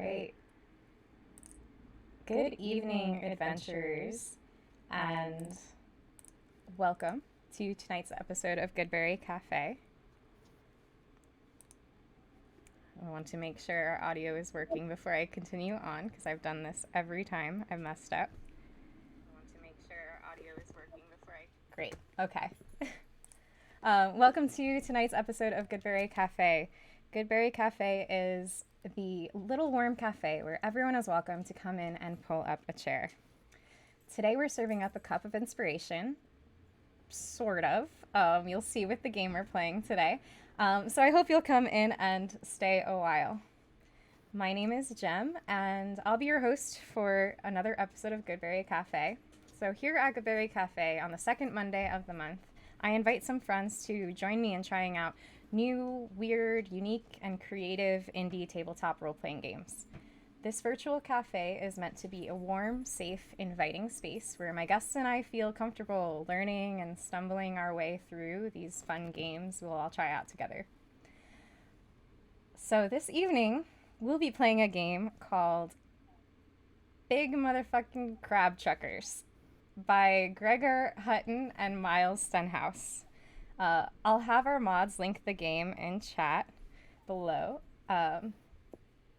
right. Good evening, adventurers, and welcome to tonight's episode of Goodberry Cafe. I want to make sure our audio is working before I continue on, because I've done this every time I've messed up. I want to make sure our audio is working before I... Great. Okay. Welcome to tonight's episode of Goodberry Cafe. Goodberry Cafe is the little warm cafe where everyone is welcome to come in and pull up a chair. Today we're serving up a cup of inspiration, sort of. You'll see with the game we're playing today. So I hope you'll come in and stay a while. My name is Jem, and I'll be your host for another episode of Goodberry Cafe. So here at Goodberry Cafe, on the second Monday of the month, I invite some friends to join me in trying out new, weird, unique, and creative indie tabletop role-playing games. This virtual cafe is meant to be a warm, safe, inviting space where my guests and I feel comfortable learning and stumbling our way through these fun games we'll all try out together. So this evening, we'll be playing a game called Big Motherfucking Crab Chuckers by Gregor Hutton and Miles Stenhouse. I'll have our mods link the game in chat below.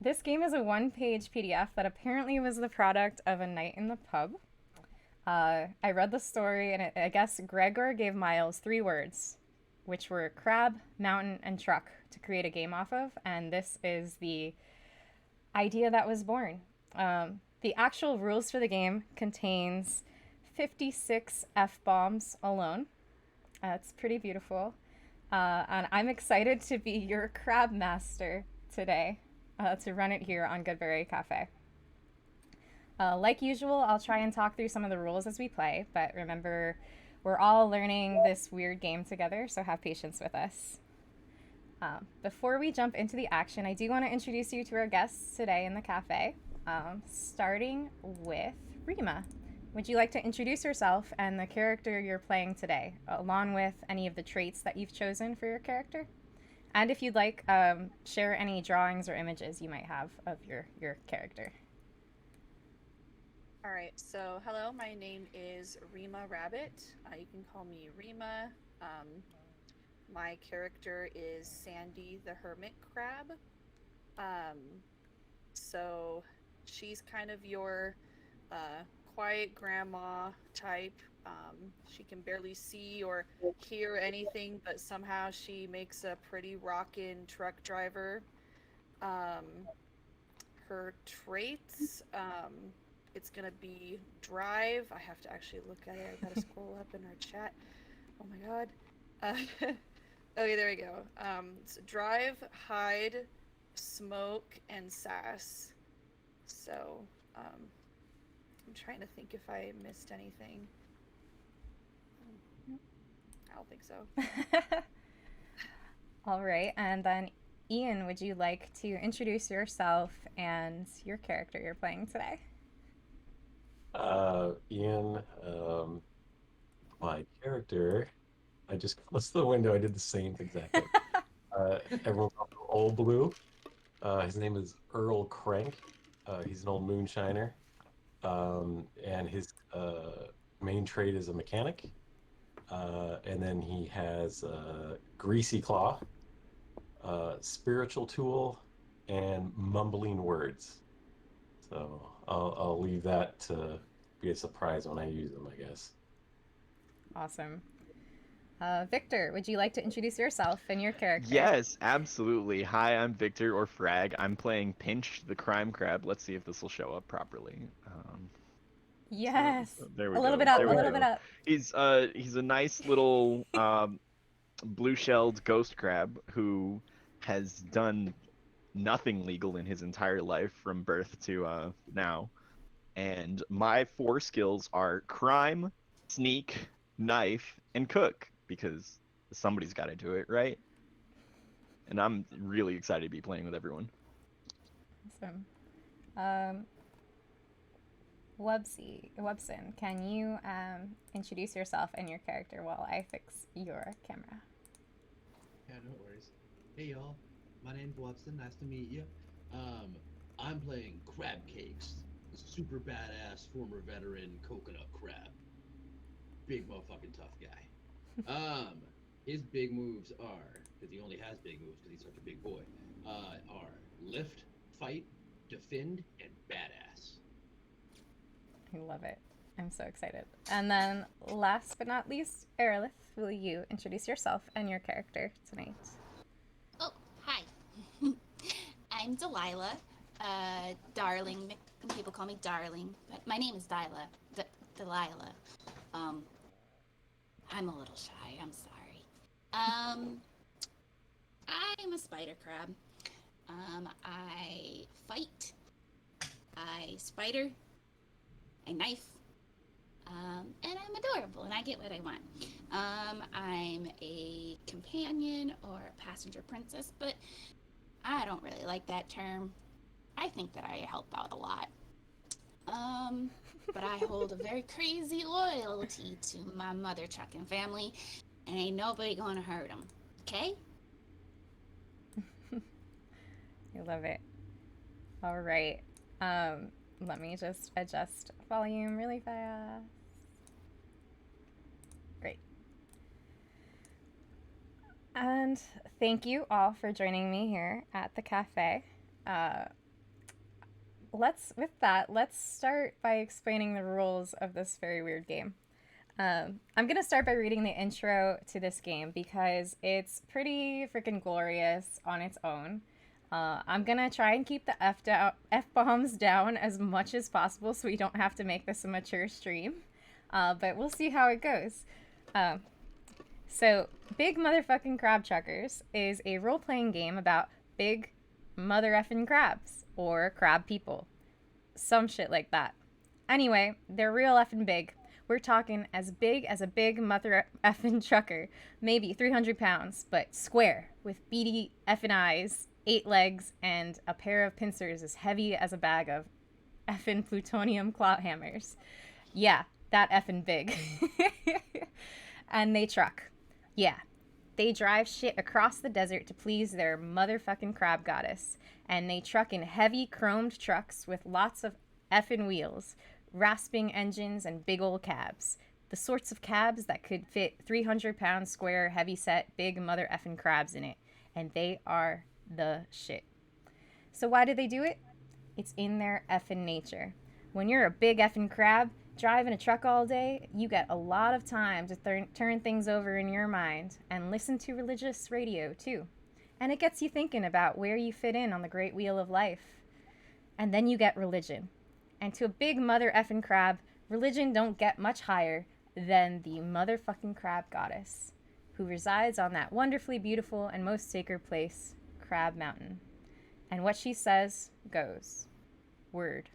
This game is a one-page PDF that apparently was the product of a night in the pub. I read the story, and I guess Gregor gave Miles 3 words, which were crab, mountain, and truck, to create a game off of, and this is the idea that was born. The actual rules for the game contains 56 F-bombs alone. It's pretty beautiful. And I'm excited to be your crab master today, to run it here on Goodberry Cafe. Like usual, I'll try and talk through some of the rules as we play, but remember, we're all learning this weird game together, so have patience with us. Before we jump into the action, I do want to introduce you to our guests today in the cafe, starting with Rima. Would you like to introduce yourself and the character you're playing today, along with any of the traits that you've chosen for your character? And if you'd like, share any drawings or images you might have of your character. All right, so hello, my name is Rima Rabbit. You can call me Rima. My character is Sandy the Hermit Crab. So she's kind of your quiet grandma type. She can barely see or hear anything, but somehow she makes a pretty rockin' truck driver. Her traits, it's gonna be drive. I have to actually look at it. I gotta scroll up in our chat. Oh my god. Okay, there we go. It's drive, hide, smoke, and sass. So, I'm trying to think if I missed anything. I don't think so. All right, and then Ian, would you like to introduce yourself and your character you're playing today? Ian, my character, I just closed the window. I did the same exact thing. Everyone calls him Old Blue. His name is Earl Crank. He's an old moonshiner. And his main trade is a mechanic. And then he has Greasy Claw, Spiritual Tool, and Mumbling Words. So I'll leave that to be a surprise when I use them, I guess. Awesome. Victor, would you like to introduce yourself and your character? Yes, absolutely. Hi, I'm Victor, or Frag. I'm playing Pinch, the crime crab. Let's see if this will show up properly. Yes. There we A little go. bit up, There a we little go. bit up. He's a nice little blue-shelled ghost crab who has done nothing legal in his entire life from birth to now. And my 4 skills are crime, sneak, knife, and cook, because somebody's got to do it, right? And I'm really excited to be playing with everyone. Awesome. Webson, can you introduce yourself and your character while I fix your camera? Yeah, no worries. Hey y'all, my name's Webson. Nice to meet you. I'm playing Crab Cakes, the super badass former veteran coconut crab. Big motherfucking tough guy. His big moves are, because he only has big moves because he's such a big boy, are lift, fight, defend, and badass. I love it. I'm so excited. And then, last but not least, Aerolith, will you introduce yourself and your character tonight? Oh, hi. I'm Delilah. Darling. People call me Darling, but my name is Delilah. Um, I'm a little shy. I'm sorry. I'm a spider crab. I fight. I spider. I knife. And I'm adorable, and I get what I want. I'm a companion or a passenger princess, but I don't really like that term. I think that I help out a lot. But I hold a very crazy loyalty to my mother trucking family, and ain't nobody gonna hurt them. Okay? I love it. All right. Let me just adjust volume really fast. Great. And thank you all for joining me here at the cafe. Let's start by explaining the rules of this very weird game. I'm gonna start by reading the intro to this game because it's pretty freaking glorious on its own. I'm gonna try and keep the F-bombs down as much as possible so we don't have to make this a mature stream. But we'll see how it goes. So, Big Motherfucking Crab Truckers is a role-playing game about big mother effing crabs, or crab people. Some shit like that. Anyway, they're real effing big. We're talking as big as a big mother effing trucker, maybe 300 pounds, but square, with beady effing eyes, 8 legs, and a pair of pincers as heavy as a bag of effing plutonium clout hammers. Yeah, that effing big. And they truck. Yeah, they drive shit across the desert to please their motherfucking crab goddess. And they truck in heavy chromed trucks with lots of effing wheels, rasping engines, and big old cabs. The sorts of cabs that could fit 300-pound square, heavy-set, big mother effing crabs in it. And they are the shit. So why do they do it? It's in their effing nature. When you're a big effing crab, driving a truck all day, you get a lot of time to turn things over in your mind and listen to religious radio, too. And it gets you thinking about where you fit in on the great wheel of life. And then you get religion. And to a big mother effing crab, religion don't get much higher than the motherfucking crab goddess, who resides on that wonderfully beautiful and most sacred place, Crab Mountain. And what she says goes. Word.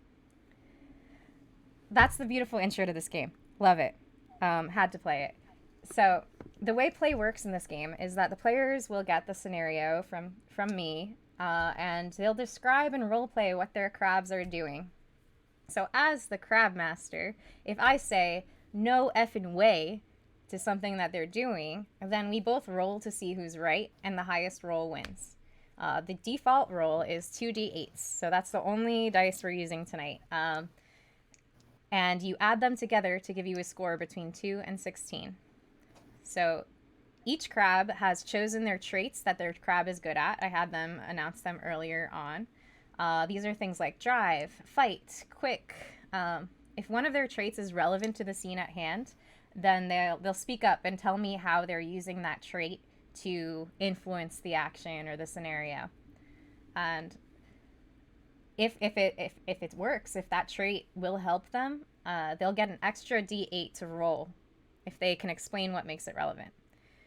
That's the beautiful intro to this game. Love it. Had to play it. So the way play works in this game is that the players will get the scenario from me, and they'll describe and roleplay what their crabs are doing. So as the crab master, if I say no effing way to something that they're doing, then we both roll to see who's right, and the highest roll wins. The default roll is 2d8s, so that's the only dice we're using tonight. And you add them together to give you a score between 2 and 16. So each crab has chosen their traits that their crab is good at. I had them announce them earlier on. These are things like drive, fight, quick. If one of their traits is relevant to the scene at hand, then they'll speak up and tell me how they're using that trait to influence the action or the scenario. And if it works, if that trait will help them, they'll get an extra d8 to roll if they can explain what makes it relevant.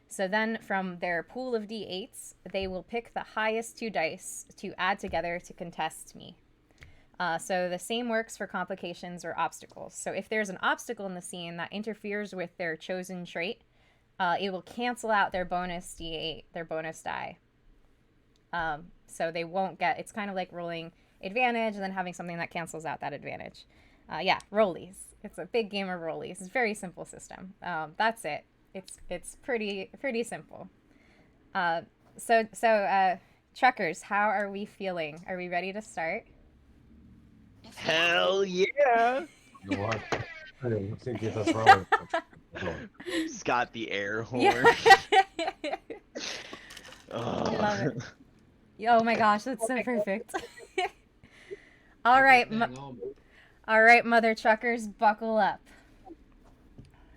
So then from their pool of d8s, they will pick the highest 2 dice to add together to contest me. So the same works for complications or obstacles. So if there's an obstacle in the scene that interferes with their chosen trait, it will cancel out their bonus d8, their bonus die. So they won't get, it's kind of like rolling advantage and then having something that cancels out that advantage. Yeah, rollies. It's a big game of rollies. It's a very simple system. That's it. It's pretty simple. So truckers, how are we feeling? Are we ready to start? Hell yeah! You know what? To get us rolling. He's got the air horn. Yeah. Ugh. Love it. Oh my gosh, that's so perfect. All right, Bang on. all right, mother truckers, buckle up.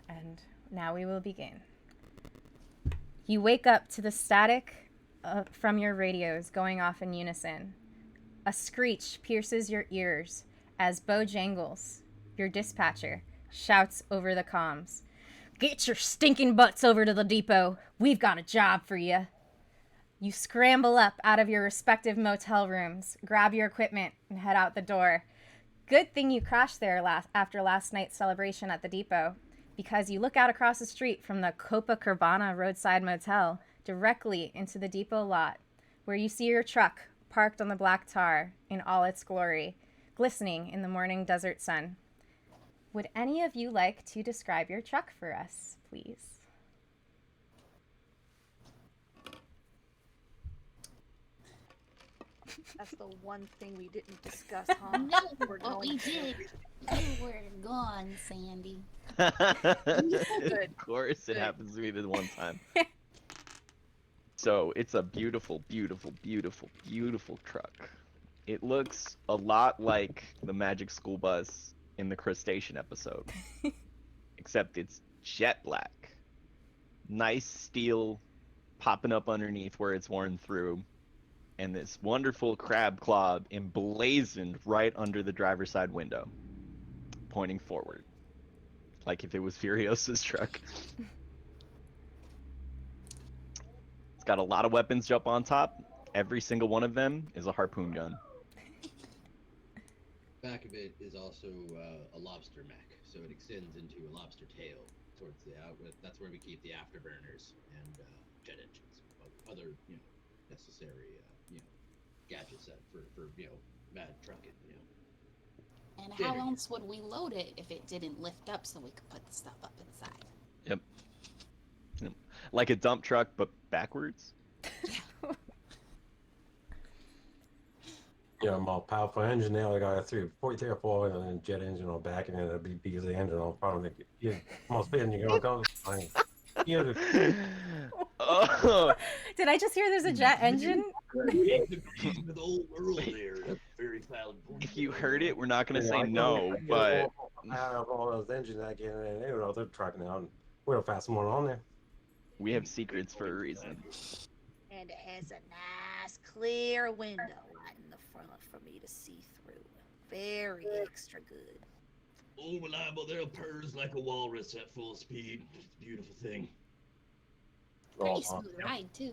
And now we will begin. You wake up to the static from your radios going off in unison. A screech pierces your ears as Bojangles, your dispatcher, shouts over the comms. Get your stinking butts over to the depot. We've got a job for you. You scramble up out of your respective motel rooms, grab your equipment, and head out the door. Good thing you crashed there after last night's celebration at the depot, because you look out across the street from the Copacabana roadside motel directly into the depot lot, where you see your truck parked on the black tar in all its glory, glistening in the morning desert sun. Would any of you like to describe your truck for us, please? That's the one thing we didn't discuss, huh? No, We're what we going did. to. You were gone, Sandy. Of course, it Good. happens to me this one time. So it's a beautiful, beautiful, beautiful, beautiful truck. It looks a lot like the Magic School Bus in the Crustacean episode, except it's jet black. Nice steel popping up underneath where it's worn through, and this wonderful crab claw emblazoned right under the driver's side window, pointing forward, like if it was Furiosa's truck. It's got a lot of weapons up on top. Every single one of them is a harpoon gun. Back of it is also a lobster mech, so it extends into a lobster tail towards the outlet. That's where we keep the afterburners and jet engines, other necessary gadgets for mad trucking. And Dinner. how else would we load it if it didn't lift up so we could put the stuff up inside? Yep. Like a dump truck, but backwards. You know, more powerful engine now. I got a 343 or 4 and then jet engine on the back, and then a big diesel engine on front. Like, yeah, more speed than you go. Yeah, Oh, Did I just hear there's a jet engine? With old Earl there. That's a very valid point. if you heard it, we're not gonna say I no, get but out of all those engines I get, and they're trucking out. And we'll fast one on there. we have secrets for a reason. And it has a nice clear window right in the front for me to see through. Very extra good. All reliable. There purrs like a walrus at full speed. It's a beautiful thing. Pretty smooth ride, too.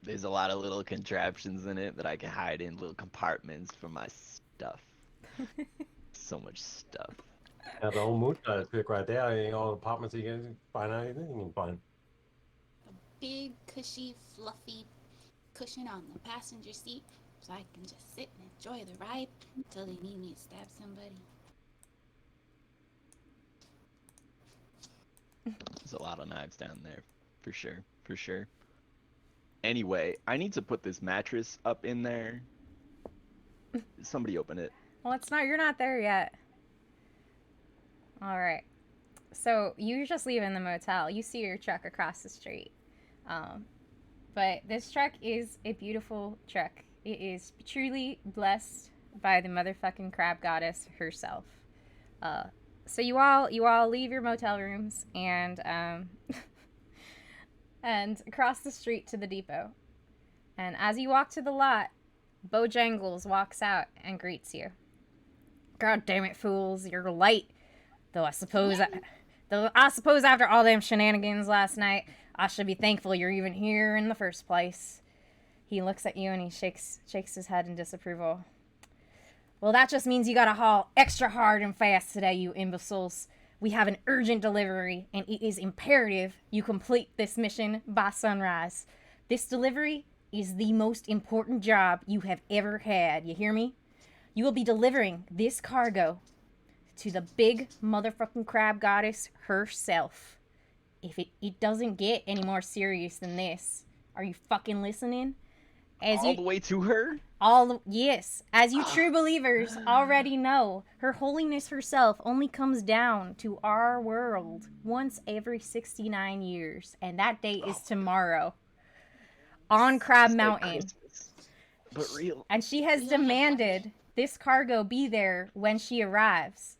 There's a lot of little contraptions in it that I can hide in little compartments for my stuff. So much stuff. Yeah, the old moon pick right there. Ain't all the apartments you can find out anything you can find. A big, cushy, fluffy cushion on the passenger seat so I can just sit and enjoy the ride until they need me to stab somebody. There's a lot of knives down there, for sure, for sure. Anyway, I need to put this mattress up in there. Somebody open it. Well, you're not there yet. All right. So you're just leaving the motel. You see your truck across the street. But this truck is a beautiful truck. It is truly blessed by the motherfucking crab goddess herself. So you all leave your motel rooms and and cross the street to the depot. And as you walk to the lot, Bojangles walks out and greets you. God damn it, fools! You're late. Though I suppose after all them shenanigans last night, I should be thankful you're even here in the first place. He looks at you and he shakes his head in disapproval. Well, that just means you gotta haul extra hard and fast today, you imbeciles. We have an urgent delivery, and it is imperative you complete this mission by sunrise. This delivery is the most important job you have ever had. You hear me? You will be delivering this cargo to the big motherfucking crab goddess herself. If it doesn't get any more serious than this, are you fucking listening? As All you the way to her? yes, as you true believers already know, Her Holiness herself only comes down to our world once every 69 years, and that date is tomorrow on Crab It's like Mountain. Christmas, but real. And she has We don't have demanded this cargo be there when she arrives.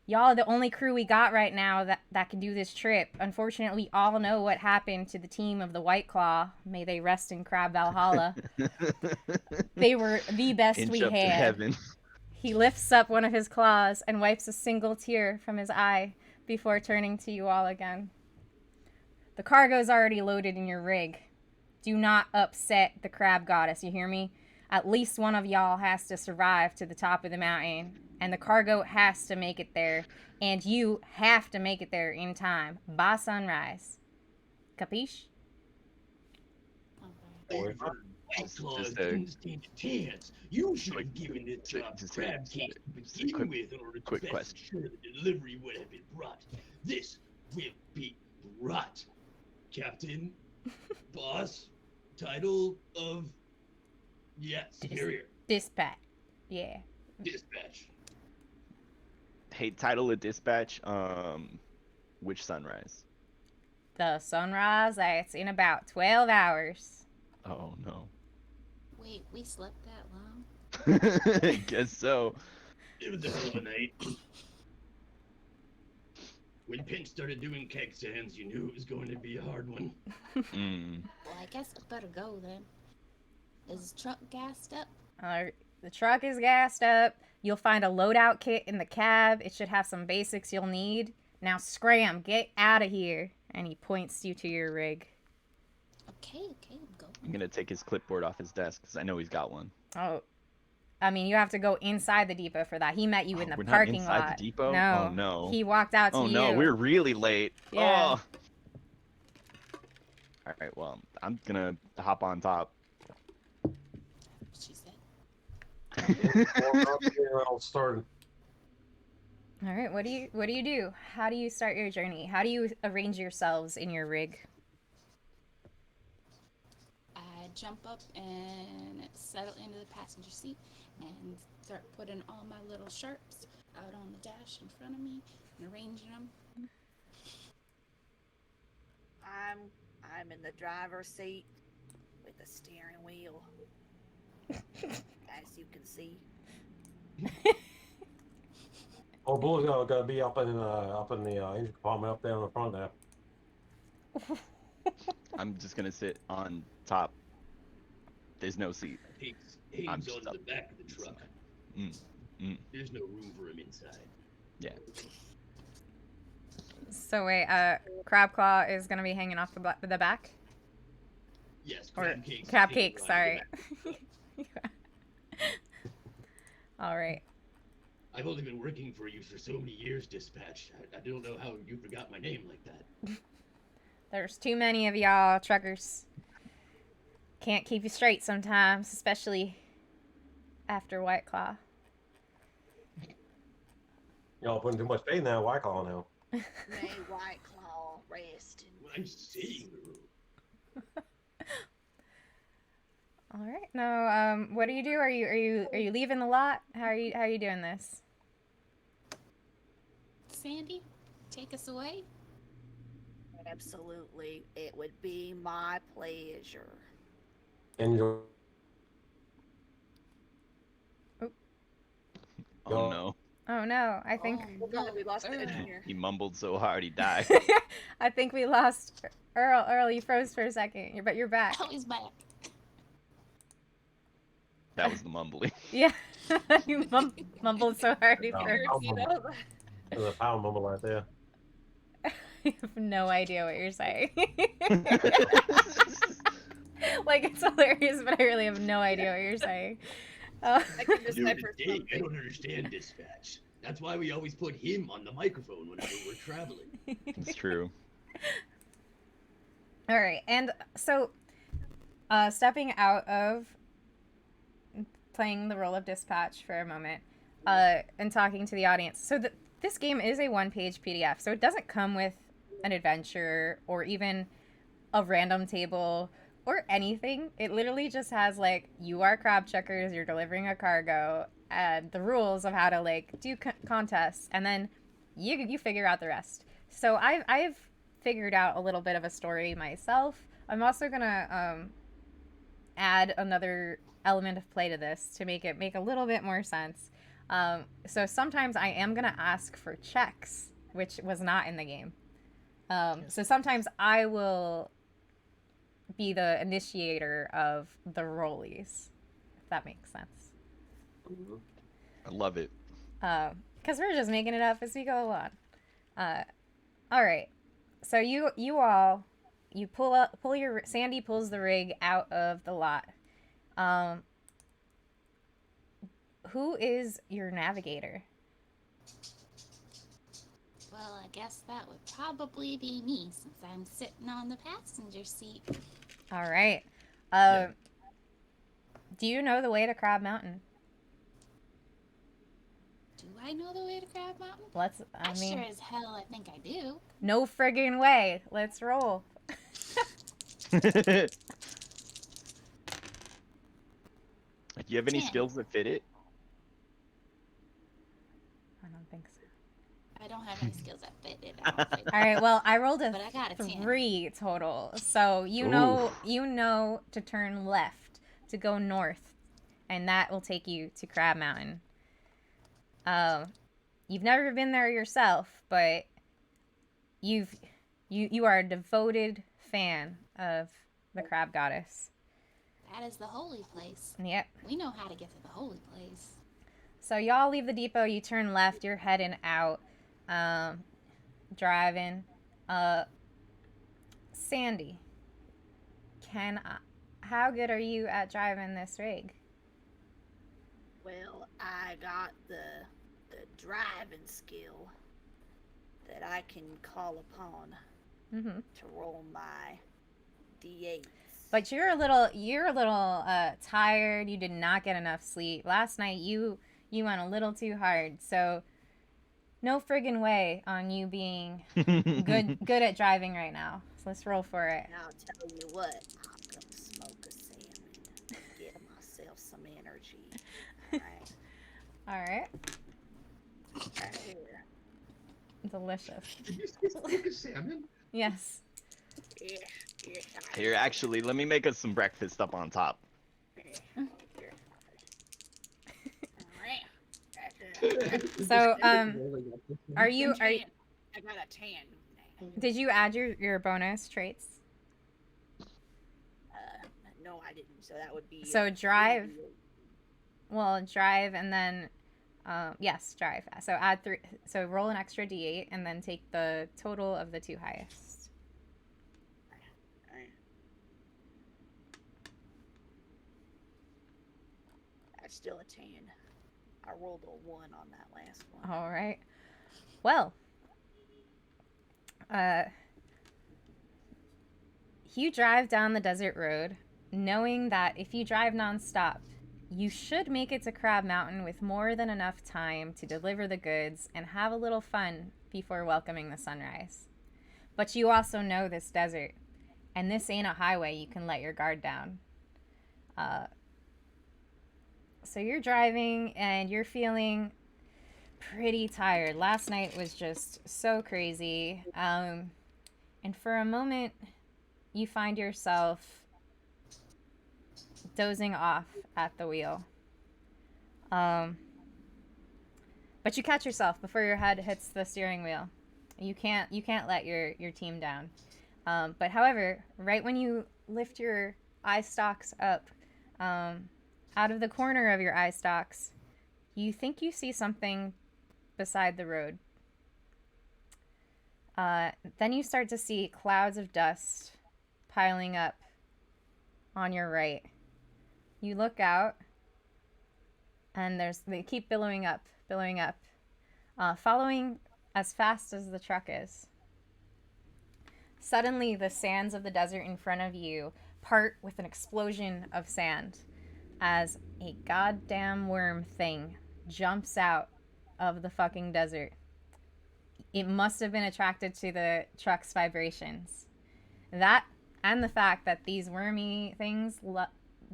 Y'all are the only crew we got right now that can do this trip. Unfortunately, we all know what happened to the team of the White Claw. May they rest in Crab Valhalla. They were the best Inch we up to had. heaven. He lifts up one of his claws and wipes a single tear from his eye before turning to you all again. The cargo's already loaded in your rig. Do not upset the crab goddess, you hear me? At least one of y'all has to survive to the top of the mountain, and the cargo has to make it there, and you have to make it there in time, by sunrise. Capiche? White Claw Just didn't stand a chance. You should have given this job just- crab cake to just a begin quick- with in order to quick best question. ensure the delivery would have been brought. This will be brought. Captain, boss, title of, superior, Dispatch. Yeah. dispatch. Hey, title of dispatch. Which sunrise? The sunrise, that's in about 12 hours. Oh no. Wait, we slept that long? Guess so. It was a hell of a night. When Pinch started doing keg stands, you knew it was going to be a hard one. Mm. Well, I guess we better go then. Is the truck gassed up? The truck is gassed up. You'll find a loadout kit in the cab. It should have some basics you'll need. Now scram, get out of here. And he points you to your rig. Okay, go. I'm gonna take his clipboard off his desk because I know he's got one. Oh, I mean, you have to go inside the depot for that. He met you in the We're not parking inside lot. the depot? No. Oh, no. He walked out to Oh you. no, we're really late. Yeah. Oh. All right, well, I'm gonna hop on top. She said. Warm up here, I'll start. All right. What do you do? How do you start your journey? How do you arrange yourselves in your rig? I jump up and settle into the passenger seat and start putting all my little sharps out on the dash in front of me and arranging them. I'm in the driver's seat with the steering wheel, as you can see. Oh, Bull's gonna be up in the engine compartment up there in the front there. I'm just gonna sit on top. There's no seat. Haig's I'm on just the up. back of the truck. There's no room for him inside. Yeah. So wait, Crab Claw is gonna be hanging off the back? Yes, Or crab cakes. crab hanging cake, around sorry. the back. All right. I've only been working for you for so many years, Dispatch. I don't know how you forgot my name like that. There's too many of y'all truckers. Can't keep you straight sometimes, especially after White Claw. Y'all putting too much faith in that White Claw now. May White Claw rest in What I'm peace. saying, All right. Now, what do? Are you leaving the lot? How are you doing this? Sandy, take us away. Absolutely, it would be my pleasure. Enjoy. Oh Go. no. Oh no, I think Oh, No, we lost the Earl. engineer. He mumbled so hard he died. I think we lost Earl. Earl, you froze for a second, but you're back. Oh, he's back. That was the mumbling. Yeah, you mumbled so hard he Oh. froze. You know, There's a power mumble right there. I have no idea what you're saying. Like, it's hilarious, but I really have no idea what you're saying. I can Dude, decipher Dave, I something. don't understand Dispatch. That's why we always put him on the microphone whenever we're traveling. It's true. All right, and so stepping out of playing the role of dispatch for a moment and talking to the audience. So this game is a one-page PDF, so it doesn't come with an adventure or even a random table or anything. It literally just has like, you are crab checkers, you're delivering a cargo, and the rules of how to like do contests, and then you figure out the rest. So I've figured out a little bit of a story myself. I'm also gonna add another element of play to this to make it make a little bit more sense. So sometimes I am gonna ask for checks, which was not in the game. So sometimes I will be the initiator of the rollies, if that makes sense. I love it. Because we're just making it up as we go along. All right. So you all, you pull your, Sandy pulls the rig out of the lot. Who is your navigator? Well, I guess that would probably be me since I'm sitting on the passenger seat. All right. Do you know the way to Crab Mountain? Do I know the way to Crab Mountain? I mean, Sure as hell I think I do. no friggin' way. Let's roll. Do you have any 10. skills that fit it? I don't think so. I don't have any skills that fit it. I don't think. All right. Well, I rolled a But I got a 10. 3 total. So you know to turn left to go north, and that will take you to Crab Mountain. You've never been there yourself, but you are a devoted fan of the Crab Goddess. That is the holy place. Yep. We know how to get to the holy place. So y'all leave the depot, you turn left, you're heading out, driving. Sandy, how good are you at driving this rig? Well, I got the driving skill that I can call upon to roll my D8s. But you're a little tired. You did not get enough sleep last night. You went a little too hard. So no friggin' way on you being good at driving right now. So let's roll for it. And I'll tell you what, I'm gonna smoke a salmon, get myself some energy. All right. Right here. Delicious. Did you say smoke a salmon? Yes. Yeah, Here, actually, let me make us some breakfast up on top. So are you I got a 10 now. did you add your bonus traits? No, I didn't. So that would be. So drive. Well, drive and then yes, drive. So add 3. So roll an extra d8 and then take the total of the 2 highest. That's still a 10. I rolled a 1 on that last one. All right. Well, you drive down the desert road knowing that if you drive nonstop, you should make it to Crab Mountain with more than enough time to deliver the goods and have a little fun before welcoming the sunrise. But you also know this desert, and this ain't a highway you can let your guard down. So you're driving and you're feeling pretty tired. Last night was just so crazy. And for a moment, you find yourself dozing off at the wheel. But you catch yourself before your head hits the steering wheel. You can't let your team down. But however, right when you lift your eye stalks up, out of the corner of your eye stalks, you think you see something beside the road. Then you start to see clouds of dust piling up on your right. You look out, and they keep billowing up, following as fast as the truck is. Suddenly, the sands of the desert in front of you part with an explosion of sand as a goddamn worm thing jumps out of the fucking desert. It must have been attracted to the truck's vibrations. That and the fact that these wormy things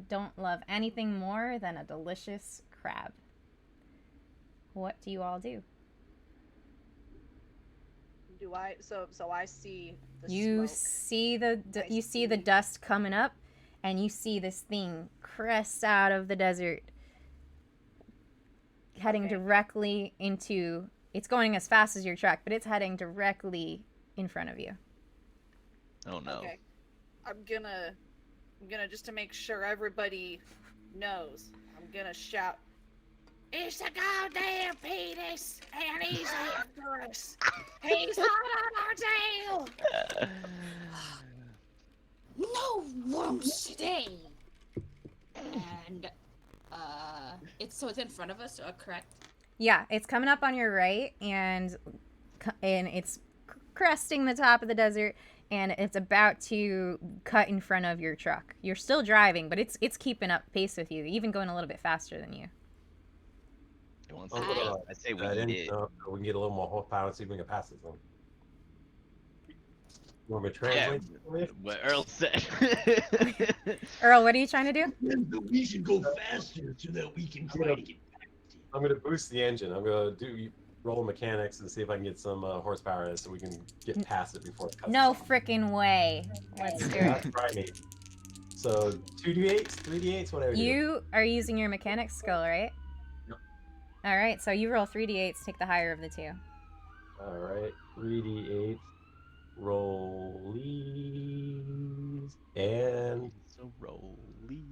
don't love anything more than a delicious crab. What do you all do? Do I? So I see the You smoke. see the dust coming up, and you see this thing crest out of the desert, heading Okay. directly into. It's going as fast as your truck, but it's heading directly in front of you. Oh no. Okay. I'm gonna just to make sure everybody knows. I'm gonna shout. It's a goddamn penis, and he's after us. He's hot on our tail. No won't stay. And it's in front of us, correct? Yeah, it's coming up on your right, and it's cresting the top of the desert, and it's about to cut in front of your truck. You're still driving, but it's keeping up pace with you, even going a little bit faster than you. It wants Oh, to I- eat. I say we I eat didn't it. know. We can get a little more horsepower and see if we can pass this one. You want me to Yeah, translate for you? what Earl said. Earl, what are you trying to do? We should go faster so that we can try to get back to you. I'm going to boost the engine. I'm going to do roll mechanics and see if I can get some horsepower in it so we can get past it before it cuts No us off. frickin' way. Let's do Yeah, it. try me. So 2d8s, 3d8s, whatever you do. You are using your mechanics skill, right? Yep. All right, so you roll 3d8s, take the higher of the two. All right, 3d8s. Rollies. And It's a rolly.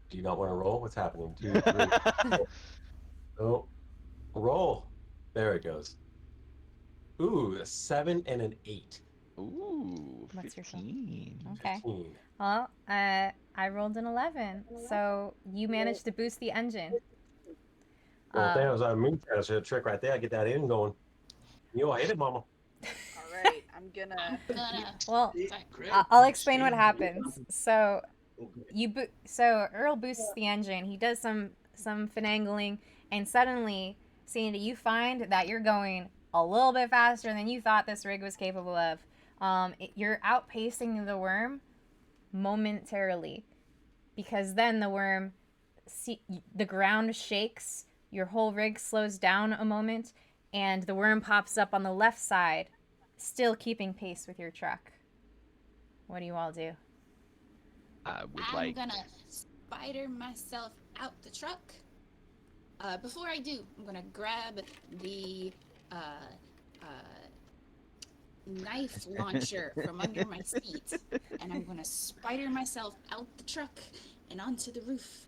do you not want to roll? What's happening? 2, 3. Oh, roll. There it goes. Ooh, a 7 and an 8. Ooh, What's your skill? 15. Okay. 15. Well, I rolled an 11, so you managed to boost the engine. Well, that was a moonshine trick right there. Get that in going. You all hit it, mama. All right. I'm gonna. Well, Crap, I'll explain what stay- happens. So Okay. so Earl boosts the engine. He does some finagling, and suddenly, Sandy, you find that you're going a little bit faster than you thought this rig was capable of. You're outpacing the worm momentarily, because then the worm, the ground shakes, your whole rig slows down a moment, and the worm pops up on the left side, still keeping pace with your truck. What do you all do? I would I'm like. gonna spider myself out the truck. Before I do, I'm gonna grab the knife launcher from under my seat, and I'm gonna spider myself out the truck and onto the roof,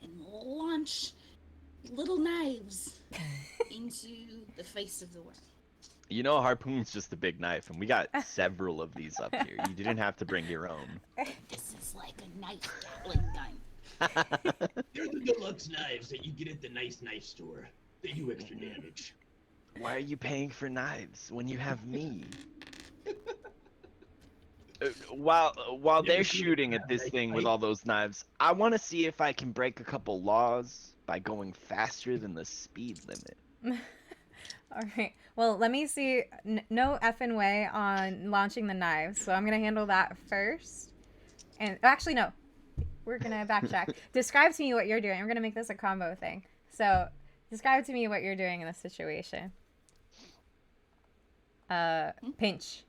and launch little knives into the face of the worm. You know, a harpoon's just a big knife, and we got several of these up here. You didn't have to bring your own. This is like a knife Gatling gun. They're the deluxe knives that you get at the nice knife store. They do extra damage. Why are you paying for knives when you have me? While they're shooting at this thing with all those knives, I want to see if I can break a couple laws by going faster than the speed limit. All right. Well, let me see. No effing way on launching the knives. So I'm going to handle that first. And actually, no. We're going to backtrack. Describe to me what you're doing. We're going to make this a combo thing. So describe to me what you're doing in this situation. Pinch.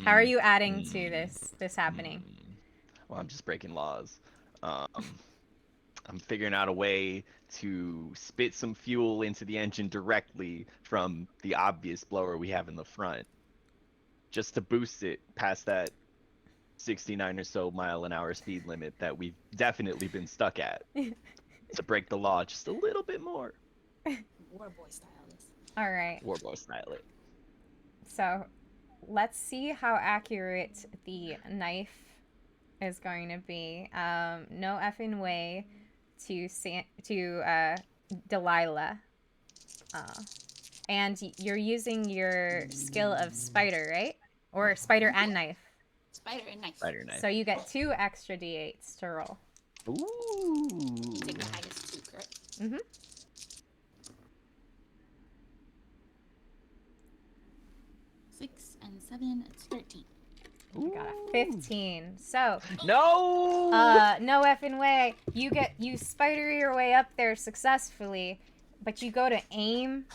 How are you adding to this happening? Well, I'm just breaking laws. I'm figuring out a way to spit some fuel into the engine directly from the obvious blower we have in the front, just to boost it past that 69 or so mile an hour speed limit that we've definitely been stuck at, to break the law just a little bit more. Warboy style this. All right. Warboy style it. So let's see how accurate the knife is going to be. No effing way to Delilah. And you're using your skill of spider, right? Or spider and knife. Spider and knife. Spider knife. So you get 2 extra d8s to roll. Ooh. Take the highest 2, correct? Mm-hmm. 6 and 7, it's 13. You got a 15. So, No. no effing way. You spider your way up there successfully, but you go to aim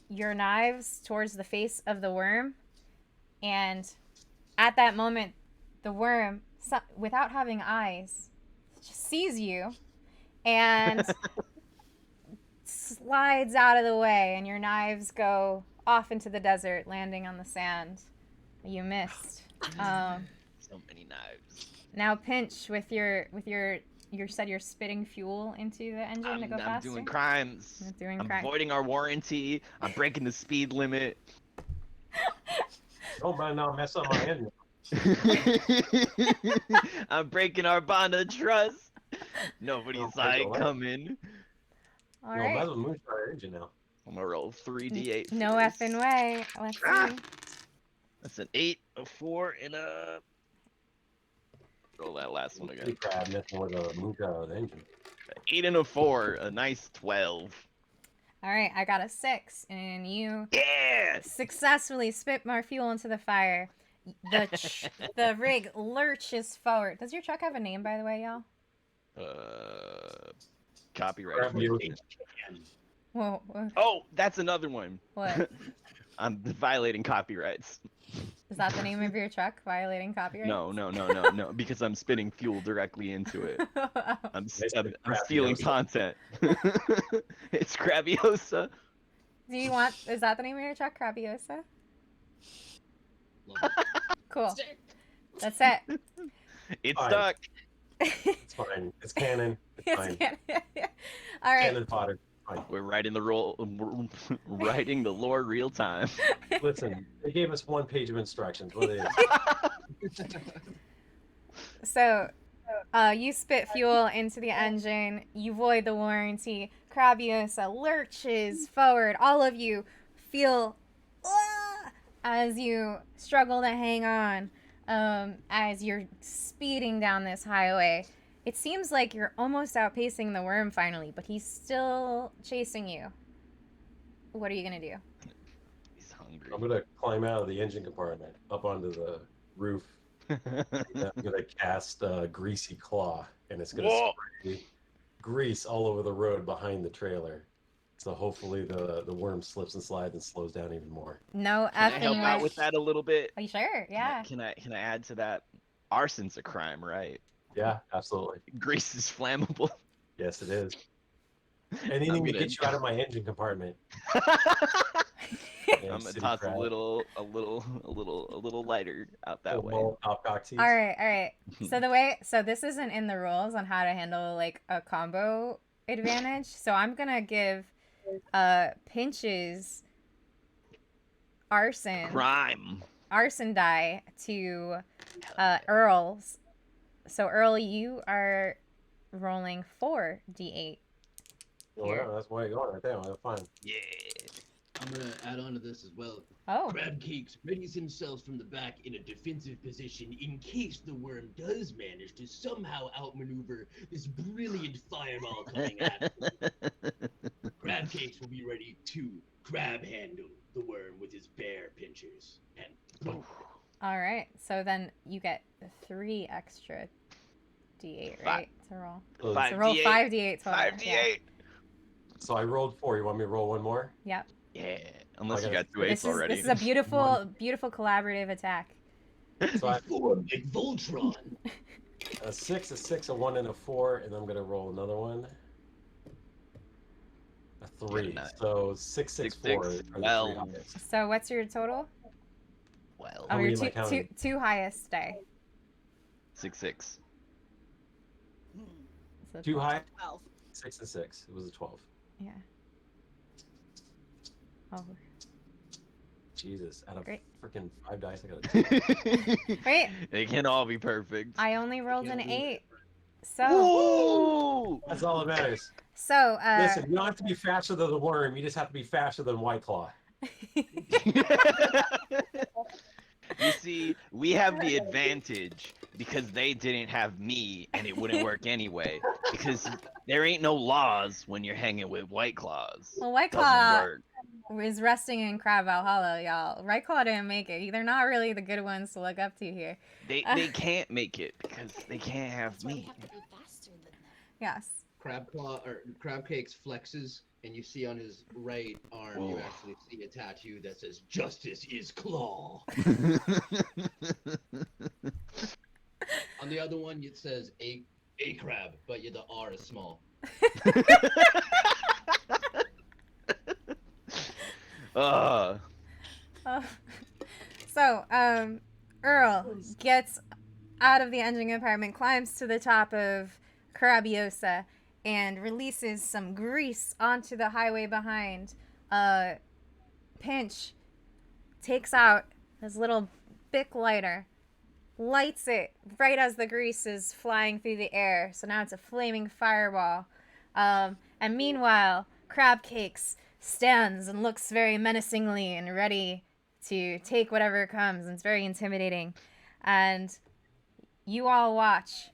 your knives towards the face of the worm, and at that moment, the worm, without having eyes, just sees you and slides out of the way, and your knives go off into the desert, landing on the sand. You missed. So many knives. Now pinch with your you said you're spitting fuel into the engine to go I'm faster. doing crimes. You're doing I'm crimes. voiding our warranty. I'm breaking the speed limit. Don't mind not mess up my engine. I'm breaking our bond of trust. Nobody Oh, saw it what? coming. All No, right. might as well moonshine our engine now. I'm gonna roll 3d8. No effing way. Let's see. That's an 8, a 4, and a. Roll that last one again. Big crab messing with a moonshine engine. 8 and a 4, a nice 12. All right, I got a 6, and you Yeah! successfully spit more fuel into the fire. The rig lurches forward. Does your truck have a name, by the way, y'all? Copyright. Crab you. Whoa. Oh, that's another one. What? I'm violating copyrights. Is that the name of your truck? Violating copyright? No, because I'm spitting fuel directly into it. I'm stealing Crabiosa. content. It's Crabiosa. Do you want? Is that the name of your truck, Crabiosa? Love it. Cool. Sure. That's it. It's Fine. stuck. It's fine. It's canon. It's fine. All right. Cannon fodder. Fine. We're writing the writing the lore real time. Listen, they gave us 1 page of instructions. What is? So, you spit fuel into the engine. You void the warranty. Crabiosa lurches forward. All of you feel as you struggle to hang on as you're speeding down this highway. It seems like you're almost outpacing the worm finally, but he's still chasing you. What are you going to do? He's hungry. I'm gonna climb out of the engine compartment up onto the roof. And I'm gonna cast Greasy Claw, and it's gonna Whoa. spray grease all over the road behind the trailer. So hopefully the worm slips and slides and slows down even more. No Can I effing help out way. with that a little bit? Are you sure? Yeah. Can I add to that? Arson's a crime, right? Yeah, absolutely. Grease is flammable. Yes, it is. Anything to gonna- get you out of my engine compartment. Yeah, I'm gonna city toss crab. a little lighter out that way. Top cocktease. All right. So this isn't in the rules on how to handle like a combo advantage. So I'm gonna give Pinch's arson die to Earl's. So Earl, you are rolling 4d8. Oh, yeah, that's why you're going right there. That's fine. Yeah. I'm gonna add on to this as well. Oh, Crab Cakes readies himself from the back in a defensive position in case the worm does manage to somehow outmaneuver this brilliant fireball coming at him. Crab Cakes will be ready to crab handle the worm with his bare pinchers. And boom. all right. So then you get 3 extra d8, right? To roll. So, Five So roll D8. 5d8 total. 5d8. so I rolled 4. You want me to roll one more? Yeah. Yeah. Unless you Okay. got 2 This eights is already. this is a beautiful collaborative attack. So I Form like Voltron. a 6, a 6, a 1, and a 4, and I'm gonna roll another one. A 3. nine. So 6, 6, 4 are the 3 well. highest. So what's your total? Well, How Oh, many your am I counting? two highest die. 6. So 2 high, 12. 6 and 6. It was a 12. Yeah. Oh, Jesus, out of Great. freaking 5 dice, I got a 2. wait. They can all be perfect. I only rolled an can't believe 8. So Ooh! That's all that matters. so Listen, you don't have to be faster than the worm. You just have to be faster than White Claw. You see, we have the advantage because they didn't have me and it wouldn't work anyway. Because there ain't no laws when you're hanging with White Claws. well, White Doesn't Claw. work. is resting in Crab Valhalla, y'all. Right Claw didn't make it. They're not really the good ones to look up to here. They can't make it because they can't have That's why we me. have to be faster than them. Yes. Crab Cakes flexes, and you see on his right arm, you Whoa. actually see a tattoo that says "Justice is Claw." On the other one, it says a crab, but the R is small. Uh, So, Earl gets out of the engine compartment, climbs to the top of Carabiosa, and releases some grease onto the highway behind. Pinch takes out his little Bic lighter, lights it right as the grease is flying through the air. So now it's a flaming fireball. And meanwhile, Crab Cakes stands and looks very menacingly and ready to take whatever comes. And it's very intimidating. And you all watch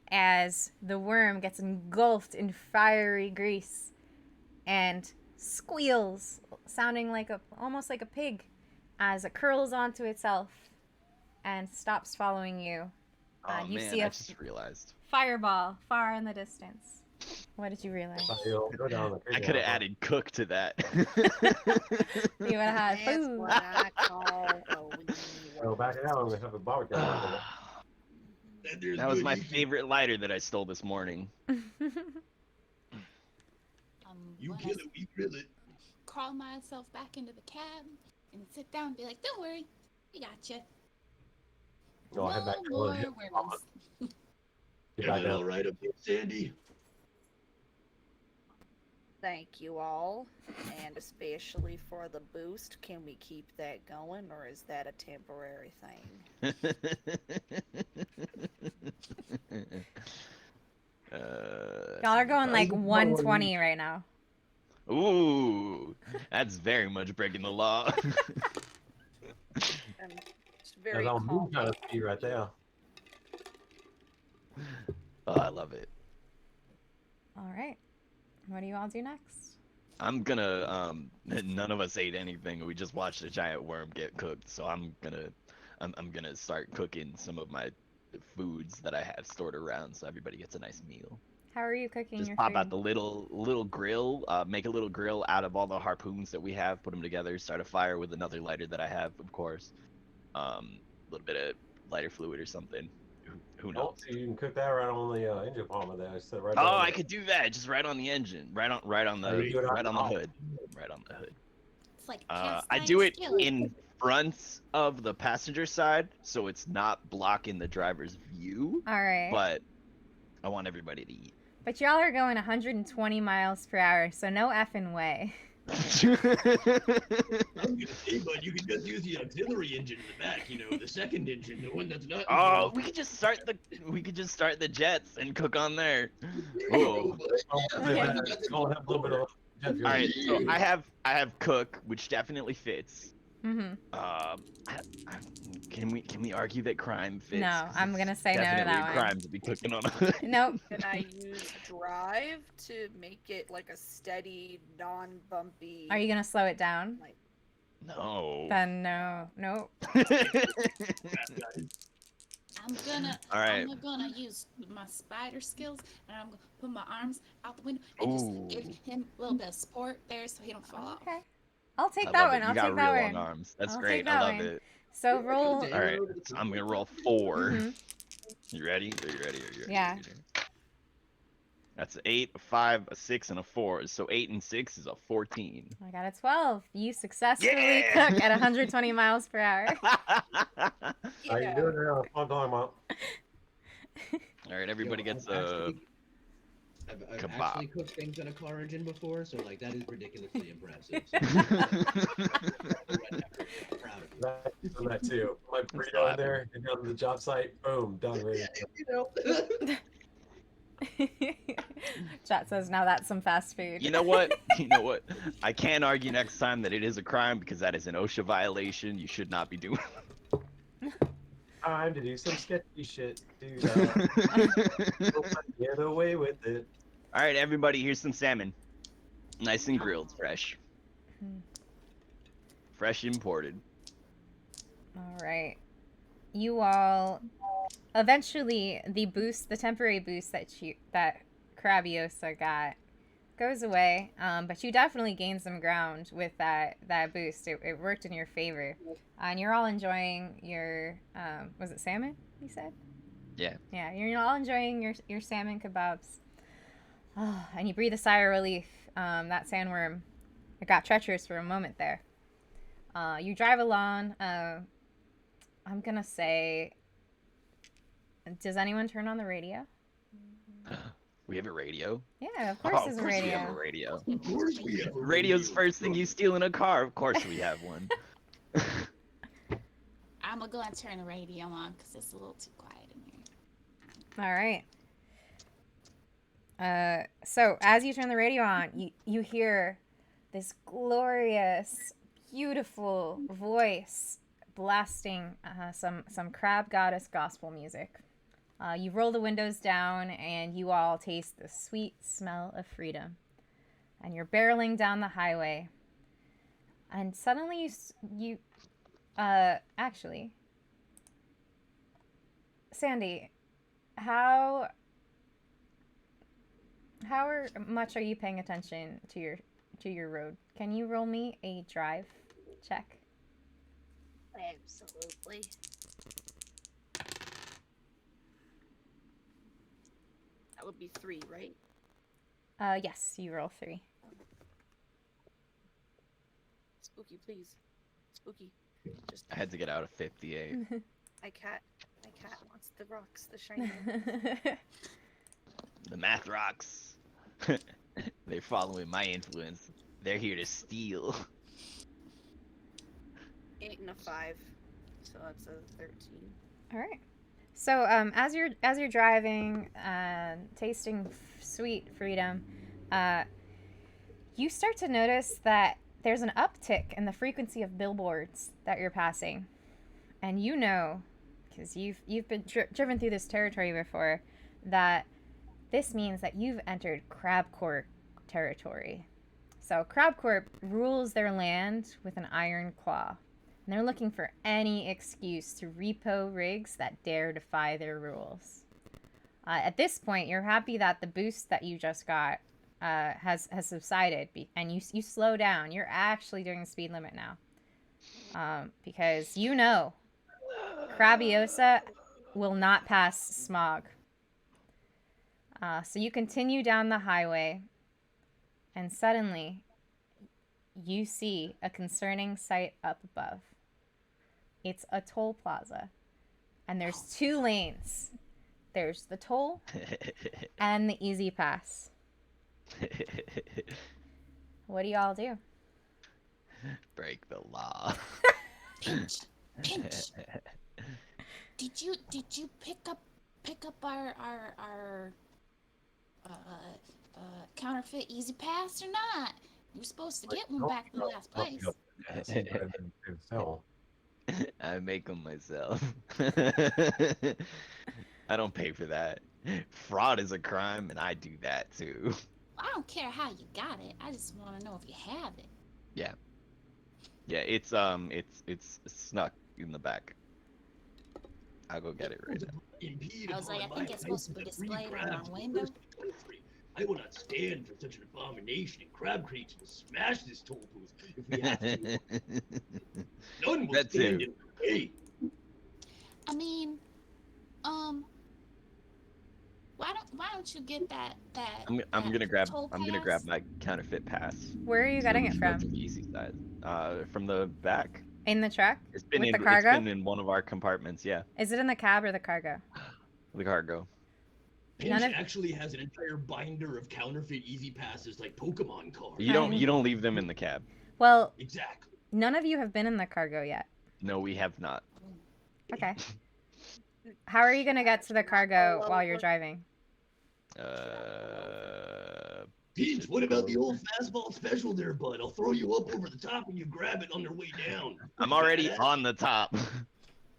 as the worm gets engulfed in fiery grease and squeals, sounding like almost like a pig, as it curls onto itself and stops following you. oh You man, see I a just realized. fireball far in the distance. What did you realize? Go down the I could have added cook to that. You would have had That's food. what I call a wee Go back out and have a barbecue. That was my favorite lighter that I stole this morning. You When kill I it, we grill it. crawl myself back into the cab and sit down and be like, "Don't worry, we got you. I'll head back to more the worms." Get back Everything all down. right up there, Sandy? Thank you all, and especially for the boost. Can we keep that going, or is that a temporary thing? Y'all are going like Right. 120 right now. Ooh, that's very much breaking the law. And it's very That's on calm. moon kind of speed right there. Oh, I love it. All right. What do you all do next? I'm gonna none of us ate anything. We just watched a giant worm get cooked, so I'm gonna start cooking some of my foods that I have stored around so everybody gets a nice meal. How are you cooking Just your pop food? out the little grill, make a little grill out of all the harpoons that we have, put them together, start a fire with another lighter that I have, of course. A little bit of lighter fluid or something. Who Oh, knows? so you can cook that right on the engine palm there. So right Oh, down I there. could do that, just right on the engine, right on Oh, you do it right on the top. hood, right on the hood. It's like I cast do iron it skillet. in front of the passenger side, so it's not blocking the driver's view, All right. but I want everybody to eat. But y'all are going 120 miles per hour, so no effing way. I was gonna say, but you can just use the auxiliary engine in the back. The second engine, the one that's not. Oh, we could just start the jets and cook on there. Oh. I'll have a little bit of jet fuel. All right, so I have cook, which definitely fits. Mm-hmm. Can we argue that crime fits? No, 'Cause I'm it's gonna say no to definitely that a one. crime to be cooking on a hood. Nope. Can I use drive to make it like a steady, non-bumpy? Are you gonna slow it down? Like, No. Then no. Nope. All right. I'm gonna use my spider skills, and I'm gonna put my arms out the window and just give him a little bit of support there, so he don't fall off. Okay. I'll take I that love one. it. I'll You got take real that long one. arms. That's I'll great. take I that love one. it. So roll. All right, so I'm gonna roll 4. Mhm. You ready? Are you ready? Are you ready? Yeah. Are you ready? That's an 8, a 5, a 6, and a 4. So 8 and 6 is a 14. I got a 12. You successfully Yeah! cook at 120 miles per hour. How you doing there? That's what I'm talking about. All right, everybody gets I've kebab. actually cooked things in a car engine before, so that is ridiculously impressive. So, That too. My burrito in there, and down to the job site, boom, done. Ready. Chat says now that's some fast food. You know what? You know what? I can't argue next time that it is a crime because that is an OSHA violation. You should not be doing. Time to do some sketchy shit, dude. Get away with it. All right, everybody, here's some salmon. Nice and grilled, fresh. Fresh imported. All right. You all eventually the temporary boost that Crabiosa got goes away. But you definitely gained some ground with that boost. It worked in your favor. And you're all enjoying your was it salmon, you said? Yeah. Yeah, you're all enjoying your salmon kebabs. Oh, and you breathe a sigh of relief. That sandworm, it got treacherous for a moment there. You drive along. I'm gonna say, does anyone turn on the radio? We have a radio? Yeah, of course Oh, there's of a course we radio. have a radio. Of course we have a Radio's radio. first thing you steal in a car. Of course we have one. I'm gonna go and turn the radio on because it's a little too quiet in here. All right. So as you turn the radio on, you hear this glorious, beautiful voice blasting some crab goddess gospel music. You roll the windows down and you all taste the sweet smell of freedom. And you're barreling down the highway. And suddenly actually, Sandy, how much are you paying attention to your road? Can you roll me a drive check? Absolutely. That would be 3, right? Yes, you roll 3. Spooky, please. Spooky. Just I had to get out of 58. my cat wants the rocks, the shiny. The math rocks. They're following my influence. They're here to steal. 8 and a 5, so that's a 13. All right. So as you're driving and tasting sweet freedom, you start to notice that there's an uptick in the frequency of billboards that you're passing, and you know, because you've been driven through this territory before, that this means that you've entered Crab Corp territory. So Crab Corp rules their land with an iron claw. And they're looking for any excuse to repo rigs that dare defy their rules. At this point, you're happy that the boost that you just got has subsided, and you slow down. You're actually doing the speed limit now, because you know Crabiosa will not pass smog. So you continue down the highway, and suddenly you see a concerning sight up above. It's a toll plaza, and there's 2 lanes. There's the toll and the easy pass. What do y'all do? Break the law. Pinch. Did you pick up our counterfeit easy pass or not? You were supposed to get one back in the last place. I make them myself. I don't pay for that. Fraud is a crime, and I do that too. I don't care how you got it. I just want to know if you have it. Yeah, it's snuck in the back. I'll go get it right now. I was like, I think it's supposed to be displayed on our window. I will not stand for such an abomination, and Crab Creek will smash this toll booth if we have to. None will That's stand it. in the way. I mean, why don't you get that I'm gonna grab toll grab pass? my counterfeit pass. Where are you getting it Go from? to the easy side. From the back. In the truck? It's been With in the cargo? It's been in one of our compartments. Yeah, Is it in the cab or the cargo? the cargo. Pinch None of- actually has an entire binder of counterfeit easy passes like Pokemon cards. You don't leave them in the cab. Well, Exactly. none of you have been in the cargo yet. No, we have not. Okay. How are you gonna get to the cargo while you're driving? Pinch, what about the old fastball special there, bud? I'll throw you up over the top and you grab it on their way down. I'm already on the top.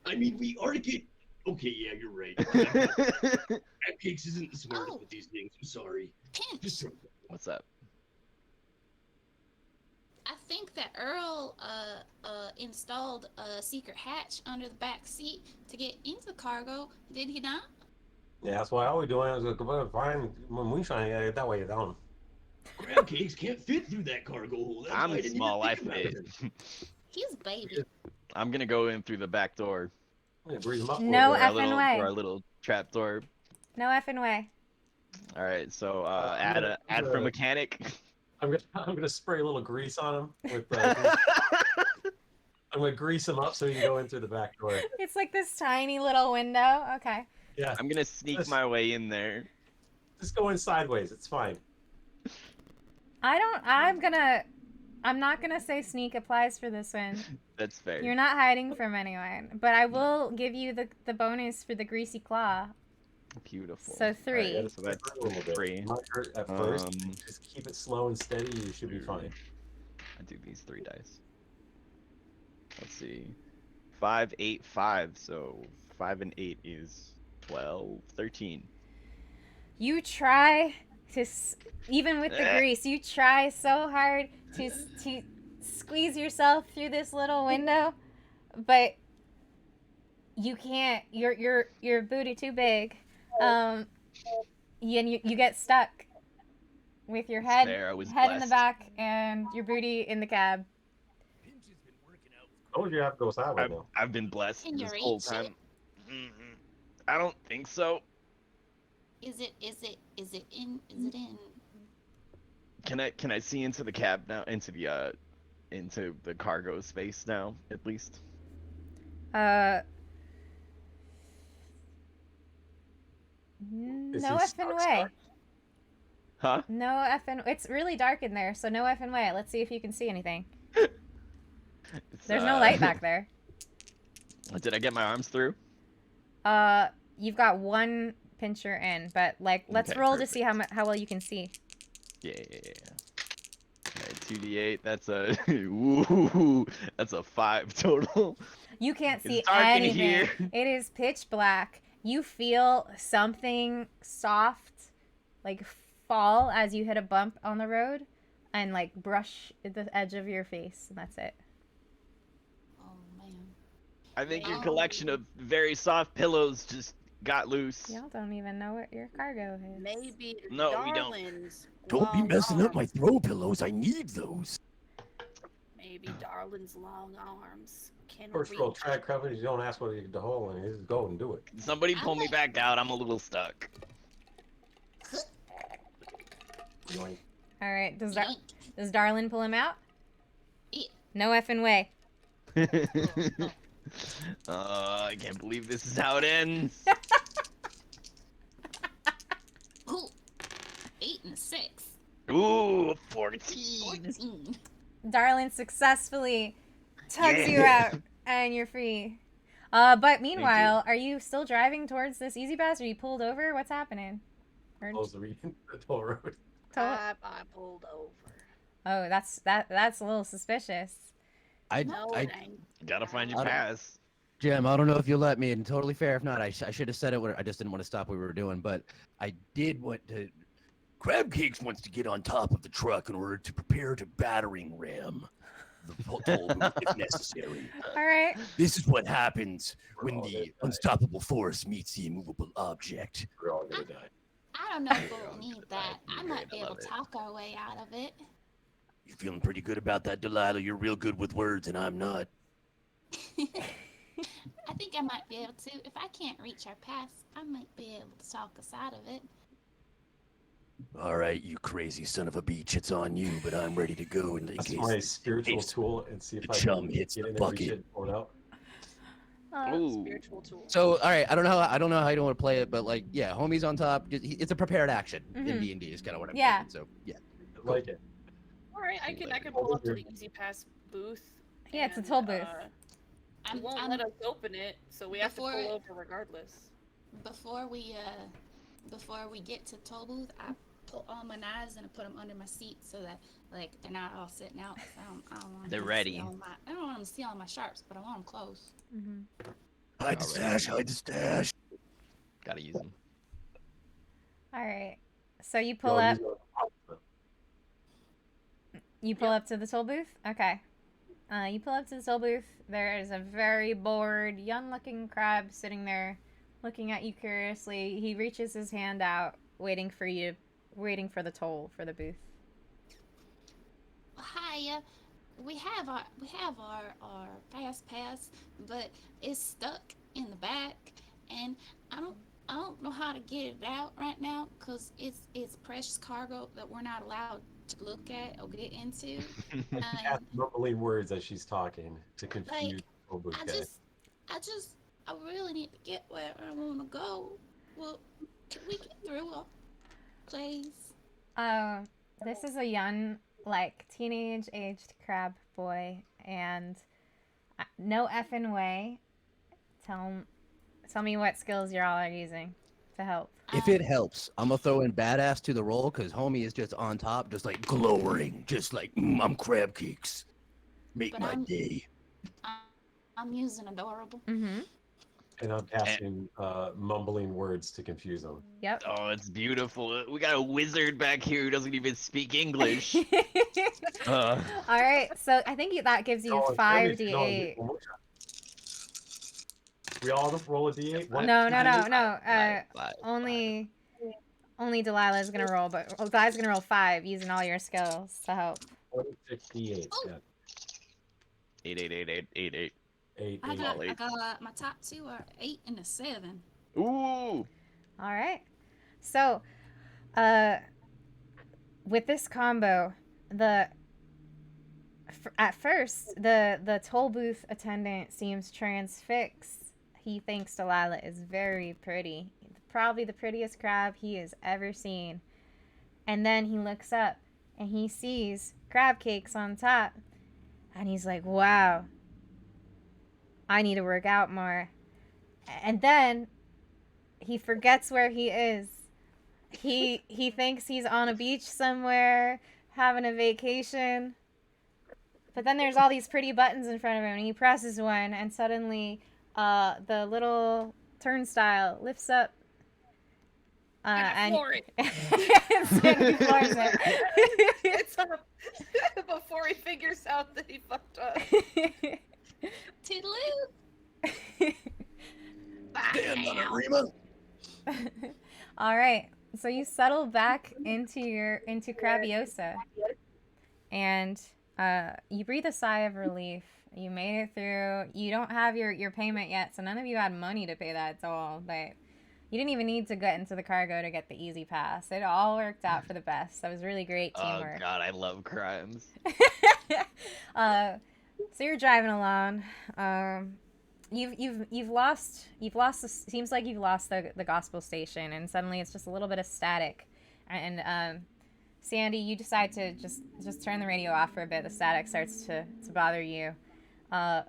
I mean, we already get... Okay, yeah, you're right. Crab Cakes isn't the smartest with these things. I'm sorry. Pinch. Just What's up? I think that Earl installed a secret hatch under the back seat to get into the cargo. Did he not? Yeah, that's why all we're doing is find moonshine that way down. Crab cakes can't fit through that cargo hole. That's why I I'm didn't small. I even think fit. about it. He's baby. I'm gonna go in through the back door. I'm gonna breathe them up. No a effing way. For our little trap door. No effing way. All right, so I'm add gonna- add I'm for gonna- mechanic. I'm gonna spray a little grease on him with. I'm gonna grease him up so he can go in through the back door. It's like this tiny little window. Okay. Yeah, I'm gonna sneak Just- my way in there. just go in sideways. It's fine. I'm not gonna say sneak applies for this one. That's fair. You're not hiding from anyone, but I will give you the bonus for the greasy claw. Beautiful. So 3. Alright, So that's a little bit. 3. It might hurt at first. Um, Just keep it slow and steady. You should be fine. I do these 3 dice. Let's see. 5, 8, 5. So 5 and 8 is 12, 13. You try to, even with the grease, you try so hard to squeeze yourself through this little window, but you can't. Your booty too big. And you get stuck with your head There, I was in the blessed. back and your booty in the cab. Oh, you have to go sideways now. I've been blessed Can you this whole reach it? time. I don't think so. Is it in? Can I see into the cab now? Into the cargo space now, at least. Is No he effing way. stuck? Huh? No effing. It's really dark in there, so no effing way. Let's see if you can see anything. It's, There's no light back there. Did I get my arms through? You've got one pincher in, but like, let's Okay, roll perfect. to see how well you can see. Yeah. Alright, 2d8. That's a ooh, that's a 5 total. You can't see It's dark in anything. here. It is pitch black. You feel something soft, like fall as you hit a bump on the road, and like brush the edge of your face, and that's it. Oh man. I think your Oh. collection of very soft pillows just got loose. Y'all don't even know what your cargo is. Maybe No, we don't. Darlin's Don't be long messing up my arms. throw pillows. I need those. Maybe Darlin's long arms can First reach. rule, track companies, you don't ask what the hole in. You just go and do it. Somebody pull me back out. I'm a little stuck. Yoink. All right, does Yank. Darlin pull him out? Yeah. No effing way. I can't believe this is how it ends. Ooh. 8 and 6. Ooh, 14. 14. Darlin successfully tugs you Yeah. out, and you're free. But meanwhile, are you still driving towards this easy pass? Are you pulled over? What's happening? Or Close the the toll road. total- I pulled over. Oh, that's a little suspicious. No, it ain't. Gotta find your I don't- pass. Jim, I don't know if you'll let me, and totally fair if not. I should have said it when I just didn't want to stop what we were doing, but I did want to. Crab Cakes wants to get on top of the truck in order to prepare to battering ram the toll booth if necessary. All right. This is what happens when all the gonna die. unstoppable force meets the immovable object. We're all gonna die. I don't know if we'll need that. I might be I able love to it. talk our way out of it. You feeling pretty good about that, Delilah? You're real good with words, and I'm not. I think I might be able to. If I can't reach our pass, I might be able to talk us out of it. All right, you crazy son of a beach. It's on you, but I'm ready to go in That's case. my spiritual case tool and see if the I chum can hits get the in there and reach bucket. it and pull it out. Ooh. Spiritual tool. So, all right, I don't know how you want to play it, but like, yeah, homie's on top. It's a prepared action in Mhm. D&D is kind of what I'm Yeah. thinking. So, yeah. I like it. All right, I can pull up to the Easy Pass booth. Yeah, it's a and, toll booth. He I'm, won't I'm- let us open it, so we have to Before- pull over regardless. before we get to toll booth, I pull all my knives and I put them under my seat so that like they're not all sitting out. 'Cause I don't want They're them to ready. see all my, I don't want them to see all my sharps, but I want them close. Mm-hmm. Hide the stash, hide the stash. Gotta use them. All right. So you You pull all up. use You pull up to the toll booth? Okay. You pull up to the toll booth. There is a very bored, young-looking crab sitting there, looking at you curiously. He reaches his hand out, waiting for the toll for the booth. Hi, we have our fast pass, but it's stuck in the back, and I don't know how to get it out right now because it's precious cargo that we're not allowed to look at or get into. Half mumbling words as she's talking to confuse Like, the old I guy. I really need to get where I want to go. Well, can we get through, please? This is a young, like, teenage-aged crab boy, and no effing way. Tell me what skills you all are using to help. If it helps, I'm gonna throw in badass to the roll because homie is just on top, just like glowering, just like I'm crab cakes. Make But my day. I'm using adorable. Mm-hmm. And I'm casting mumbling words to confuse them. Yep. Oh, it's beautiful. We got a wizard back here who doesn't even speak English. All right, so I think that gives you Oh, 5d8. We all roll a d8? No. Only Delilah's gonna roll, but Delilah's gonna roll 5 using all your skills to help. 26 d8. Oh. Yeah. 8. I got eight. my top two are 8 and a 7. Ooh. All right. So, with this combo, at first the toll booth attendant seems transfixed. He thinks Delilah is very pretty, probably the prettiest crab he has ever seen. And then he looks up and he sees crab cakes on top, and he's like, "Wow, I need to work out more." And then he forgets where he is. He thinks he's on a beach somewhere having a vacation. But then there's all these pretty buttons in front of him, and he presses one, and suddenly the little turnstile lifts up. And floor it. Sandy floors it. It's up before he figures out that he fucked up. Toodaloo! Stand on it, Rima. All right, so you settle back into Crabiosa, and you breathe a sigh of relief. You made it through. You don't have your payment yet, so none of you had money to pay that toll, but you didn't even need to get into the cargo to get the easy pass. It all worked out for the best. That was really great teamwork. Oh god, I love crimes. So you're driving along. You've lost. Seems like you've lost the gospel station, and suddenly it's just a little bit of static. And Sandy, you decide to just turn the radio off for a bit. The static starts to bother you. But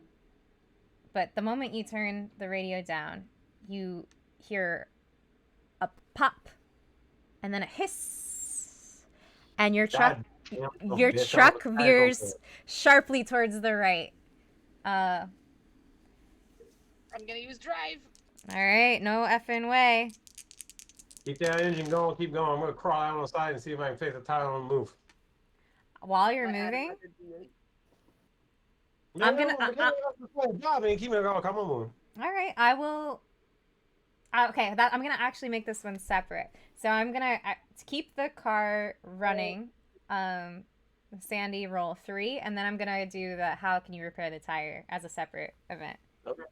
the moment you turn the radio down, you hear a pop, and then a hiss, and your truck veers sharply towards the right. I'm gonna use drive. All right, no effing way. Keep that engine going, keep going. I'm gonna crawl out on the side and see if I can take the tire and move. While you're moving, I'm gonna. Keep it going. Come on. All right, I will. Okay, I'm gonna actually make this one separate. So I'm gonna to keep the car running. Sandy, roll 3, and then I'm gonna do the how can you repair the tire as a separate event. Okay.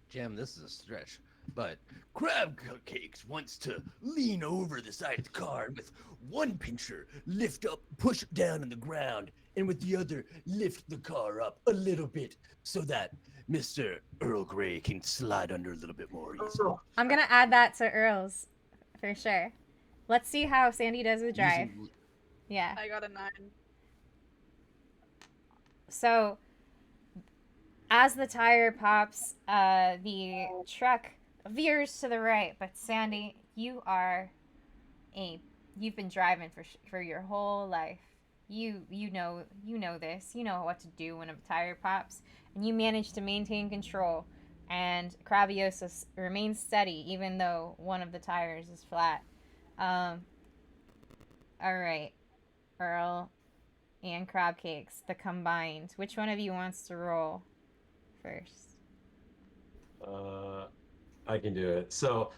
Jim, this is a stretch, but Crab Cakes wants to lean over the side of the car and with one pincher lift up, push it down on the ground, and with the other lift the car up a little bit so that Mr. Earl Grey can slide under a little bit more easily. I'm gonna add that to Earl's for sure. Let's see how Sandy does with drive. Yeah. I got a 9. So, as the tire pops, the truck veers to the right. But Sandy, you've been driving for your whole life. You know this. You know what to do when a tire pops, and you manage to maintain control. And Crabiosa remains steady even though one of the tires is flat. All right, Earl and crab cakes, the combined. Which one of you wants to roll first? I can do it. So,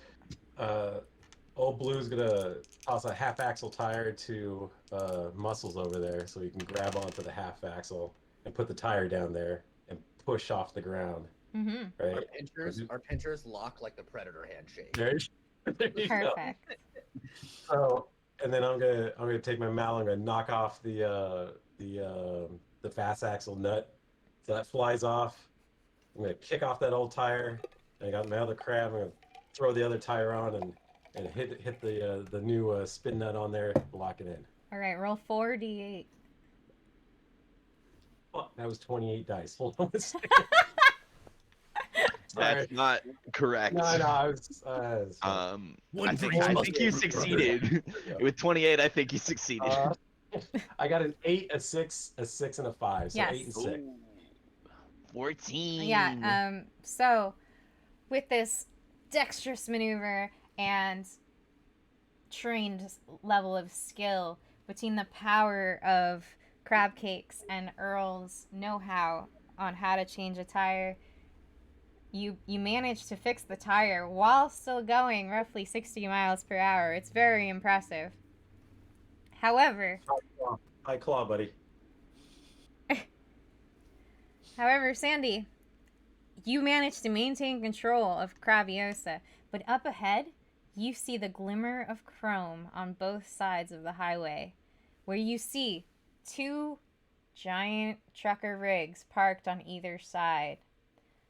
old Blue's gonna toss a half axle tire to Muscles over there, so he can grab onto the half axle and put the tire down there and push off the ground. Mm-hmm. Right. Our pinchers lock like the predator handshake. There you go. Perfect. So, and then I'm gonna take my mallet. I'm gonna knock off the fast axle nut. So that flies off. I'm gonna kick off that old tire. And I got my other crab. I'm gonna throw the other tire on and hit the new spin nut on there. Lock it in. All right, roll 4d8. Oh, that was 28 dice. Hold on a second. That's not correct. No, I was. I think you succeeded. With 28, I think you succeeded. I got an 8, a 6, a 6, and a 5. So Yes. 8 and 6. Ooh, 14. Yeah, so with this dexterous maneuver and trained level of skill between the power of crab cakes and Earl's know-how on how to change a tire, you managed to fix the tire while still going roughly 60 miles per hour. It's very impressive. However, High claw, buddy. Sandy, you managed to maintain control of Craviosa, but up ahead, you see the glimmer of chrome on both sides of the highway, where you see 2 giant trucker rigs parked on either side.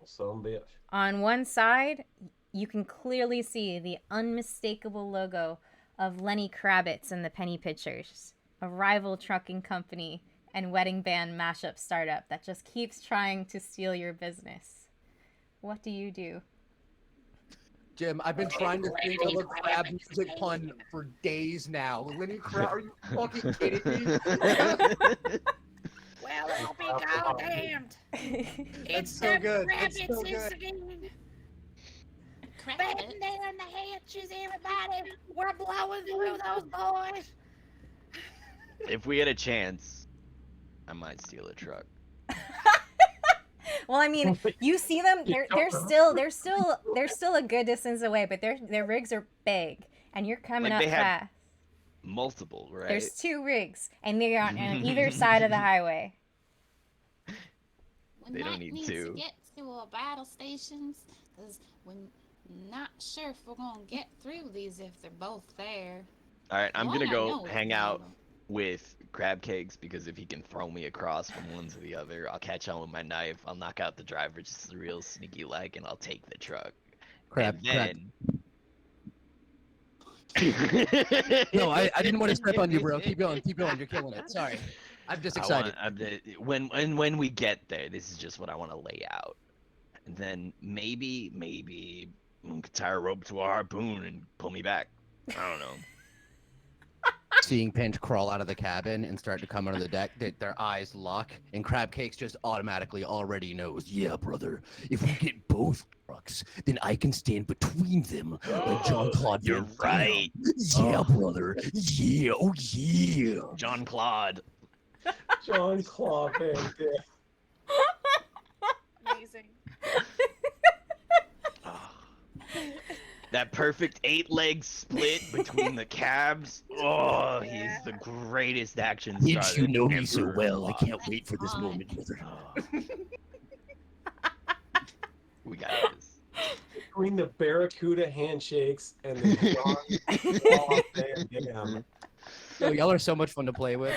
Some bitch. On one side, you can clearly see the unmistakable logo of Lenny Kravitz and the Penny Pitchers, a rival trucking company and wedding band mashup startup that just keeps trying to steal your business. What do you do? Jim, I've been trying to think of a crab music pun for days now. Lenny Crab, are you fucking kidding me? Well, I'll be goddamned. It's so the good. rabbits It's so good. again. Crab Batten down the hatches, everybody. We're blowing through those boys. If we had a chance, I might steal a truck. Well, I mean, you see them. They're still a good distance away, but their rigs are big, and you're coming Like up they had fast. Multiple, right? There's 2 rigs, and they're on either side of the highway. We They don't might need need to. get to our battle stations, because we're not sure if we're going to get through these if they're both there. All right, I'm One gonna I go know we hang can out handle. with crab cakes because if he can throw me across from one to the other, I'll catch on with my knife. I'll knock out the driver just real sneaky like, and I'll take the truck. Crab, And crab. then... No, I didn't want to step on you, bro. Keep going. You're killing it. Sorry. I'm just excited. When we get there, this is just what I want to lay out. And then maybe we can tie a rope to a harpoon and pull me back. I don't know. Seeing Pinch crawl out of the cabin and start to come onto the deck, their eyes lock, and Crab Cakes just automatically already knows, yeah, brother, if we get both trucks, then I can stand between them like John Claude. You're right. Yeah, brother. Yeah, oh yeah. John Claude. John Claw Van Damme. Amazing. That perfect 8-leg split between the cabs. Oh, Yeah. he's the greatest action Pinch, star. you know me ever. so well. I can't wait for this God. moment, brother. We got this. Between the Barracuda handshakes and the John Claw Van Damme. Yo, y'all are so much fun to play with.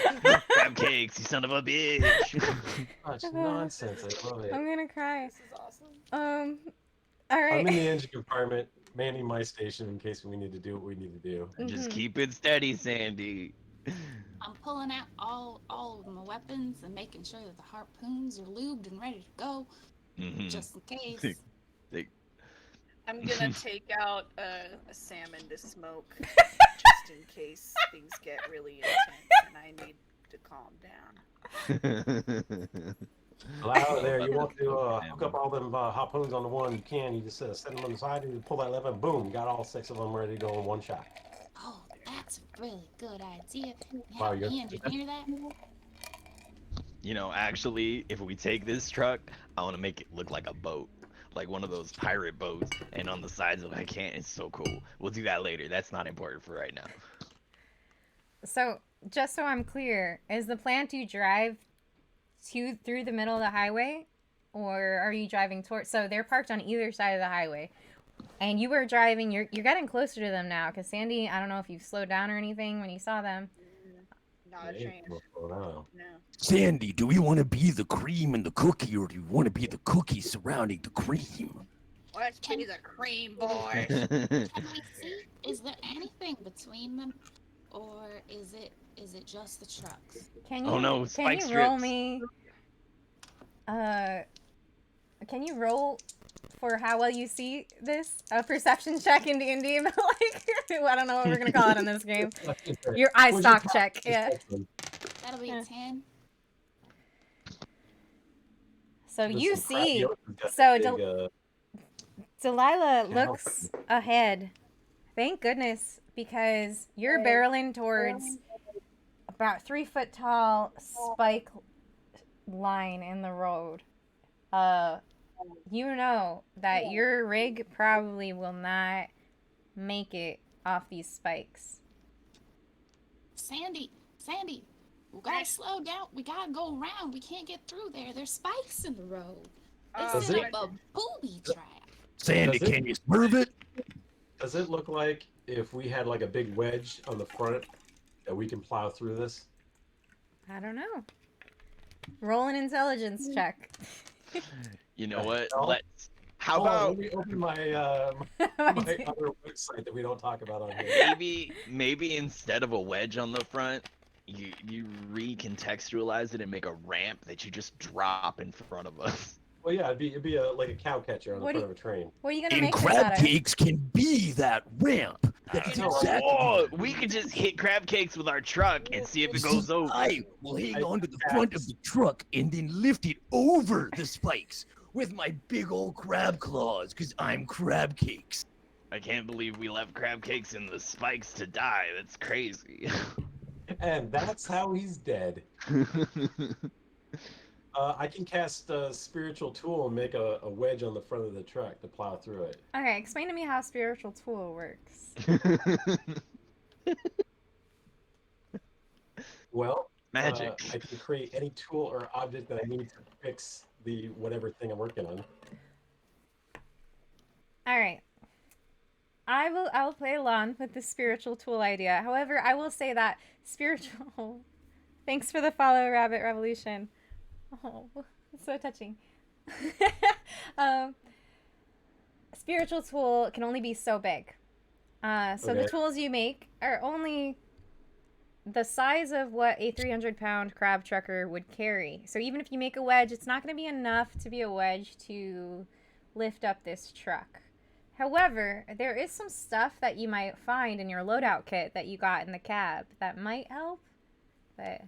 Crab cakes, you son of a bitch. Such nonsense. I love it. I'm gonna cry. This is awesome. All right. I'm in the engine compartment, manning my station in case we need to do what we need to do. Just Mhm. keep it steady, Sandy. I'm pulling out all of my weapons and making sure that the harpoons are lubed and ready to go, Mhm. just in case. I'm gonna take out a salmon to smoke just in case things get really intense and I need to calm down. Allow there. You want to hook up all them harpoons on the one you can. You just set them on the side and you pull that lever, and boom, you got all 6 of them ready to go in one shot. Oh, that's a really good idea. Wow, Help you're- me engineer that. You know, actually, if we take this truck, I want to make it look like a boat. Like one of those pirate boats, and on the sides of it, I can't. It's so cool. We'll do that later. That's not important for right now. So, just so I'm clear, is the plan to drive through the middle of the highway, or are you driving towards? So they're parked on either side of the highway, and you were driving. You're getting closer to them now, because Sandy, I don't know if you've slowed down or anything when you saw them. Not a Yeah, chance. no. No. Sandy, do we want to be the cream and the cookie, or do you want to be the cookie surrounding the cream? Let's be the cream boy. Can we see? Is there anything between them, or is it just the trucks? Can you? Oh no, Can spike you roll strips. me? Can you roll for how well you see this? A perception check in D&D, but like I don't know what we're gonna call it in this game. Your eye What's stock your check. Yeah. That'll be Yeah. a 10. So you Listen, Crab see. Yoda's got So a big, Delilah cow. looks ahead. Thank goodness, because you're barreling towards about 3 foot tall spike line in the road. You know that your rig probably will not make it off these spikes. Sandy, we gotta slow down. We gotta go around. We can't get through there. There's spikes in the road. They Does set it- up a booby trap. Sandy, Does it- can you swerve it? Does it look like if we had like a big wedge on the front that we can plow through this? I don't know. Roll an intelligence check. You know what? No. Let's. How Hold on, about let me open my My my dude. other website that we don't talk about on here. maybe instead of a wedge on the front, you recontextualize it and make a ramp that you just drop in front of us. Well, yeah, it'd be like a cow catcher on the What do front of a train. What are you gonna And make this crab out of? cakes can be that ramp. That's know. exactly. Oh, we could just hit crab cakes with our truck and see if it goes over. I will hang on to the front of the truck and then lift it over the spikes with my big old crab claws, because I'm crab cakes. I can't believe we left crab cakes in the spikes to die. That's crazy. And that's how he's dead. I can cast a spiritual tool and make a wedge on the front of the truck to plow through it. Okay, explain to me how spiritual tool works. Well, Magic. I can create any tool or object that I need to fix the whatever thing I'm working on. All right. I'll play along with the spiritual tool idea. However, I will say that spiritual. Thanks for the follow, Rabbit Revolution. Oh, it's so touching. Spiritual tool can only be so big. So the Okay. tools you make are only the size of what a 300-pound crab trucker would carry. So even if you make a wedge, it's not going to be enough to be a wedge to lift up this truck. However, there is some stuff that you might find in your loadout kit that you got in the cab that might help, but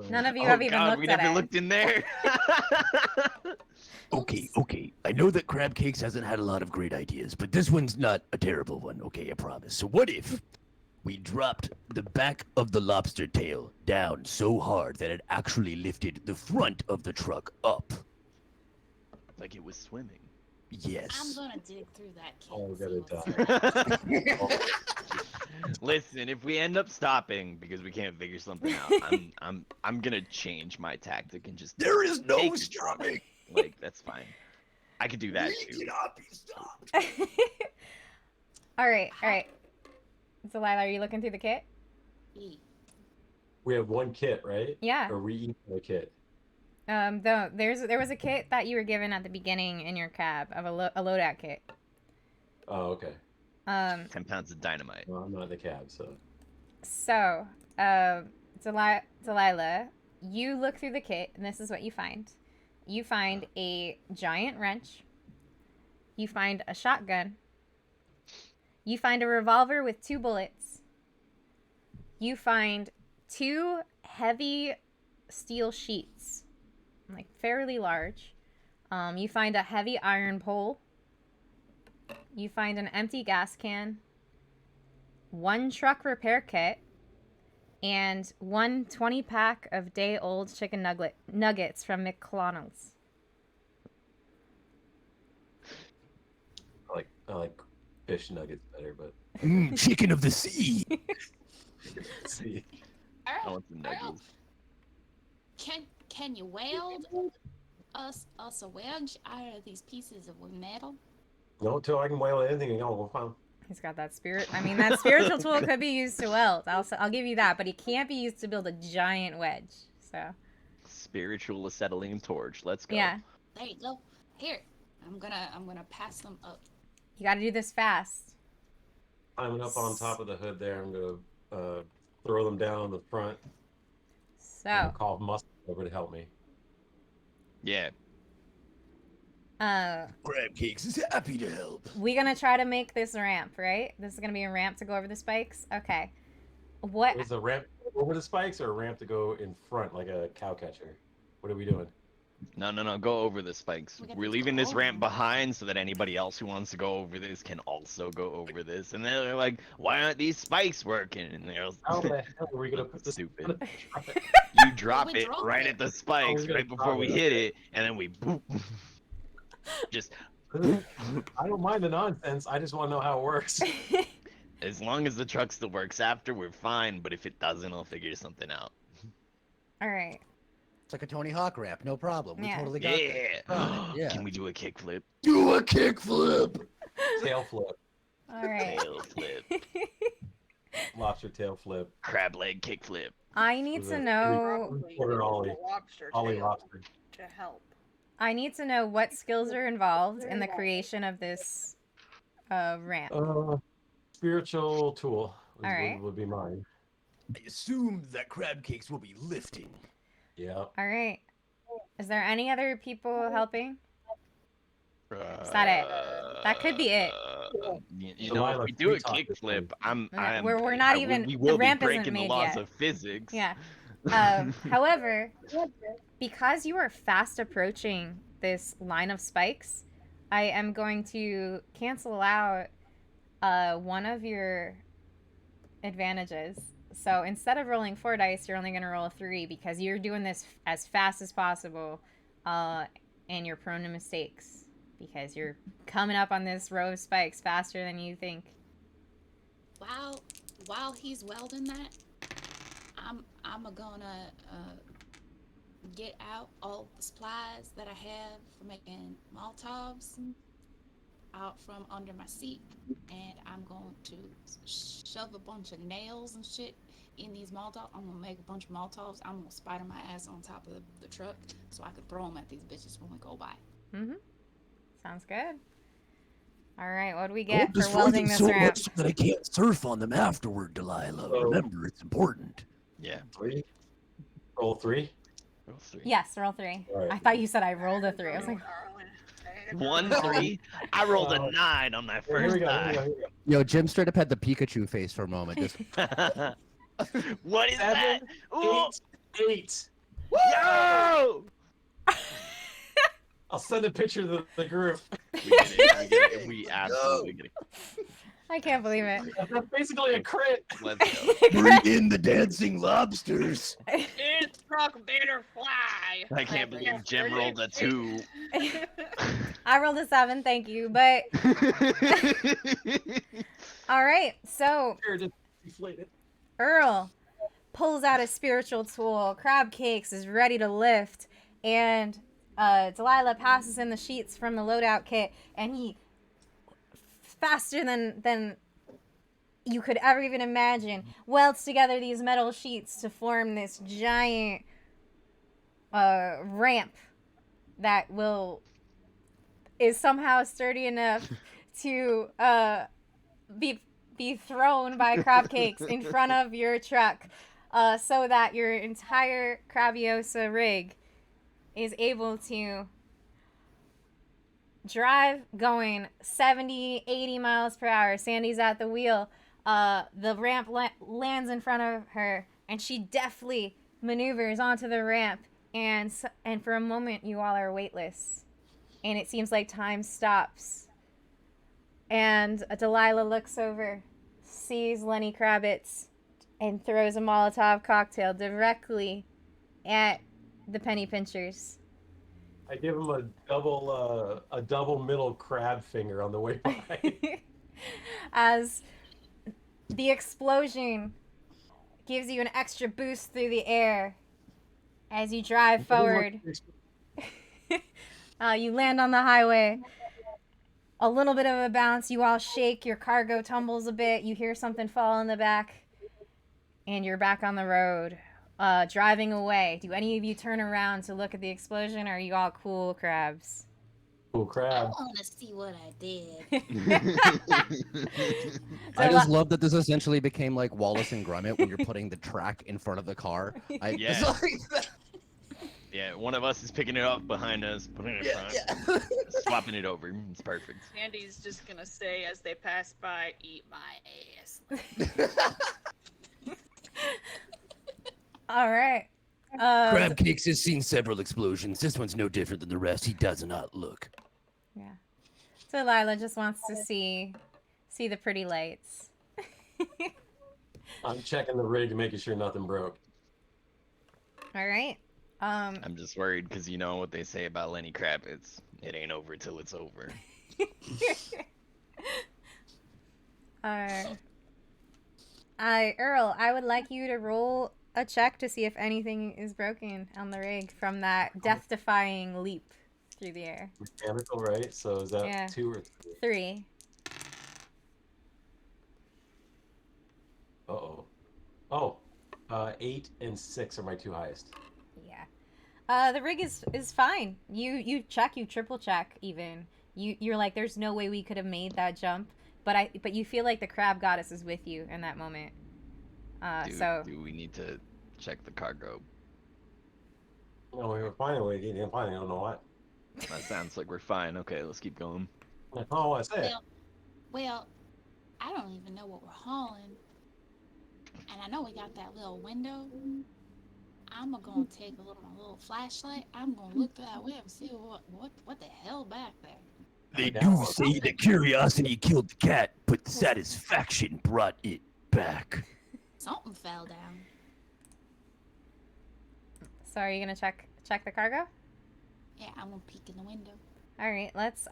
none of you have even looked we at never it. looked in there. Okay. I know that crab cakes hasn't had a lot of great ideas, but this one's not a terrible one, okay, I promise. So what if we dropped the back of the lobster tail down so hard that it actually lifted the front of the truck up? Like it was swimming. I'm Yes. gonna dig through that kit. Oh, and we see gotta what's die. in it. Listen, if we end up stopping because we can't figure something out, I'm gonna change my tactic and just There is no take the truck. stopping. Like that's fine. I could do that We too. cannot be stopped. All right. Delilah, are you looking through the kit? We have one kit, right? Yeah. Or we each have a kit. There was a kit that you were given at the beginning in your cab of a loadout kit. Oh, okay. 10 pounds of dynamite. Well, I'm not in the cab, so. So, Delilah, you look through the kit, and this is what you find. You find a giant wrench. You find a shotgun. You find a revolver with 2 bullets. You find 2 heavy steel sheets, like fairly large. You find a heavy iron pole. You find an empty gas can. 1 truck repair kit. and 1 20-pack of day-old chicken nuggets from McDonald's. I like fish nuggets better, but Chicken of the sea. see. I Earl, want some Earl, nuggets. can you weld us a wedge out of these pieces of metal? No, till I can whale anything, we'll find. He's got that spirit. I mean, that spiritual tool could be used to weld. I'll give you that, but it can't be used to build a giant wedge. So. Spiritual acetylene torch. Let's go. Yeah. There you go. Here, I'm gonna pass them up. You got to do this fast. Climbing up on top of the hood there, I'm gonna throw them down on the front. And So. call Mustard over to help me. Yeah. Crab Cakes is happy to help. We're gonna try to make this ramp, right? This is gonna be a ramp to go over the spikes. Okay. What? Is a ramp over the spikes or a ramp to go in front like a cow catcher? What are we doing? No. Go over the spikes. We gotta We're go leaving this over ramp them. behind so that anybody else who wants to go over this can also go over this. And then they're like, "Why aren't these spikes working?" And they're How the hell are we gonna put this? stupid. You drop we it dropped right it. at the spikes we're gonna right before drop we it, hit okay. it, and then we boop. Just I don't mind the nonsense. I just want to know how it works. as long as the truck still works after, we're fine. But if it doesn't, I'll figure something out. All right. It's like a Tony Hawk ramp, no problem. We Yeah. totally got Yeah. this. Yeah. Can we do a kickflip? Do a kickflip. Tail flip, All right. Tail flip. lobster tail flip. Crab leg kickflip. I need With to a know. Quarter ollie. Lobster Ollie tail lobster. to help. I need to know what skills are involved in the creation of this ramp. Spiritual tool All right. would be mine. I assumed that Crab Cakes will be lifting. Yeah. All right. Is there any other people helping? Is that it? That could be it. You know, if we do a kickflip, We're not even- We the will be ramp isn't breaking the made laws yet. of physics. Yeah. However, because you are fast approaching this line of spikes, I am going to cancel out one of your advantages. So instead of rolling 4 dice, you're only going to roll 3 because you're doing this as fast as possible, and you're prone to mistakes because you're coming up on this row of spikes faster than you think. While he's welding that, I'm gonna get out all the supplies that I have for making Molotovs out from under my seat, and I'm going to shove a bunch of nails and shit in these Molotovs. I'm gonna make a bunch of Molotovs. I'm gonna spider my ass on top of the truck so I can throw them at these bitches when we go by. Mm-hmm. Sounds good. All right, what do we get for welding this ramp? So that I can't surf on them afterward, Delilah. Oh. Remember, it's important. Yeah. 3. Roll 3. Roll 3. Yes, roll 3. All right. I thought you said I rolled a 3. I was like, 1, 3. I rolled a 9 on that Here we first go. Here we die. go. Here we go. Yo, Jim straight up had the Pikachu face for a moment. Just What is that? 7, Ooh. 8. Yo! I'll send a picture to the group. We get it. We absolutely get it. I can't believe it. That's basically a crit. Let's go. bring in the dancing lobsters. It's truck better fly. I can't believe Jim rolled a 2. I rolled a 7, thank you. But all right, so Here, just deflated. Earl pulls out a spiritual tool. Crab Cakes is ready to lift, and Delilah passes him the sheets from the loadout kit, and he, faster than you could ever even imagine, welds together these metal sheets to form this giant ramp that is somehow sturdy enough to be thrown by Crab Cakes in front of your truck, so that your entire Crabiosa rig is able to drive going 70, 80 miles per hour. Sandy's at the wheel. The ramp lands in front of her, and she deftly maneuvers onto the ramp, and for a moment you all are weightless, and it seems like time stops. And Delilah looks over, sees Lenny Kravitz and throws a Molotov cocktail directly at the penny pinchers. I give him a double middle crab finger on the way by. As the explosion gives you an extra boost through the air as you drive forward. You land on the highway. A little bit of a bounce. You all shake. Your cargo tumbles a bit. You hear something fall in the back. And you're back on the road, driving away. Do any of you turn around to look at the explosion, or are you all cool crabs? Cool I crab. want to see what I did. I just love that this essentially became like Wallace and Gromit when you're putting the track in front of the car. Yeah. Yeah, one of us is picking it up behind us, putting it in front, swapping it over. It's perfect. Sandy's just gonna say as they pass by, "Eat my ass." All right. Crab Cakes has seen several explosions. This one's no different than the rest. He does not look. Yeah. So Lila just wants to see the pretty lights. I'm checking the rig, making sure nothing broke. All right. I'm just worried because you know what they say about Lenny Kravitz. It ain't over till it's over. Earl, I would like you to roll a check to see if anything is broken on the rig from that death-defying leap through the air. Mechanical, right? So is that Yeah. 2 or 3? 3. Uh-oh. 8 and 6 are my 2 highest. Yeah. The rig is fine. You check, you triple check even. You're like, there's no way we could have made that jump. But you feel like the crab goddess is with you in that moment. Do we need to check the cargo? No, we were finally getting fine. I don't know what. That sounds like we're fine. Okay, let's keep going. That's all I said. Well, I don't even know what we're hauling. And I know we got that little window. I'm gonna take my little flashlight. I'm gonna look through that window and see what the hell back there. They do say that curiosity killed the cat, but satisfaction brought it back. Something fell down. So are you gonna check the cargo? Yeah, I'm gonna peek in the window. All right. Let's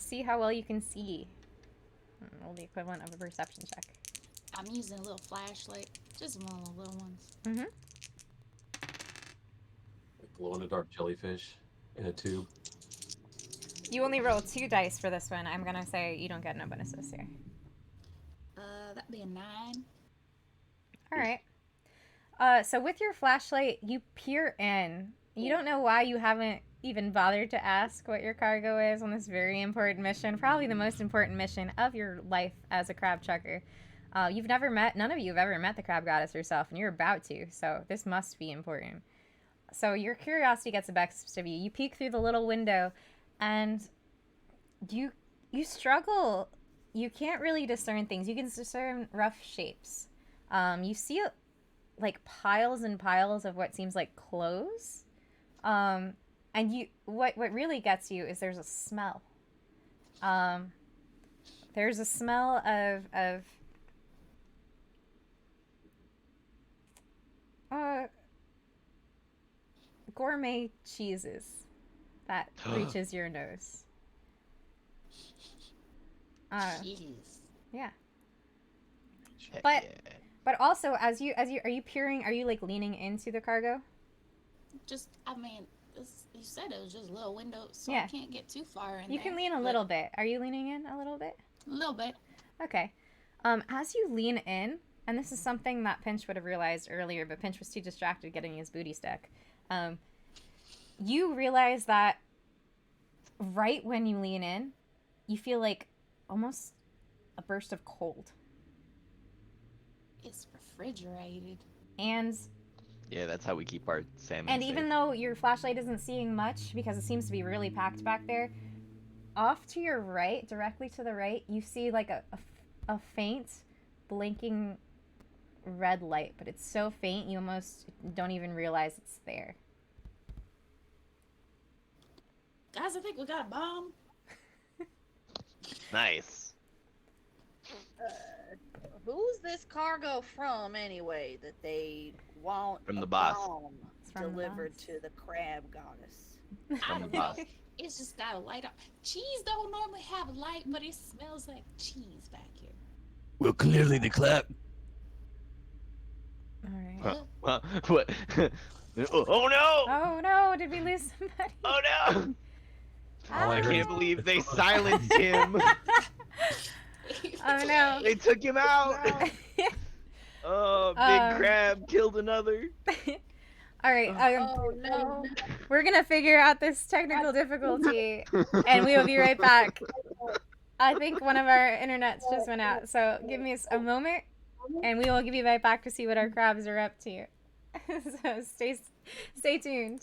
see how well you can see. Roll the equivalent of a perception check. I'm using a little flashlight, just one of the little ones. Mm-hmm. Glow-in-the-dark jellyfish in a tube. You only roll 2 dice for this one. I'm gonna say you don't get no bonuses here. That'd be a 9. All right. So with your flashlight, you peer in. You don't know why you haven't even bothered to ask what your cargo is on this very important mission. Probably the most important mission of your life as a crab chucker. None of you have ever met the crab goddess herself, and you're about to. So this must be important. So your curiosity gets the best of you. You peek through the little window, and you struggle. You can't really discern things. You can discern rough shapes. You see like piles and piles of what seems like clothes. And what really gets you is there's a smell. There's a smell of gourmet cheeses that reaches your nose. Jeez. Yeah. Heck But- yeah. But also, are you peering? Are you like leaning into the cargo? You said it was just a little window, so Yeah. I can't get too far in You there. can lean a little bit. Are you leaning in a little bit? A little bit. Okay. As you lean in, and this is something that Pinch would have realized earlier, but Pinch was too distracted getting his booty stuck. You realize that right when you lean in, you feel like almost a burst of cold. It's refrigerated. And Yeah, that's how we keep our salmon And safe. even though your flashlight isn't seeing much because it seems to be really packed back there, off to your right, directly to the right, you see like a faint blinking red light, but it's so faint you almost don't even realize it's there. Guys, I think we got a bomb. Nice. who's this cargo from anyway that they want From a the boss. bomb It's from the delivered boss. to the crab goddess? I From the don't know. boss. It's just got a light on. Cheese don't normally have a light, but it smells like cheese back here. Well, clearly the clap. All right. Huh. What? Oh no! Oh no! Did we lose somebody? Oh no! All I I heard can't is- believe they silenced him. Oh no! They took him out. Oh, Big Crab killed another. All right. Oh no! We're gonna figure out this technical difficulty, and we will be right back. I think one of our internets just went out, so give me a moment, and we will be right back to see what our crabs are up to. So stay tuned.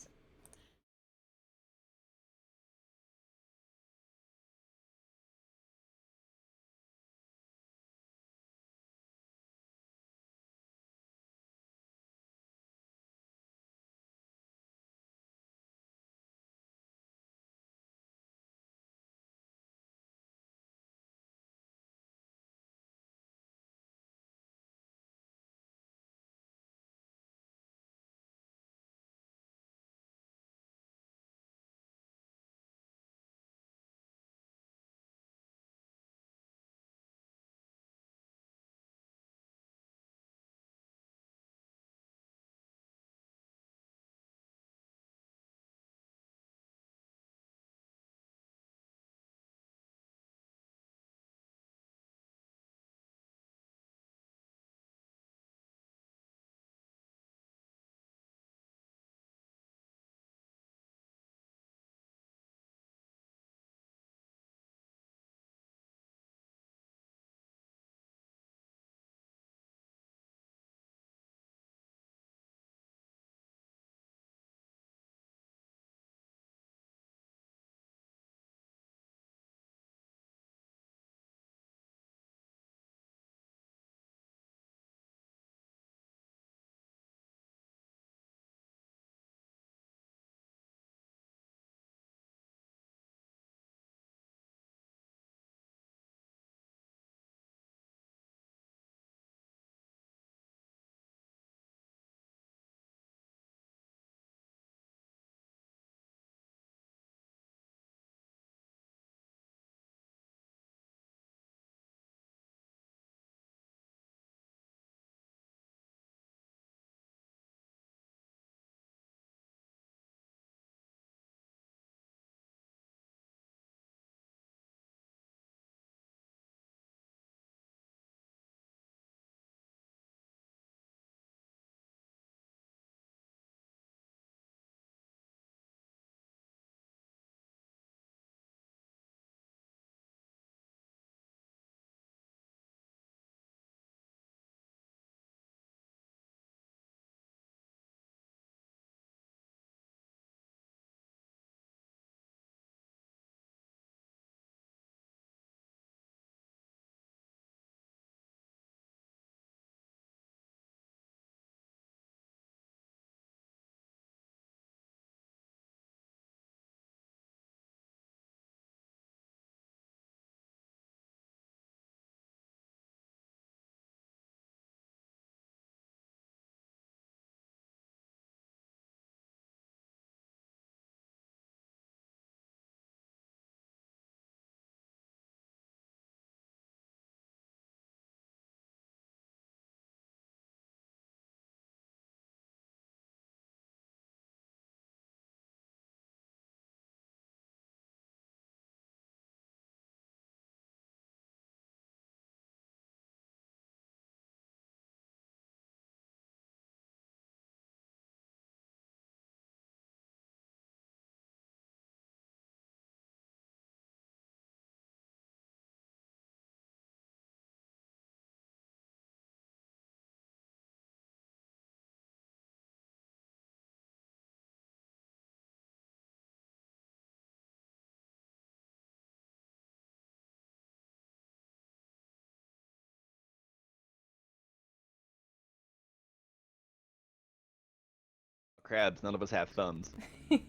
Crabs, none of us have thumbs. All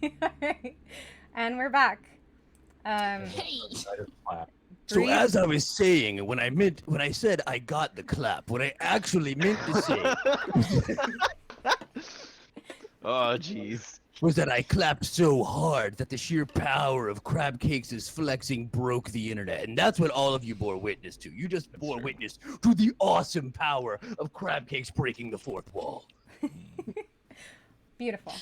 right. And we're back. Hey! I just clap. So Breathe. as I was saying, when I said I got the clap, what I actually meant to say Oh, jeez. was that I clapped so hard that the sheer power of Crab Cakes' flexing broke the internet. And that's what all of you bore witness to. You just bore true. witness to the awesome power of Crab Cakes breaking the fourth wall. Beautiful.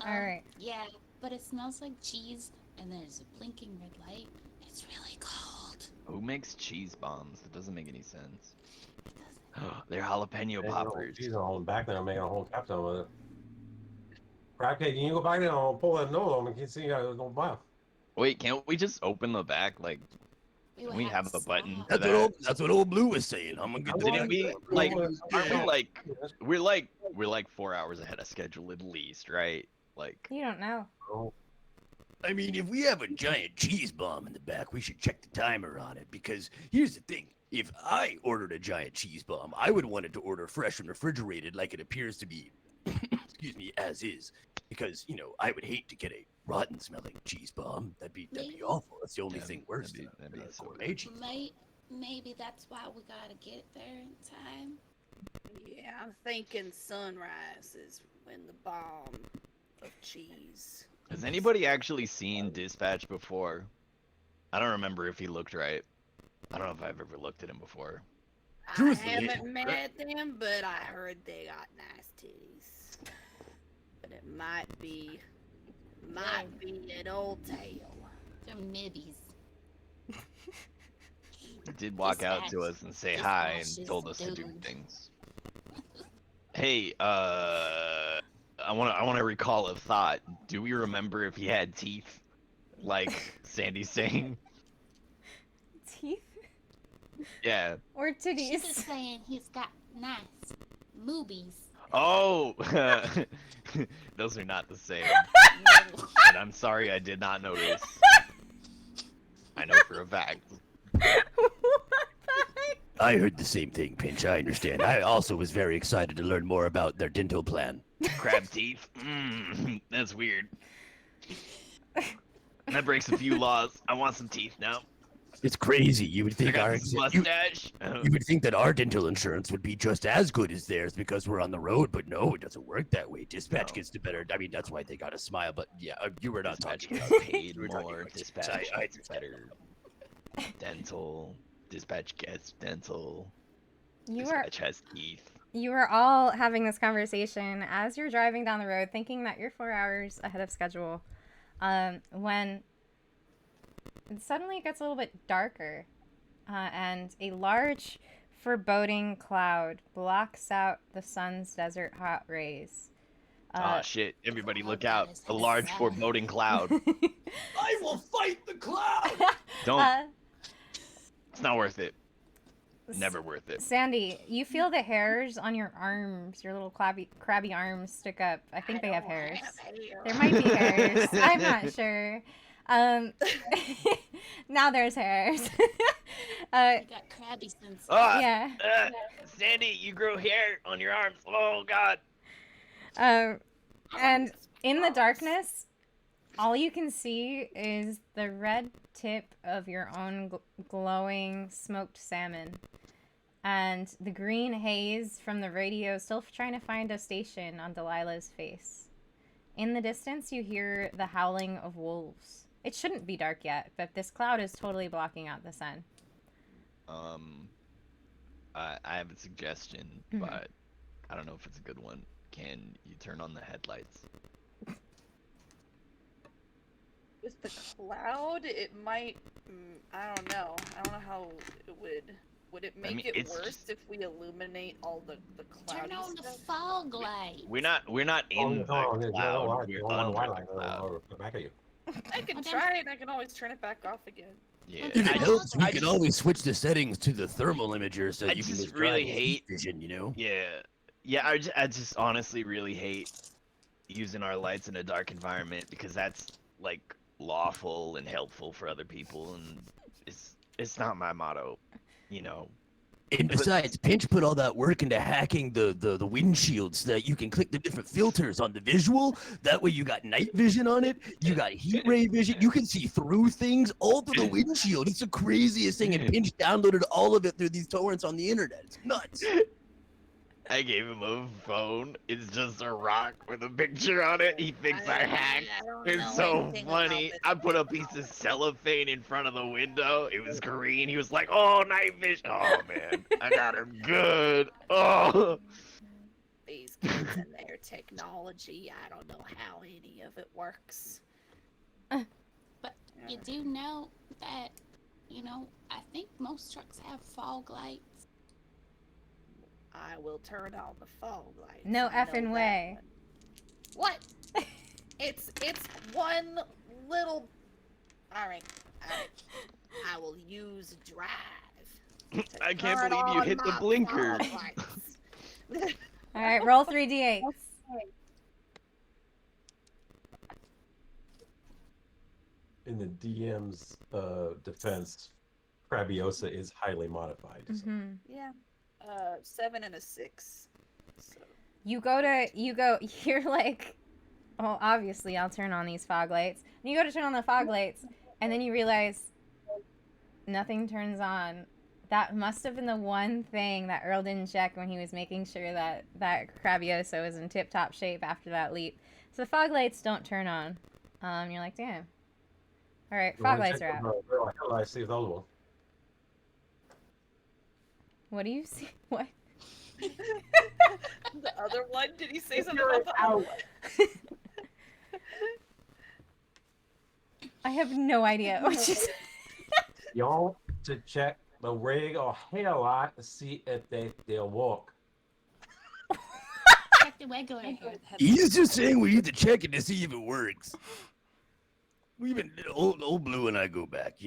All right. Yeah, but it smells like cheese, and there's a blinking red light. It's really cold. Who makes cheese bombs? That doesn't make any sense. It doesn't. They're jalapeno poppers. She's on back there making a whole capstone with it. Crab cake, you go back there and I'll pull that nose on and can see no buff. Wait, can't we just open the back? Like, would we have a button stop. for That's what old Blue was saying. I'm gonna get the didn't we like? Yeah. Aren't we like? We're like 4 hours ahead of schedule at least, right? Like, You don't know. Oh, I mean, if we have a giant cheese bomb in the back, we should check the timer on it. Because here's the thing. If I ordered a giant cheese bomb, I would want it to order fresh and refrigerated like it appears to be, excuse me, as is. Because, you know, I would hate to get a rotten smelling cheese bomb. That'd be awful. That's the only thing worse than that'd be so gourmet cheese. Maybe that's why we gotta get there in time. Yeah, I'm thinking sunrise is when the bomb of cheese. has anybody actually seen Dispatch before? I don't remember if he looked right. I don't know if I've ever looked at him before. Truthfully, I haven't met them, but I heard they got nice titties. But it might be an old tale. They're middies. He did walk out to us and say Dispatch hi is and told us to do dude. things. Hey, I want to recall a thought. Do we remember if he had teeth, like Sandy's saying? Teeth Yeah. or She's just titties? saying he's got nice movies. Oh, those are not the same. And I'm sorry I did not notice. I know for a fact. What the heck? I heard the same thing, Pinch. I understand. I also was very excited to learn more about their dental plan. Crab teeth? That's weird. That breaks a few laws. I want some teeth now. It's crazy. You would I think got our this you, mustache. you would think that our dental insurance would be just as good as theirs because we're on the road, but no, it doesn't work that way. Dispatch No. gets the better. I mean, that's why they got a smile. But yeah, you were not Dispatch talking gets about paid you were talking more. about Dispatch I gets better. Dental. Dispatch gets dental. You are Dispatch has teeth. you are all having this conversation as you're driving down the road, thinking that you're 4 hours ahead of schedule. When it suddenly gets a little bit darker, and a large, foreboding cloud blocks out the sun's desert hot rays. Ah, shit. Everybody look Oh, out. that is A large sad. foreboding cloud. I will fight the cloud. Don't. uh, It's not worth it. Never worth it. Sandy, you feel the hairs on your arms, your little crabby arms stick up. I think they have hairs. There might be hairs. I'm not sure. Now there's hairs. I got crabby sense. Ah, yeah. Sandy, you grew hair on your arms. Oh, God. And in the darkness, all you can see is the red tip of your own glowing smoked salmon. And the green haze from the radio still trying to find a station on Delilah's face. In the distance, you hear the howling of wolves. It shouldn't be dark yet, but this cloud is totally blocking out the sun. I have a suggestion, Mhm. but I don't know if it's a good one. Can you turn on the headlights? With the cloud, it might. I don't know. I don't know how it would. Would it make mean, it it's worse just- if we illuminate all the cloudy Turn on the stuff? fog light. We're not in the cloud. We're under the cloud. Back at you. I can Well, then- try it. I can always turn it back off again. Yeah. If I it just- helps, we I can just- always switch the settings to the thermal imager so I you can just just really drive hate- heat vision, you know? Yeah. Yeah, I just honestly really hate using our lights in a dark environment because that's like lawful and helpful for other people, and it's not my motto, you know. And besides, Pinch put all that work into hacking the windshield so that you can click the different filters on the visual. That way you got night vision on it. You got heat ray vision. You can see through things all through the windshield. It's the craziest thing. And Pinch downloaded all of it through these torrents on the internet. It's nuts. I gave him a phone. It's just a rock with a picture on it. He thinks I hacked. It's so funny. I put a piece of cellophane in front of the window. It was green. He was like, "Oh, night vision." Oh man, I got him good. Oh. These kids and their technology, I don't know how any of it works. But you do know that, I think most trucks have fog lights. I will turn on the fog lights. No I know effing that way. one. What? It's one little. All right. I will use drive. I can't turn believe you on hit the my blinker. fog lights. All right, roll 3d8. In the DM's defense, Crabiosa is highly modified. So. Mm-hmm. Yeah. 7 and a 6. So. You're like, oh, obviously I'll turn on these fog lights. And you go to turn on the fog lights, and then you realize nothing turns on. That must have been the one thing that Earl didn't check when he was making sure that Crabioso was in tip-top shape after that leap. So the fog lights don't turn on. You're like, damn. All right, fog lights are out. I see the other one. What do you see? What? The other one? Did he say something about the other one? I have no idea what you said. Y'all to check the rig or headlight to see if they still work. Check the regular headlights. He's just saying we need to check it to see if it works. We've been old Blue and I go back,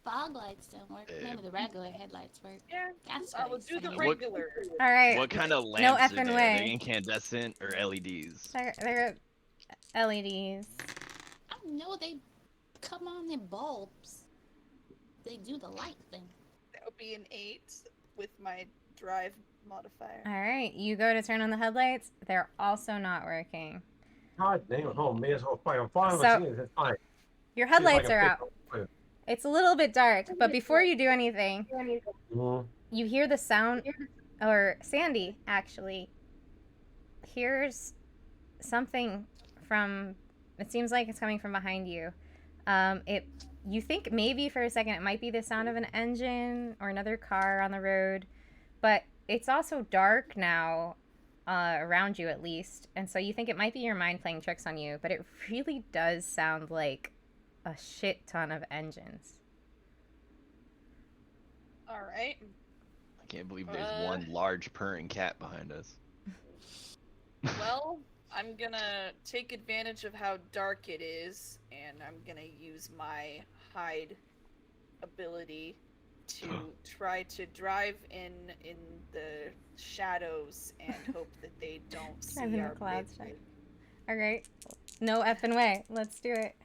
Fog lights don't work. None of the regular headlights work. Yeah. That's I will do the funny. regular. All right. What kind of lamps effing are way. they? Are they incandescent or LEDs? They're LEDs. I know they come on in bulbs. They do the light thing. That would be an 8 with my drive modifier. All right. You go to turn on the headlights. They're also not working. God damn it, home, may as well play on fire. So- It's fine. Your headlights are out. It's a little bit dark, but before you do anything, you hear the sound, or Sandy actually hears something from. It seems like it's coming from behind you. You think maybe for a second it might be the sound of an engine or another car on the road, but it's also dark now, around you at least, and so you think it might be your mind playing tricks on you, but it really does sound like a shit ton of engines. All right. I can't believe there's one large purring cat behind us. Well, I'm gonna take advantage of how dark it is, and I'm gonna use my hide ability to try to drive in the shadows and hope that they don't see Drive in the our clouds, mid- right? All right. No effing way. Let's do it.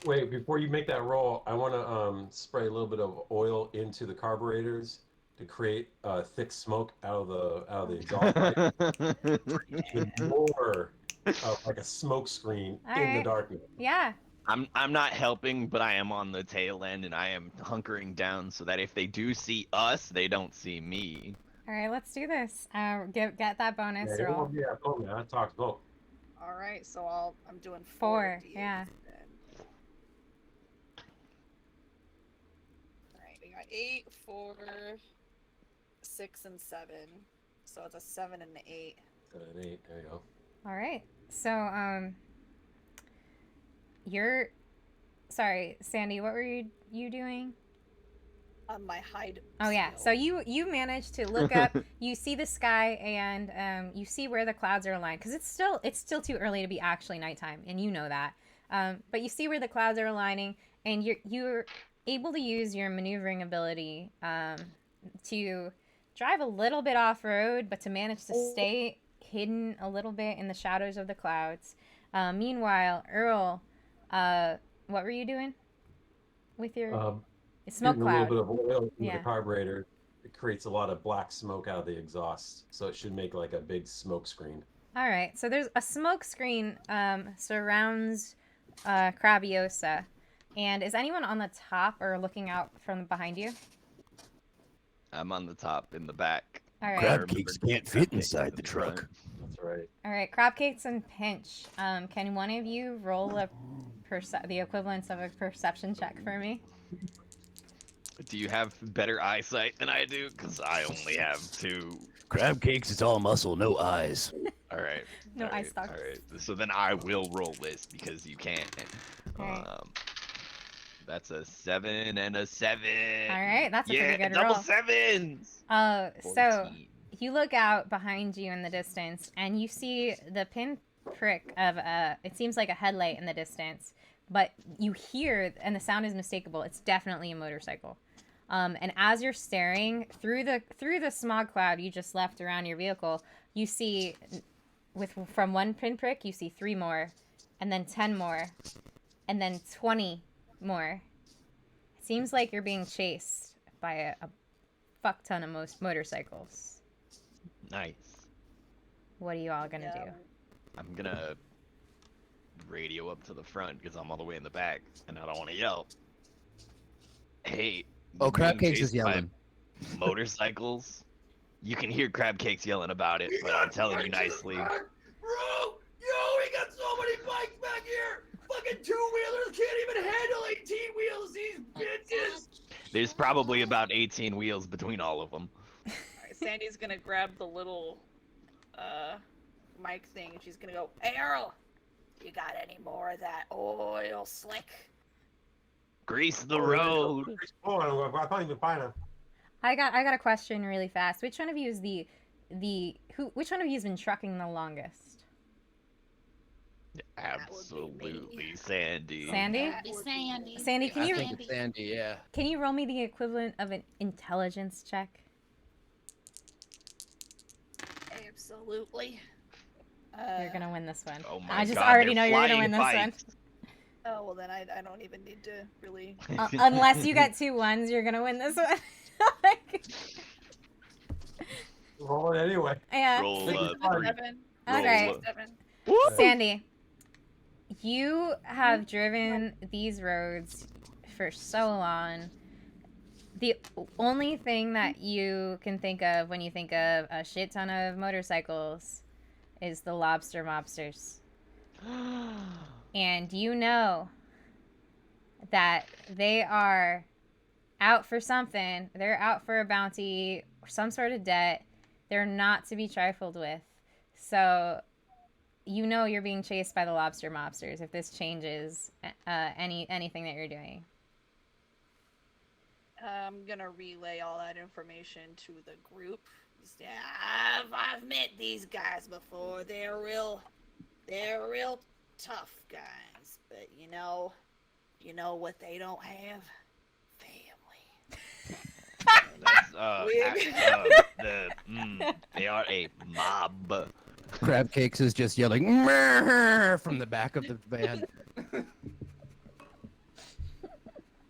Wait, before you make that roll, I want to spray a little bit of oil into the carburetors to create thick smoke out of the exhaust pipe. Even more like a smoke screen All in the right. darkness. Yeah. I'm not helping, but I am on the tail end, and I am hunkering down so that if they do see us, they don't see me. All right. Let's do this. Get that bonus Yeah, roll. yeah, oh, man, I talk smoke. All right, so I'm doing 4, 4 yeah. then. All right, we got 8, 4, 6, and 7. So it's a 7 and an 8. 7 and 8, there you go. All right. So you're sorry, Sandy. What were you doing? On my hide. Oh yeah. So you managed to look up. You see the sky, and you see where the clouds are aligned, because it's still too early to be actually nighttime, and you know that. But you see where the clouds are aligning, and you're able to use your maneuvering ability to drive a little bit off road, but to manage to stay hidden a little bit in the shadows of the clouds. Meanwhile, Earl, what were you doing with your? It's smoke Shooting a little cloud. bit of oil into Yeah. the carburetor, it creates a lot of black smoke out of the exhaust, so it should make like a big smoke screen. All right. So there's a smoke screen surrounds Crabiosa. And is anyone on the top or looking out from behind you? I'm on the top in the back. All right. Crab Remember cakes to can't put fit crab cakes inside in the front. truck. That's right. All right. Crab cakes and pinch. Can one of you roll the equivalence of a perception check for me? Do you have better eyesight than I do? Because I only have 2. Crab cakes is all muscle, no eyes. All right. No all eye right, stalks. All right. So then I will roll this because you can't. All right. That's a 7 and a 7. All right. That's a Yeah, pretty good double roll. 7s. So 14. you look out behind you in the distance and you see the pinprick of it seems like a headlight in the distance, but you hear, and the sound is mistakable, it's definitely a motorcycle. And as you're staring through the smog cloud you just left around your vehicle, you see from one pinprick you see 3 more, and then 10 more, and then 20 more. It seems like you're being chased by a fuck ton of motorcycles. Nice. What are you all gonna Yeah. do? I'm gonna radio up to the front because I'm all the way in the back and I don't want to yell. Hey. Oh, we're Crab being Cakes is chased by yelling. Motorcycles. You can hear Crab Cakes yelling about it, but I'm telling you nicely. Bro, yo, we got so many bikes back here. Fucking 2-wheelers can't even handle 18 wheels. These bitches. There's probably about 18 wheels between all of them. Alright, Sandy's gonna grab the little mic thing and she's gonna go, "Hey Earl, you got any more of that oil slick?" Grease the road. Oh, I can't even find him. I got a question really fast. Which one of you is which one of you has been trucking the longest? Absolutely, Sandy. Sandy? That would be Sandy. Sandy, can I you think it's Sandy, yeah. can you roll me the equivalent of an intelligence check? Absolutely. You're gonna win this one. Oh my I just God, already know they're you're gonna win flying this one. Oh, well then I don't even need to really. Unless you get 2 ones, you're gonna win this one. Roll it anyway. Yeah. Roll Think up. it's fine. 7. Okay. 7. Sandy, you have driven these roads for so long. The only thing that you can think of when you think of a shit ton of motorcycles is the lobster mobsters. And you know that they are out for something. They're out for a bounty, some sort of debt. They're not to be trifled with. So you know you're being chased by the lobster mobsters if this changes anything that you're doing. I'm gonna relay all that information to the group. Yeah, I've met these guys before. They're real tough guys. But you know what they don't have? Family. They are a mob. Crab Cakes is just yelling "Mrrr" from the back of the van.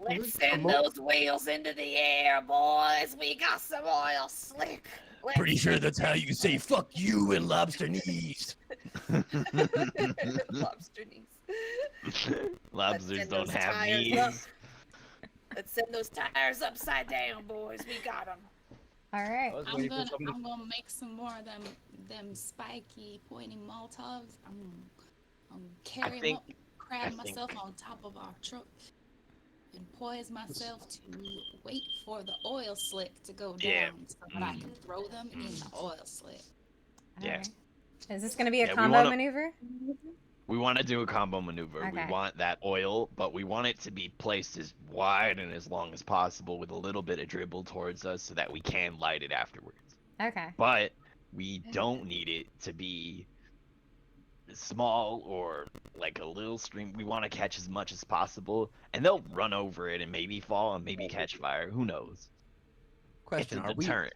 Let's send those wheels into the air, boys. We got some oil slick. Pretty sure that's how you say "fuck you" in lobster knees. Lobster knees. Lobsters send don't those have tires knees. up. Let's send those tires upside down, boys. We got them. All right. I'm gonna make some more of them spiky pointing Molotovs. I'm carry them up, crab myself on top of our truck, and poise myself to wait for the oil slick to go down Yeah. so that I can throw them in the oil slick. All Yeah. right. Is this going to be a Yeah, we combo wanna- maneuver? We want to do a combo maneuver. Okay. We want that oil, but we want it to be placed as wide and as long as possible with a little bit of dribble towards us so that we can light it afterwards. Okay. But we don't need it to be small or like a little stream. We want to catch as much as possible, and they'll run over it and maybe fall and maybe catch fire. Who knows? Question: It's a Are we deterrent.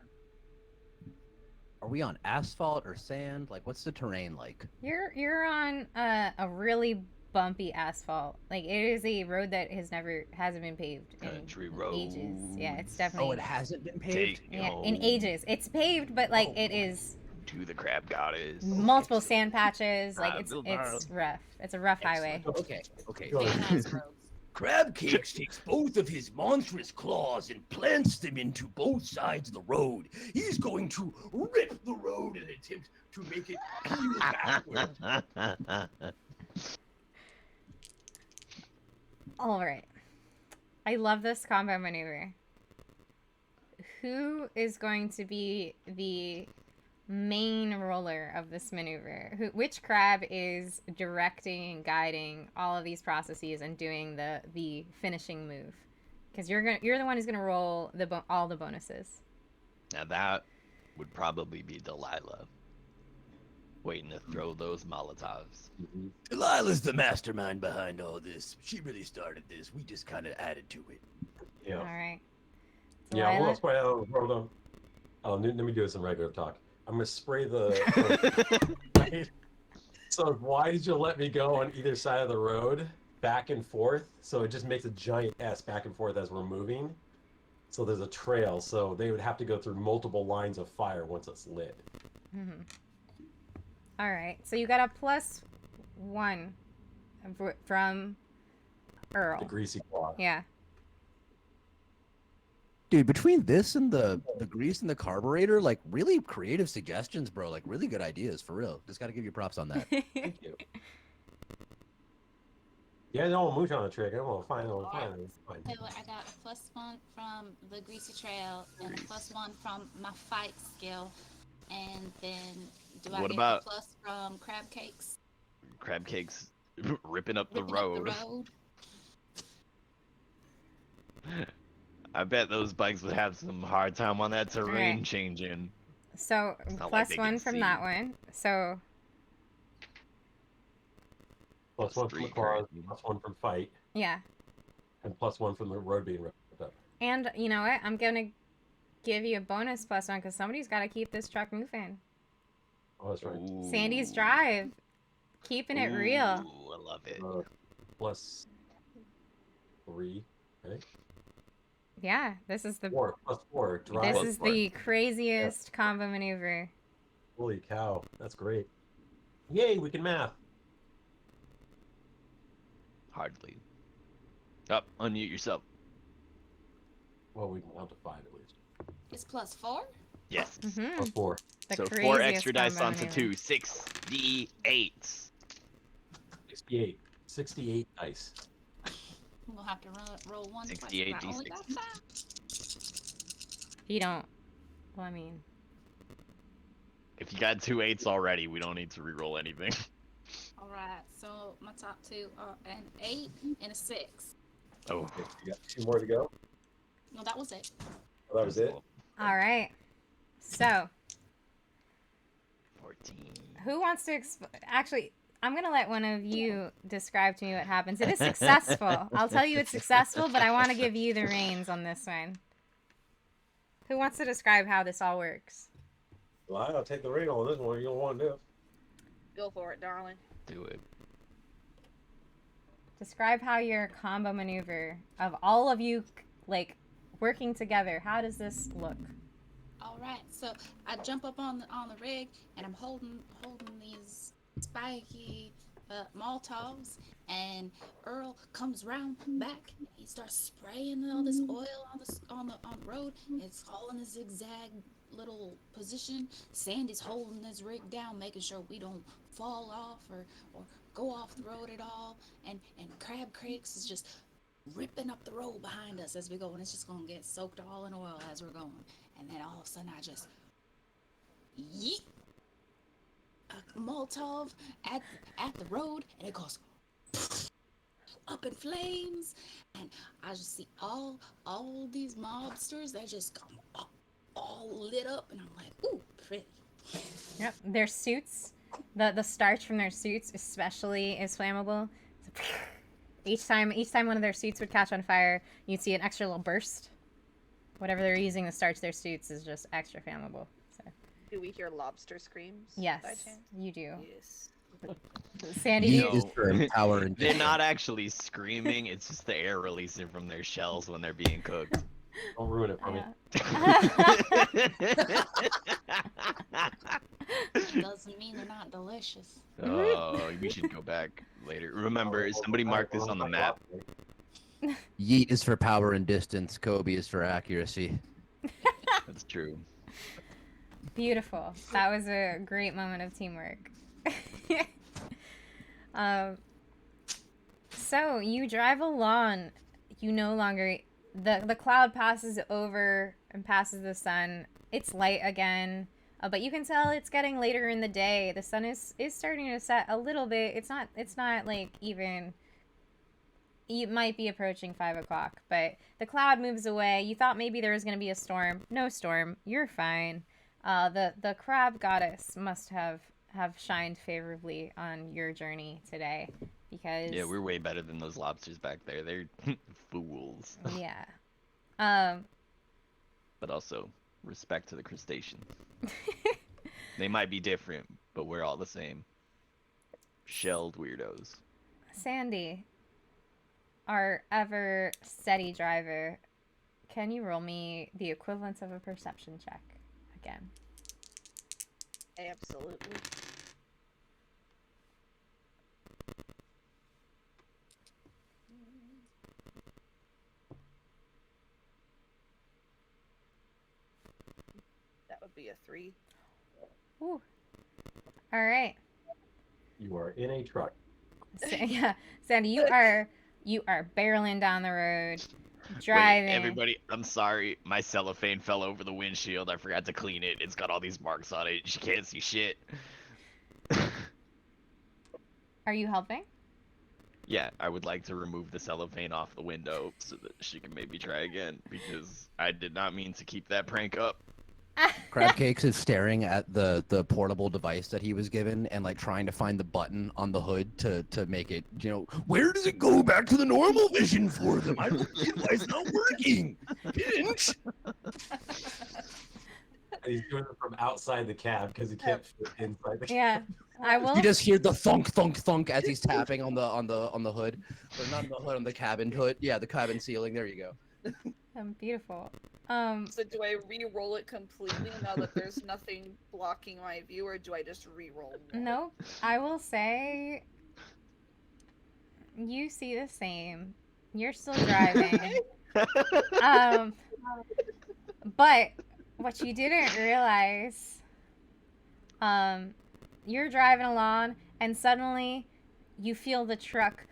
on asphalt or sand? Like, what's the terrain like? You're on a really bumpy asphalt. Like it is a road that hasn't been paved in Country ages. Yeah, it's roads. definitely. Oh, it hasn't been paved? Take me Yeah, home in ages. It's paved, but like Oh, it is to the crab goddess. multiple sand patches. Like Drive it's rough. It's a rough highway. Excellent. Okay. Go Very ahead. nice roads. Crab Cakes takes both of his monstrous claws and plants them into both sides of the road. He's going to rip the road and attempt to make it peel backward. All right. I love this combo maneuver. Who is going to be the main roller of this maneuver? Which crab is directing and guiding all of these processes and doing the finishing move? Because you're the one who's gonna roll all the bonuses. Now that would probably be Delilah, waiting to throw those Molotovs. Mhm. Delilah's the mastermind behind all this. She really started this. We just kind of added to it. Yeah. All right. Yeah, Delilah? we'll spray out. Hold on. Oh, let me do some regular talk. I'm gonna spray the. So why did you let me go on either side of the road, back and forth? So it just makes a giant S back and forth as we're moving. So there's a trail. So they would have to go through multiple lines of fire once it's lit. Mm-hmm. All right. So you got a +1 from Earl. The greasy claw. Yeah. Dude, between this and the grease and the carburetor, like really creative suggestions, bro. Like really good ideas, for real. Just got to give you props on that. Thank you. Yeah, I don't mooch on the trick. I won't find it. It's fine. So I got a +1 from the greasy trail and a +1 from my fight skill, and then I What get about- the plus from crab cakes? Crab cakes ripping up the Ripping up road. the road. I bet those bikes would have some hard time on that terrain Right. changing. So not like they +1 can from see. that one. So Plus one from the Street claws, cred. +1 from fight, yeah. and +1 from the road being ripped up. And you know what? I'm gonna give you a bonus +1 because somebody's got to keep this truck moving. Oh, that's right. Sandy's drive, keeping it real. Ooh, I love it. +3, right? Yeah, this is the +4. Drive. this is the craziest combo maneuver. Holy cow, that's great. Yay, we can math. Hardly. Up, unmute yourself. Well, we can count to 5 at least. It's +4. Yes. Mm-hmm. +4. The So 4 craziest extra dice combo onto maneuver. 2. 6d8. 68. 68 dice. I'm gonna have to roll one twice. 68 'cause I only got D6. 5. You don't. Well, I mean, If you got 2 8s already, we don't need to reroll anything. All right. So my top two are an 8 and a 6. Oh. Okay, you got 2 more to go. No, that was it. Oh, that was it. all right. So 14. who wants to actually? I'm gonna let one of you describe to me what happens. It is successful. I'll tell you it's successful, but I want to give you the reins on this one. Who wants to describe how this all works? Well, I'll take the ring on this one. You don't want to. Go for it, darling. Do it. Describe how your combo maneuver of all of you like working together. How does this look? All right. So I jump up on the rig and I'm holding these spiky Molotovs, and Earl comes round back. He starts spraying all this oil on the road. It's all in a zigzag little position. Sandy's holding this rig down, making sure we don't fall off or go off the road at all. And Crab Cakes is just ripping up the road behind us as we go, and it's just gonna get soaked all in oil as we're going. And then all of a sudden I just yeet a Molotov at the road, and it goes up in flames, and I just see all these mobsters that just come up, all lit up, and I'm like, ooh, pretty. Yep, their suits, the starch from their suits especially is flammable. So, each time one of their suits would catch on fire, you'd see an extra little burst. Whatever they're using to starch their suits is just extra flammable. So Do we hear lobster screams? yes, By chance? you do. Yes. Sandy, Yeet you, is for power and They're not actually screaming, it's just the air releasing from their shells when they're being cooked. Don't ruin it for me. Doesn't mean they're not delicious. Oh, we should go back later. Remember, somebody mark this on the map. Yeet is for power and distance. Kobe is for accuracy. That's true. Beautiful. That was a great moment of teamwork. um, so you drive along. You no longer the cloud passes over and passes the sun. It's light again, but you can tell it's getting later in the day. The sun is starting to set a little bit. It's not like even. You might be approaching 5 o'clock, but the cloud moves away. You thought maybe there was going to be a storm. No storm. You're fine. The crab goddess must have shined favorably on your journey today, because Yeah, we're way better than those lobsters back there. They're fools. yeah. But also, respect to the crustaceans. They might be different, but we're all the same. Shelled weirdos. Sandy, our ever steady driver, can you roll me the equivalence of a perception check again? Absolutely. That would be a 3. Ooh. All right. You are in a truck. Yeah, Sandy, you are barreling down the road, driving. Wait, everybody, I'm sorry. My cellophane fell over the windshield. I forgot to clean it. It's got all these marks on it. She can't see shit. Are you helping? Yeah, I would like to remove the cellophane off the window so that she can maybe try again, because I did not mean to keep that prank up. Crab Cakes is staring at the portable device that he was given and like trying to find the button on the hood to make it, where does it go back to the normal vision for them? I don't get why it's not working. Pinch. He's doing it from outside the cab because he can't fit inside the cab. Yeah, I will. You just hear the thunk thunk thunk as he's tapping on the hood, or not on the hood, on the cabin hood. Yeah, the cabin ceiling. There you go. Beautiful. So do I re-roll it completely now that there's nothing blocking my view, or do I just re-roll more? Nope. I will say you see the same. You're still driving. But what you didn't realize, you're driving along and suddenly you feel the truck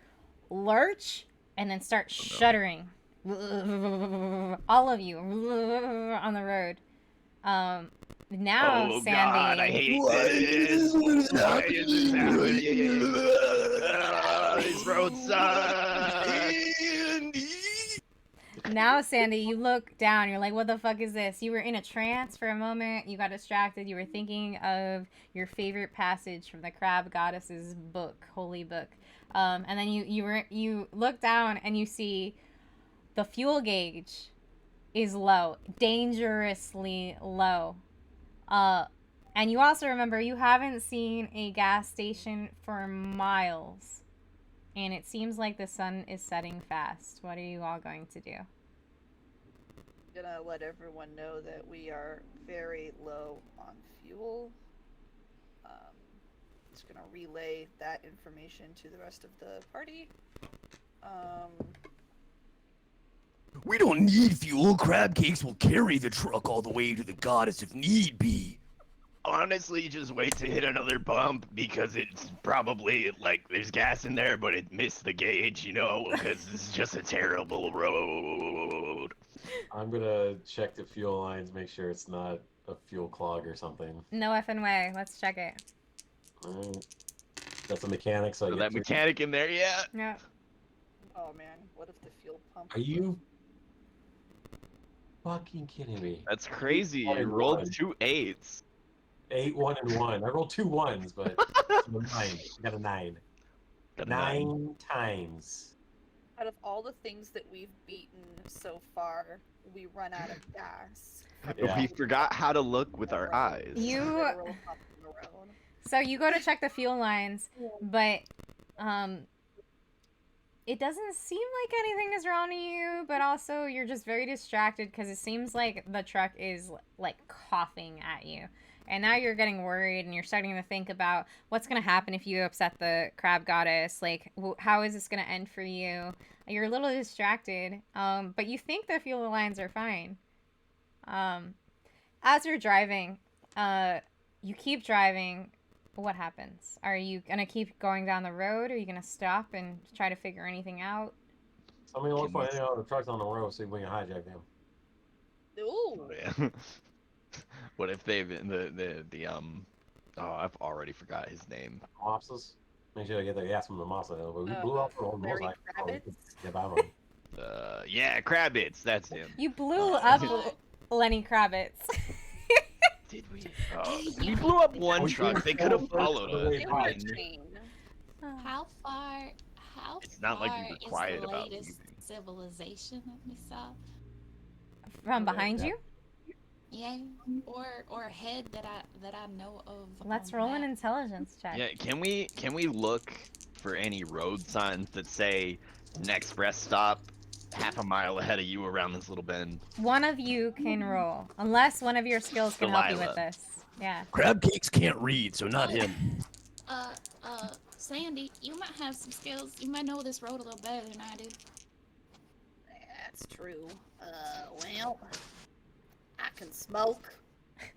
lurch and then start shuddering. All of you on the road. Now, Oh Sandy. God, I hate this. Why is this happening? These roads suck. Now, Sandy, you look down. You're like, what the fuck is this? You were in a trance for a moment. You got distracted. You were thinking of your favorite passage from the Crab Goddess's book, holy book. And then you look down and you see the fuel gauge is low, dangerously low. And you also remember you haven't seen a gas station for miles. And it seems like the sun is setting fast. What are you all going to do? I'm gonna let everyone know that we are very low on fuel. Just gonna relay that information to the rest of the party. We don't need fuel. Crab Cakes will carry the truck all the way to the goddess if need be. Honestly, just wait to hit another bump, because it's probably like there's gas in there, but it missed the gauge, because it's just a terrible road. I'm gonna check the fuel lines, make sure it's not a fuel clog or something. No effing way. Let's check it. That's a mechanic, so I So get that 3. mechanic in there, yeah. Yeah. Oh man, what if the fuel pump? Are you fucking kidding me? That's crazy. You 1 rolled and 1. 2 8s. 8, 1, and 1. I rolled 2 1s, but I'm a 9. I got a 9. Got a 9 times. Out of all the things that we've beaten so far, we run out of gas. Yeah. We forgot how to look with our eyes. You- Literal top of the road. So you go to check the fuel lines, but it doesn't seem like anything is wrong with you, but also you're just very distracted because it seems like the truck is like coughing at you. And now you're getting worried and you're starting to think about what's going to happen if you upset the crab goddess. Like, how is this going to end for you? You're a little distracted, but you think the fuel lines are fine. As you're driving, you keep driving. What happens? Are you going to keep going down the road? Are you going to stop and try to figure anything out? So look for any other trucks on the road, see if we can hijack them. Ooh. Yeah. What if they've oh, I've already forgot his name. Mobsters? Make sure you get the gas from the monster. We blew up the whole Larry motorcycle. Kravitz? Get out of them. Yeah, Krabbits, that's him. You blew up Lenny Kravitz. Did we? We blew up one We truck. did. They could have followed us. They were a chain. How far? How It's not like we far were is quiet the about latest leaving. civilization that we saw? From behind you? Yeah, or ahead that I know of. Let's on roll an map. intelligence check. Yeah, can we look for any road signs that say next rest stop half a mile ahead of you around this little bend? One of you can roll, unless one of your skills can help you with Delilah. this. Yeah. Crab cakes can't read, so not him. Sandy, you might have some skills. You might know this road a little better than I do. That's true. Well, I can smoke,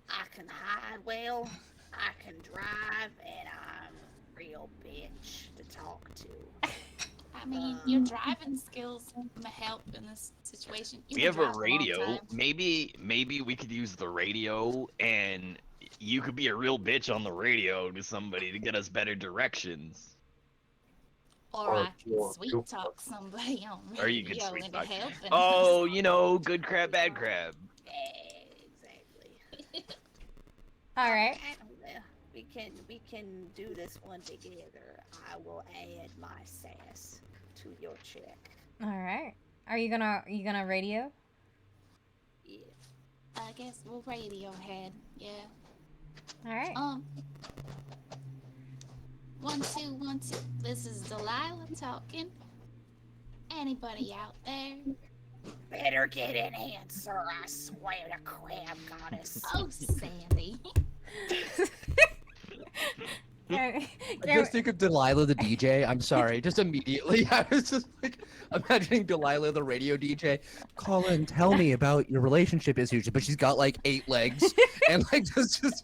I can hide well, I can drive, and I'm a real bitch to talk to. I mean, your driving skills may help in this situation. You We can have a drive long radio. time. Maybe we could use the radio, and you could be a real bitch on the radio to somebody to get us better directions. Or Or I can you'll- sweet talk somebody on Or you can radio sweet into talk. helping. Oh, you know, good crab, bad crab. Yeah, exactly. All right. Well, we can do this one together. I will add my sass to your check. All right. Are you gonna radio? Yeah. I guess we'll Radiohead. Yeah. All right. 1 2 1 2. This is Delilah talking. Anybody out there? Better get an answer, I swear to crab goddess. Oh, Sandy. Can- I just think of Delilah the DJ. I'm sorry, just immediately. I was just like imagining Delilah the radio DJ. Call in, tell me about your relationship issues. But she's got like 8 legs and like just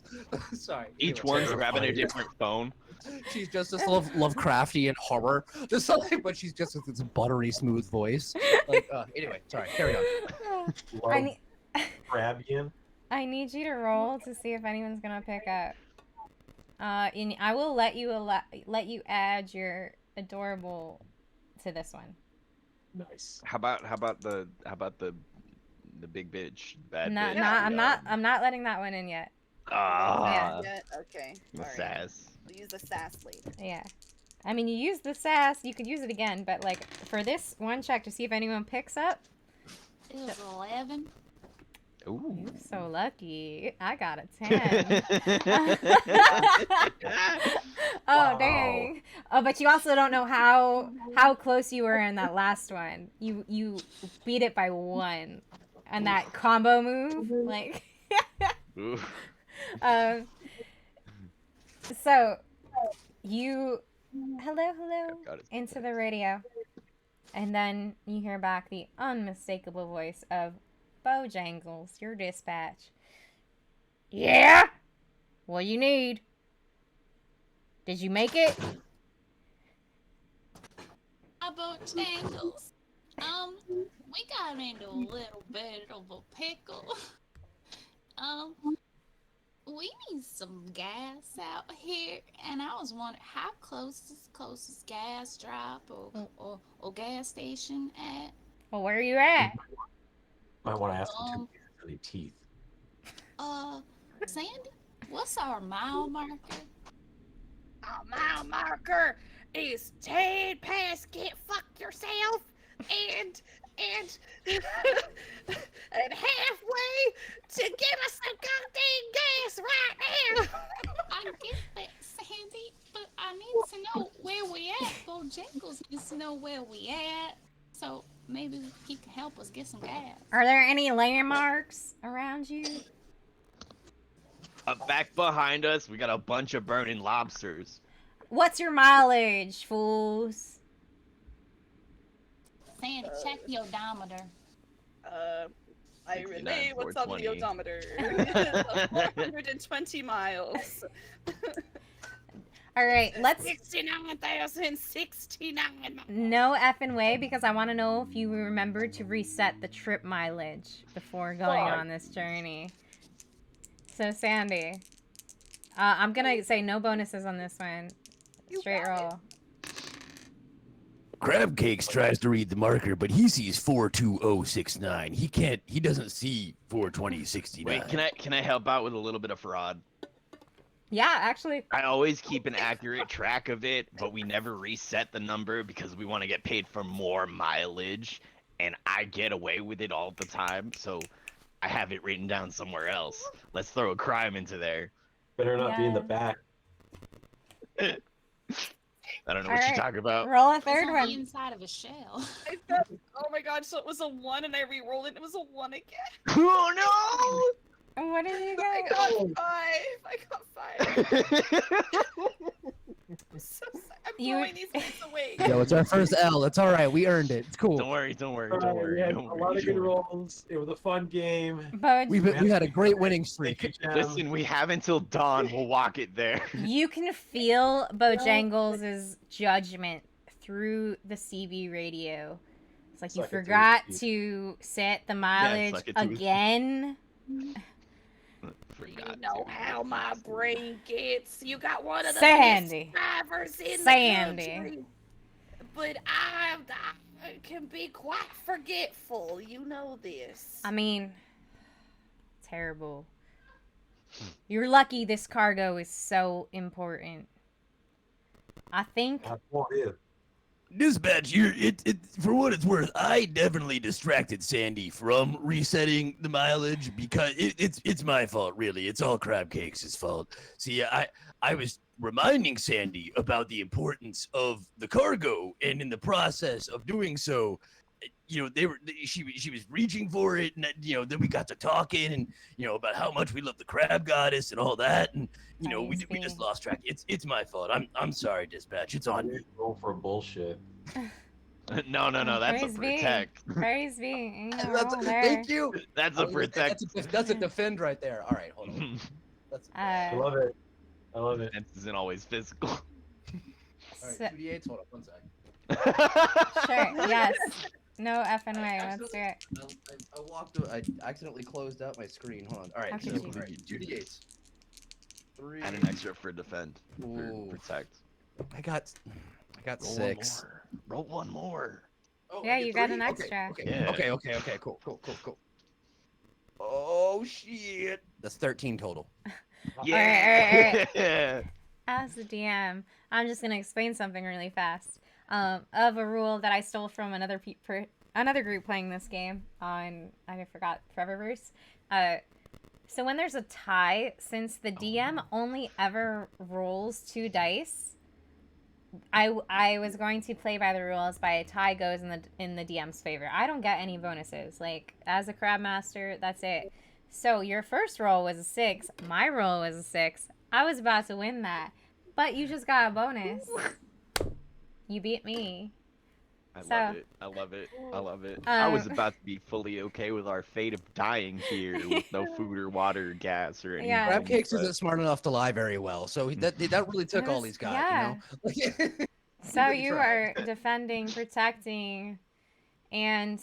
sorry. Each Anyway, one's grabbing a different phone. she's just this Lovecraftian horror. There's something, but she's just with this buttery smooth voice. Like anyway, sorry. Carry on. I need Crabian. I need you to roll to see if anyone's gonna pick up. And I will let you add your adorable to this one. Nice. How about the big bitch, bad Not, bitch? I'm not letting that one in yet. Ah, Yeah, okay. the Alright. sass. We'll use the sass later. Yeah. I mean, you use the sass, you could use it again, but like for this one check to see if anyone picks up. It was 11. Ooh. You're so lucky. I got a 10. Oh, Wow. dang. Oh, but you also don't know how close you were in that last one. You beat it by 1. And that combo move, like Ooh. so you hello Got it. into the radio. And then you hear back the unmistakable voice of Bojangles, your dispatch. Yeah? What you need? Did you make it? About Jangles. We got into a little bit of a pickle. We need some gas out here, and I was wondering how close is the closest gas drop or gas station at? Well, where are you at? Might want to ask them Um, to for their teeth. Sandy, what's our mile marker? Our mile marker is 10 past get fucked yourself and and halfway to give us some goddamn gas right now. I get that, just know where we at, so maybe he can help us get some gas. Are there any landmarks around you? Back behind us, we got a bunch of burning lobsters. What's your mileage, fools? Sandy, check the odometer. I 69, relay what's on the 420. odometer. 420 miles. All right, let's 69,069 miles. no effing way, because I want to know if you remember to reset the trip mileage before going Fuck. on this journey. So Sandy, I'm gonna say no bonuses on this one. You Straight got it. roll. Crab Cakes tries to read the marker, but he sees 42069. He can't. He doesn't see 42069. Wait, can I help out with a little bit of fraud? Yeah, actually, I always keep an accurate track of it, but we never reset the number because we want to get paid for more mileage, and I get away with it all the time, so I have it written down somewhere else. Let's throw a crime into there. Better not be in the Yeah. back. I don't know All what right. you're talking about. roll a It's third on one. the inside of a shell. I felt, oh my god, so it was a 1 and I re-rolled it and it was a 1 again. Oh What did you I get? got 5. I'm so sad. I'm You- throwing these things away. Yo, it's our first L. It's all right. We earned it. It's no! cool. Don't worry, don't worry, All don't right, worry. we had Don't a lot worry. of good rolls. It was a fun game. But We had a great winning streak. Thank you, Jam. Listen, we have until dawn. We'll walk it there. you can feel Bojangles' judgment through the CB radio. It's like you Suck it to forgot his to set the mileage suck it to his- again. Forgot You know to. how my brain gets. You got one of the Sandy. best drivers in Sandy. the country. But I can be quite forgetful. You know this. I mean, terrible. You're lucky this cargo is so important. I think That's what it is. Dispatch, for what it's worth, I definitely distracted Sandy from resetting the mileage because it's my fault, really. It's all Crab Cakes' fault. See, I was reminding Sandy about the importance of the cargo, and in the process of doing so, she was reaching for it, and then we got to talking, and about how much we love the Crab Goddess and all that, and we just lost track. It's my fault. I'm sorry, Dispatch. It's on me. Roll for bullshit. No, that's a Praise be. protect. Praise be. Ain't no That's roll a- there. Thank you. That's a protect. That's a defend right there. All right, hold on. That's I Uh, love it. I love it. Defense isn't always physical. all right. so- 2d8s. Hold on one sec. sure. Yes. No effing way. Let's do it. I walked. I accidentally closed out my screen. Hold on. All right. How So, could you? all right, 2d8s. 3. And an extra for defend. For Ooh. protect. I got Roll 6. One more. Roll one more. Oh, Yeah, I get you got 3? an Okay, extra. Okay. Yeah. Okay. Cool. Oh shit. That's 13 total. Yeah. As the DM, I'm just gonna explain something really fast. Of a rule that I stole from another group playing this game on I forgot Foreververse. So when there's a tie, since the DM only ever rolls 2 dice, I was going to play by the rules. By a tie goes in the DM's favor. I don't get any bonuses. Like as a crab master, that's it. So your first roll was a 6. My roll was a 6. I was about to win that, but you just got a bonus. You beat me. I So- love it. I love it. I love it. I was about to be fully okay with our fate of dying here with no food or water or gas or anything. Yeah. Crab Cakes but- isn't smart enough to lie very well, so that really took all he's got. Yeah. You know. So really you tried. are defending, protecting, and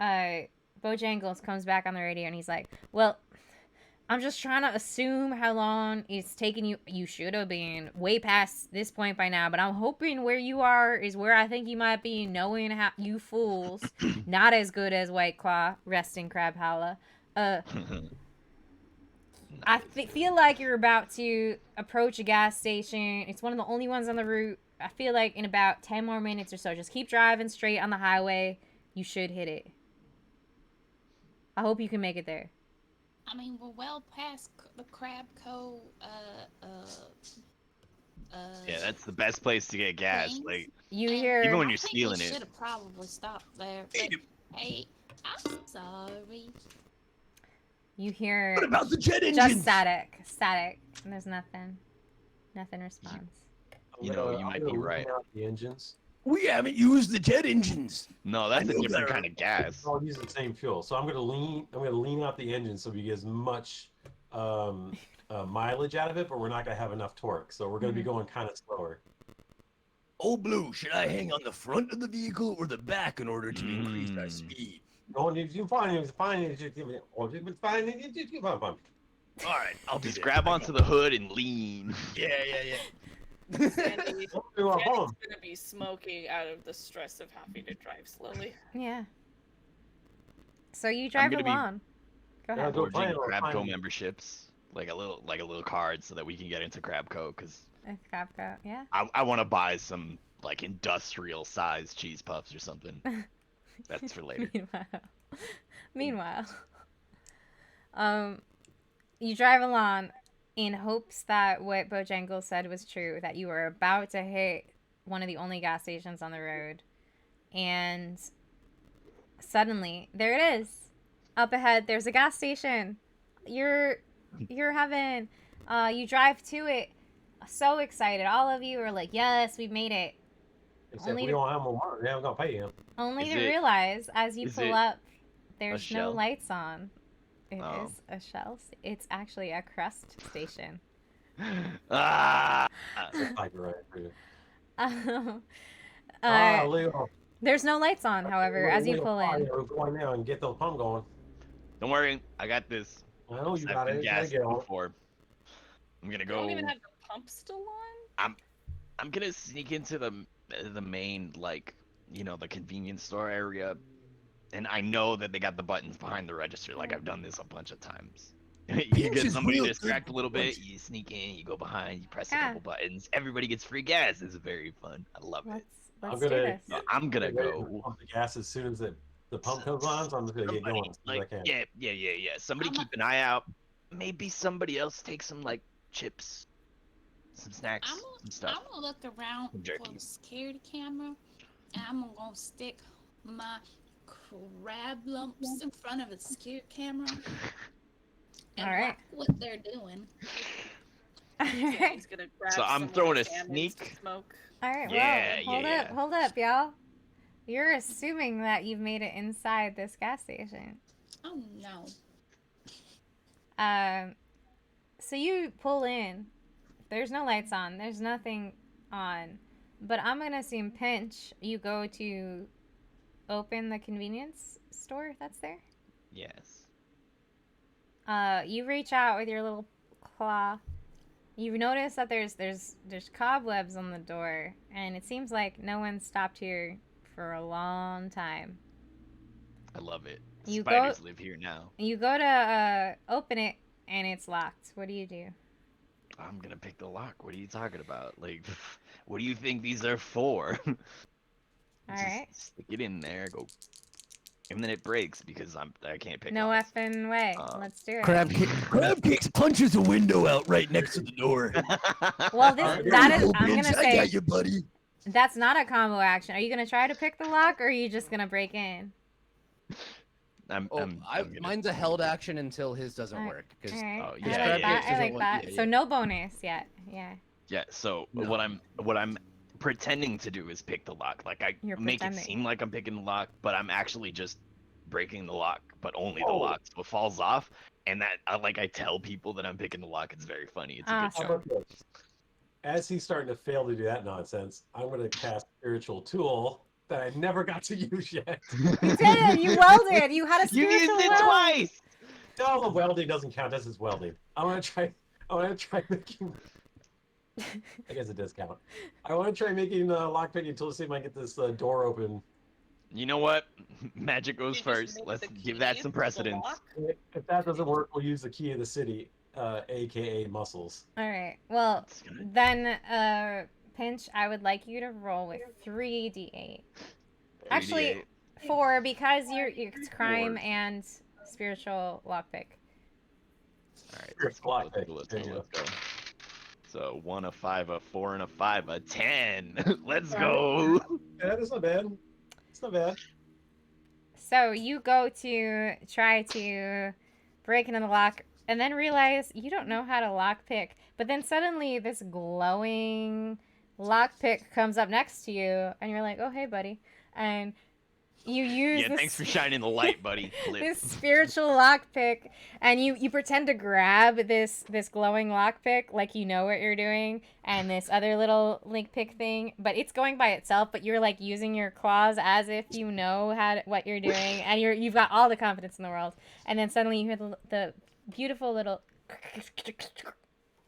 Bojangles comes back on the radio and he's like, "Well, I'm just trying to assume how long it's taking you. You should have been way past this point by now, but I'm hoping where you are is where I think you might be, knowing how you fools, not as good as White Claw, resting Crab Holla. I feel like you're about to approach a gas station. It's one of the only ones on the route. I feel like in about 10 more minutes or so, just keep driving straight on the highway. You should hit it. I hope you can make it there." I mean, we're well past the Crab Co. Yeah, that's the best place to get gas. things. Like, You And hear even when I you're think stealing we it. should have probably stopped there. But, hey, I'm sorry. you hear What about the jet just engines? static, and there's nothing. Nothing responds. You know, you might be right. Out the engines. We haven't used the jet engines. No, that's I a know different better. kind of gas. All use the same fuel. So I'm gonna lean out the engine so we get as much mileage out of it, but we're not gonna have enough torque. So we're gonna be going kind of slower. Old Blue, should I hang on the front of the vehicle or the back in order to increase our speed? No, if you find it, fine. Or if it's fine, fine. All right, I'll be Just there. grab onto the hood and lean. Yeah. Sandy, Don't do our home. Sandy's gonna be smoking out of the stress of having to drive slowly. Yeah. So you drive gonna be- along. Go Yeah, ahead. go Forging find it, Crabco find it. memberships, like a little card, so that we can get into Crabco. Because If Crabco, yeah. I want to buy some like industrial sized cheese puffs or something. That's for later. Meanwhile, you drive along in hopes that what Bojangles said was true, that you were about to hit one of the only gas stations on the road, and suddenly there it is. Up ahead, there's a gas station. You're heaven. You drive to it, so excited. All of you are like, "Yes, we made it." Except Only we to- don't have more money. They're not gonna pay him. Only Is to it- realize as you is pull it up, there's no shell? lights on. It is Oh. a shell. It's actually a crust station. Ah! Copyright. Uh, there's no lights on, however, as you pull in. We're going now and get the pump going. Don't worry, I got this. I know you I've got been it. gassed There you go. before. I'm gonna You don't go. even have the pump still on? I'm gonna sneak into the main, like, you know, the convenience store area, and I know that they got the buttons behind the register. Like, I've done this a bunch of times. You Pinch get is somebody real to distract good a little bit, punch. you sneak in, you go behind, you press Yeah. a couple buttons, everybody gets free gas. It's very fun. I love it. Let's do this. So I'm gonna go. Pump the gas as soon as the pump comes on. So I'm just gonna get going as soon as I can. Yeah. Somebody I'm keep an eye out. Maybe somebody else take some, like, chips, some snacks, some I'm stuff. gonna look around Some for jerky. the security camera, and I'm gonna stick my crab lumps in front of the security camera and Alright. watch what they're doing. Alright. He's gonna grab So I'm some, throwing like, a salmons to sneak. Smoke. Alright, Yeah, well, yeah. hold up, y'all. You're assuming that you've made it inside this gas station. Oh no. So you pull in. There's no lights on. There's nothing on. But I'm gonna assume, Pinch, you go to open the convenience store that's there. Yes. You reach out with your little claw. You notice that there's cobwebs on the door, and it seems like no one stopped here for a long time. I love it. You Spiders live here now. You go to open it, and it's locked. What do you do? I'm gonna pick the lock. What are you talking about? Like, what do you think these are for? All Just right. stick it in there, go, and then it breaks because I can't pick. No locks. effing way. Let's do it. Crab Cakes punches a window out right next to the door. Well, There that you is. go, I'm Pinch. gonna I say got you, buddy. that's not a combo action. Are you gonna try to pick the lock, or are you just gonna break in? I'm gonna- Mine's a held action until his doesn't Alright, work. 'Cause Alright. Oh, I yeah, like yeah, that. yeah. I like that. Yeah, So yeah. no bonus yet. Yeah. Yeah. So No. what I'm pretending to do is pick the lock. Like, I You're make pretending. it seem like I'm picking the lock, but I'm actually just breaking the lock, but only the Oh. lock, so it falls off. And that I tell people that I'm picking the lock. It's very funny. It's a Ah, good How show. about this? As he's starting to fail to do that nonsense, I'm gonna cast spiritual tool that I never got to use yet. You did it. You welded. You had a You spiritual used it weld. twice. No, the welding doesn't count. This is welding. I want to try making. I guess it does count. I want to try making lockpicking tool to see if I can get this door open. You know what? Magic goes You just first. make Let's the give that key some to the precedence. lock? If that doesn't work, we'll use the key of the city, aka muscles. All right. Well, It's gonna- then, Pinch, I would like you to roll with 3d8. Actually, 3d8. 4 because it's crime 4. and spiritual lockpick. All right. Spiritual lockpick. Let's There go. you Let's go. So 1, a 5, a 4, and a 5, a 10. Let's go. Yeah, that's not bad. It's not bad. So you go to try to break into the lock and then realize you don't know how to lockpick. But then suddenly this glowing lockpick comes up next to you and you're like, oh, hey, buddy. And you use Yeah, this, thanks for shining the light, buddy. this spiritual lockpick and you pretend to grab this glowing lockpick like you know what you're doing and this other little link pick thing, but it's going by itself, but you're like using your claws as if you know what you're doing and you've got all the confidence in the world, and then suddenly you hear the beautiful little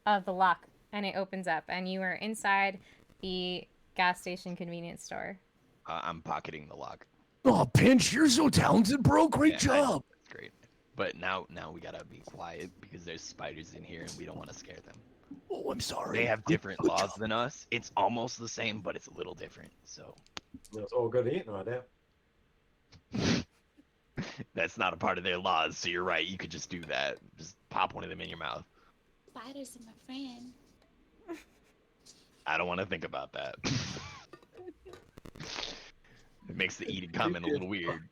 of the lock and it opens up and you are inside the gas station convenience store. I'm pocketing the lock. Oh, Pinch, you're so talented, bro. Great Yeah, I know, job. that's great. But now we gotta be quiet because there's spiders in here and we don't want to scare them. Oh, I'm sorry. They have Good- different good laws job. than us. It's almost the same, but it's a little different. So It's all good eating right there. that's not a part of their laws. So you're right. You could just do that. Just pop one of them in your mouth. Spiders are my friend. I don't want to think about that. It makes the eating comment a little weird.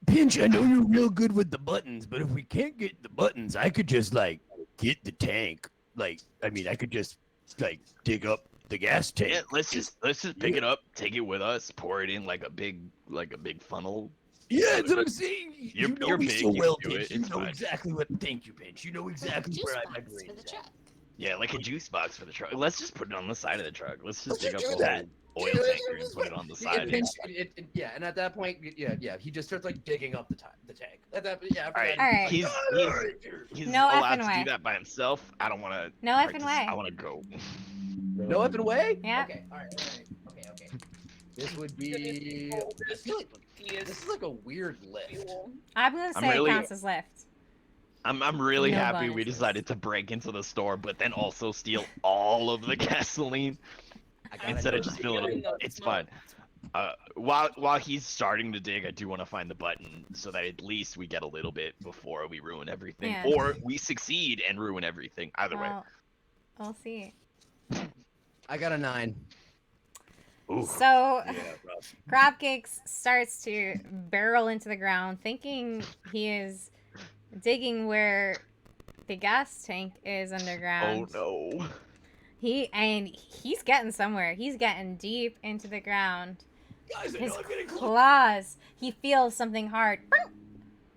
Pinch, I know you're real good with the buttons, but if we can't get the buttons, I could just, like, get the tank. Like, I mean, I could just, like, dig up the gas tank. Yeah, let's just pick it up, take it with us, pour it in like a big funnel. Yeah, that's what I'm saying. You're know me big, so you well, can do Pinch. it, You it's know fine. exactly what. Thank you, Pinch. You know exactly Juice where my box brain's for the at. truck. Yeah, like a juice box for the truck. Let's just put it on the side of the truck. Let's just Let's dig up just the do that. whole oil tanker and put it on the side. Yeah, and at that point, yeah, he just starts like digging up the tank. At that, yeah. All right, All right. he's No allowed effing to way. do that by himself. I don't want to. No effing way. I want to go. No effing way. Yeah. Okay. All right. Okay. This would be. I feel like this is like a weird lift. I'm gonna I'm say really- it counts as lift. I'm really No happy we bonuses. decided to break into the store, but then also steal all of the gasoline instead of just filling it. It's fine. While he's starting to dig, I do want to find the button so that at least we get a little bit before we ruin everything, Yeah. or we succeed and ruin everything. Either way. Well, we'll see. I got a 9. Ooh. So Yeah, rough. Crabcakes starts to barrel into the ground, thinking he is digging where the gas tank is Oh underground. no. He's getting somewhere. He's getting deep into the ground. Guys, I His know I'm getting close. claws. He feels something hard,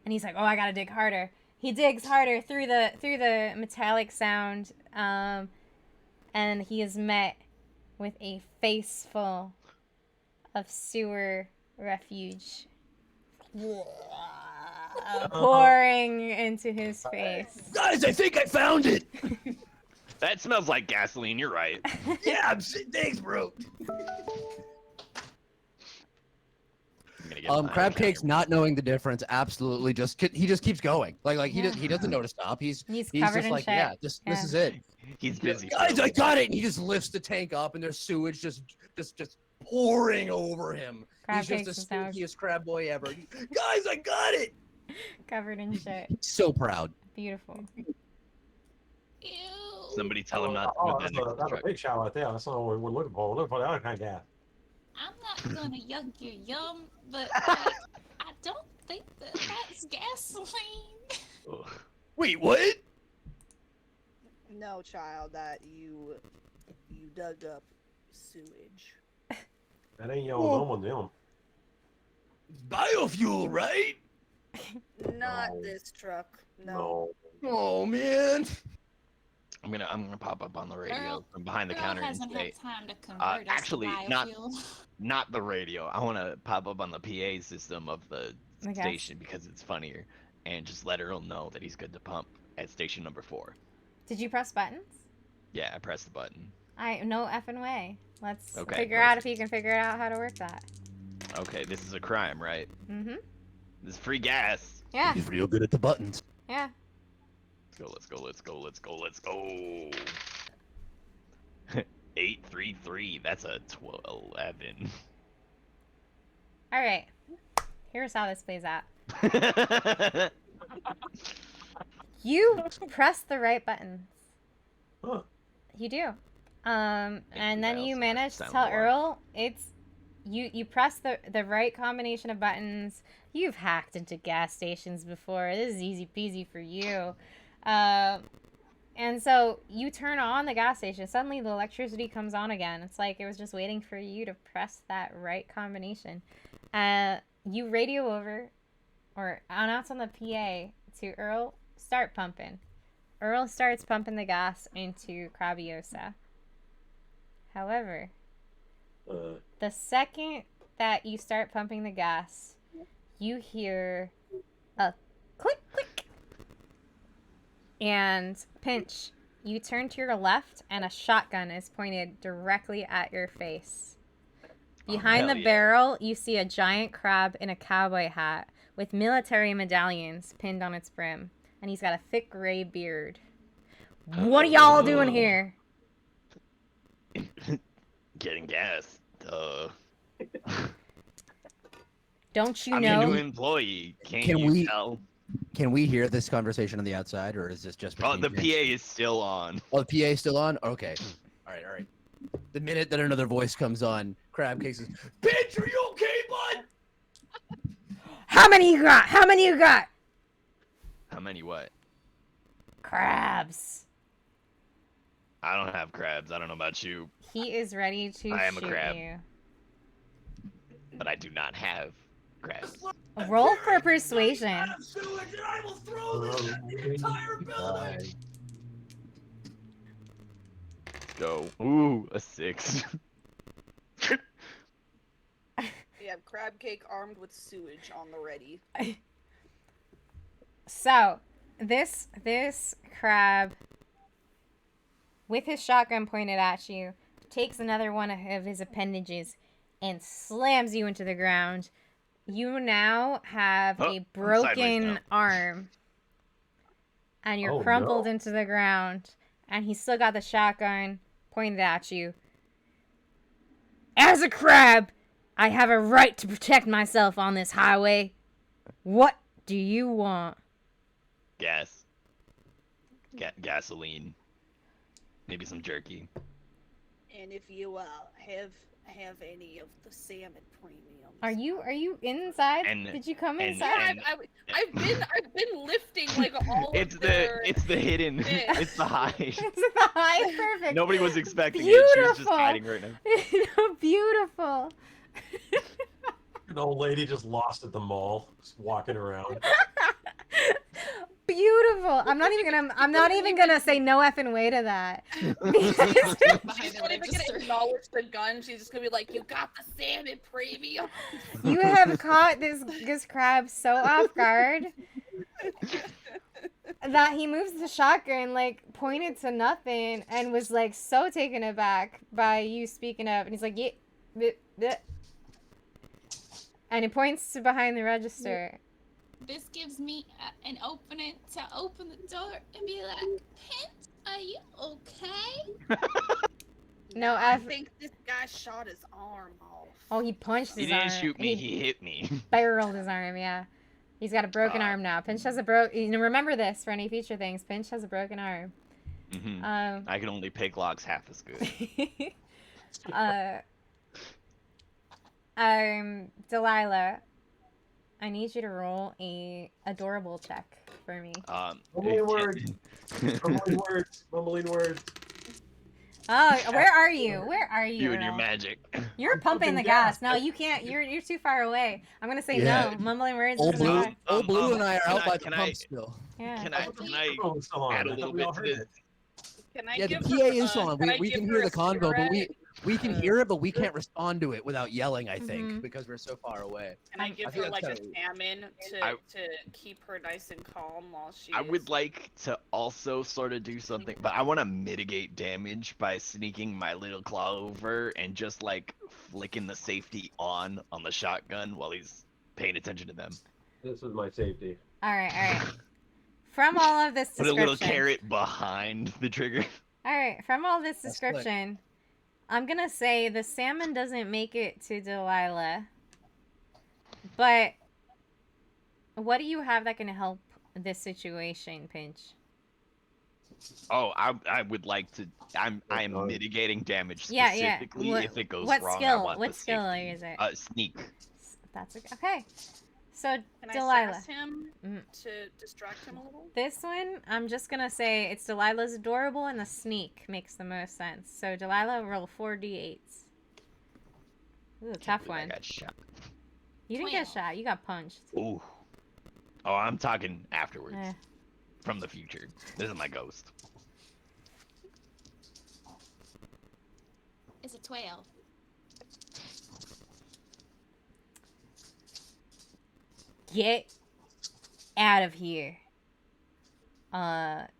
and he's like, "Oh, I gotta dig harder." He digs harder through the metallic sound, and he is met with a face full of sewer refuge pouring into his face. Guys, I think I found it. That smells like gasoline. You're right. Yeah, thanks, bro. I'm gonna get mine. Crabcake's not knowing the difference. Absolutely, he just keeps going. Like he doesn't know to stop. He's He's just covered in like, shit. yeah, this Yeah. is it. He's busy. Guys, I got it. And he just lifts the tank up, and there's sewage just pouring over him. He's Crabcakes just is the now spookiest crab boy ever. Guys, I got it. covered in shit. He's so proud. Beautiful. Ew. Somebody tell him not to Oh, put that next to the that's a truck. big shower right there. That's not what we're looking for. We're looking for the other kind of gas. I'm not gonna yuck your yum, but like, I don't think that's gasoline. Ugh. Wait, what? No, child, that you dug up sewage. That ain't your Well- normal deal. Biofuel, right? Not No. this truck. No. Oh man. I'm gonna pop up on the radio Girl- from behind the Girl counter and hasn't say, had time to convert us actually, to not- biofuel. not the radio. I want to pop up on the PA system of the Okay. station because it's funnier, and just let her know that he's good to pump at station number 4. Did you press buttons? Yeah, I pressed the button. No effing way. Let's Okay, figure out if you can figure out how to work that. Okay, this is a crime, right? Mm-hmm. This is free gas. Yeah. He's real good at the buttons. Yeah. Let's go. 833. That's a 11. All right. Here's how this plays out. You press the right buttons. Huh. You do. And then you dial manage to silent tell alarm. Earl it's you press the right combination of buttons. You've hacked into gas stations before. This is easy peasy for you. And so you turn on the gas station. Suddenly the electricity comes on again. It's like it was just waiting for you to press that right combination. You radio over or announce on the PA to Earl, start pumping. Earl starts pumping the gas into Crabiosa. However, the second that you start pumping the gas, you hear a click, click. And Pinch, you turn to your left and a shotgun is pointed directly at your face. Behind the barrel, you see a giant crab in a cowboy hat with military medallions pinned on its brim. And he's got a thick gray beard. What are y'all doing here? Getting gas. Duh. Don't you I'm know? a new employee. Can't Can you we- tell? Can we hear this conversation on the outside, or is this just Oh, between the Pinch? PA is still on. Oh, the PA is still on? Okay. All right. The minute that another voice comes on, Crab Cake says, Pinch, are you okay, bud? How many you got? How many you got? How many what? Crabs. I don't have crabs. I don't know about you, He is ready to I am a shoot crab. you. but I do not have crabs. Roll for persuasion. I will throw this at the entire building. Go. Ooh, a 6. We have crab cake armed with sewage on the ready. So, this crab, with his shotgun pointed at you, takes another one of his appendages and slams you into the ground. You now have Oh, a I'm broken sideways now. arm. And you're Oh, crumpled no. into the ground. And he's still got the shotgun pointed at you. As a crab, I have a right to protect myself on this highway. What do you want? Gas. Gasoline. Maybe some jerky. And if you have any of the salmon premiums. Are you inside? And- Did you come and- inside? Yeah, I've been lifting like all It's of the their... hidden. Yeah. It's the hide. It's the high, perfect. Nobody was expecting it. She was just Beautiful. hiding right now. Beautiful. An old lady just lost at the mall, just walking around. Beautiful. I'm not even gonna say no effing way to that. Behind She's the not even gonna register. acknowledge the gun. She's just gonna be like, "You got the salmon premium." You have caught this crab so off guard that he moves the shotgun, like pointed to nothing, and was like so taken aback by you speaking up. And he's like, "Yeah," bleh." And he points to behind the register. This gives me an opening to open the door and be like, Pinch, are you okay? No, I F. think this guy shot his arm off. Oh, he punched He his didn't arm. shoot me. He hit me. Barreled his arm. Yeah, he's got a broken arm now. Pinch has a remember this for any future things. Pinch has a broken arm. Mhm. Um. I can only pick locks half as good. Delilah, I need you to roll a adorable check for me. Mumbling words. Mumbling words. Oh, where are you? Where are you? You and your Earl? magic. You're I'm pumping pumping the gas. gas. No, you can't. You're too far away. I'm gonna say Yeah. no. Mumbling words. Old isn't Blue, allowed. Old Blue and I are can out I- by the can I- pump still. Yeah. Can I Microphone was still on. add a I thought little we all bit to heard this? it. Can I Yeah, the give PA her, is on. can I We give can her hear a the convo, but cigarette? we can hear it, but we can't respond to it without yelling. I think Mhm. because we're so far away. Can I I give think her that's like a kinda- salmon I- to keep her nice and calm while she? I would is- like to also sort of do something, but I want to mitigate damage by sneaking my little claw over and just like flicking the safety on the shotgun while he's paying attention to them. This was my safety. All right. From all of this Put a little description. carrot behind the trigger. All right. From all this That's slick. description, I'm gonna say the salmon doesn't make it to Delilah. But what do you have that can help this situation, Pinch? Oh, I would like to. I am mitigating damage Yeah, specifically yeah. if it goes what wrong. I skill? want What the skill safety. is it? Sneak. That's okay. So Can I Delilah. sass him Mhm. to distract him a little? This one, I'm just gonna say it's Delilah's adorable, and the sneak makes the most sense. So Delilah, roll 4d8s. Ooh, tough I one. got shot. You didn't get 12. shot. You got punched. Ooh. Oh, I'm talking afterwards. Eh. From the future. This is my ghost. It's a 12. Get out of here.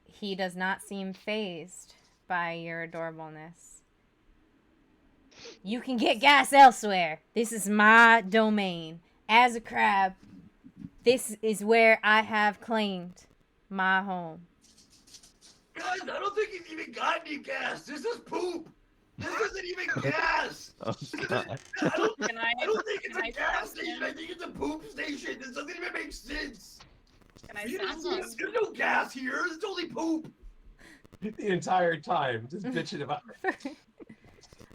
He does not seem phased by your adorableness. You can get gas elsewhere. This is my domain. As a crab, this is where I have claimed my home. Guys, I don't think he's even got any gas. This is poop. This isn't even gas. Oh, God. Can I? I don't think it's Can a I gas sass station. him? I think it's a poop station. This doesn't even make sense. Can I You sass didn't- him? There's no gas here. It's only poop. The entire time, just bitching about it.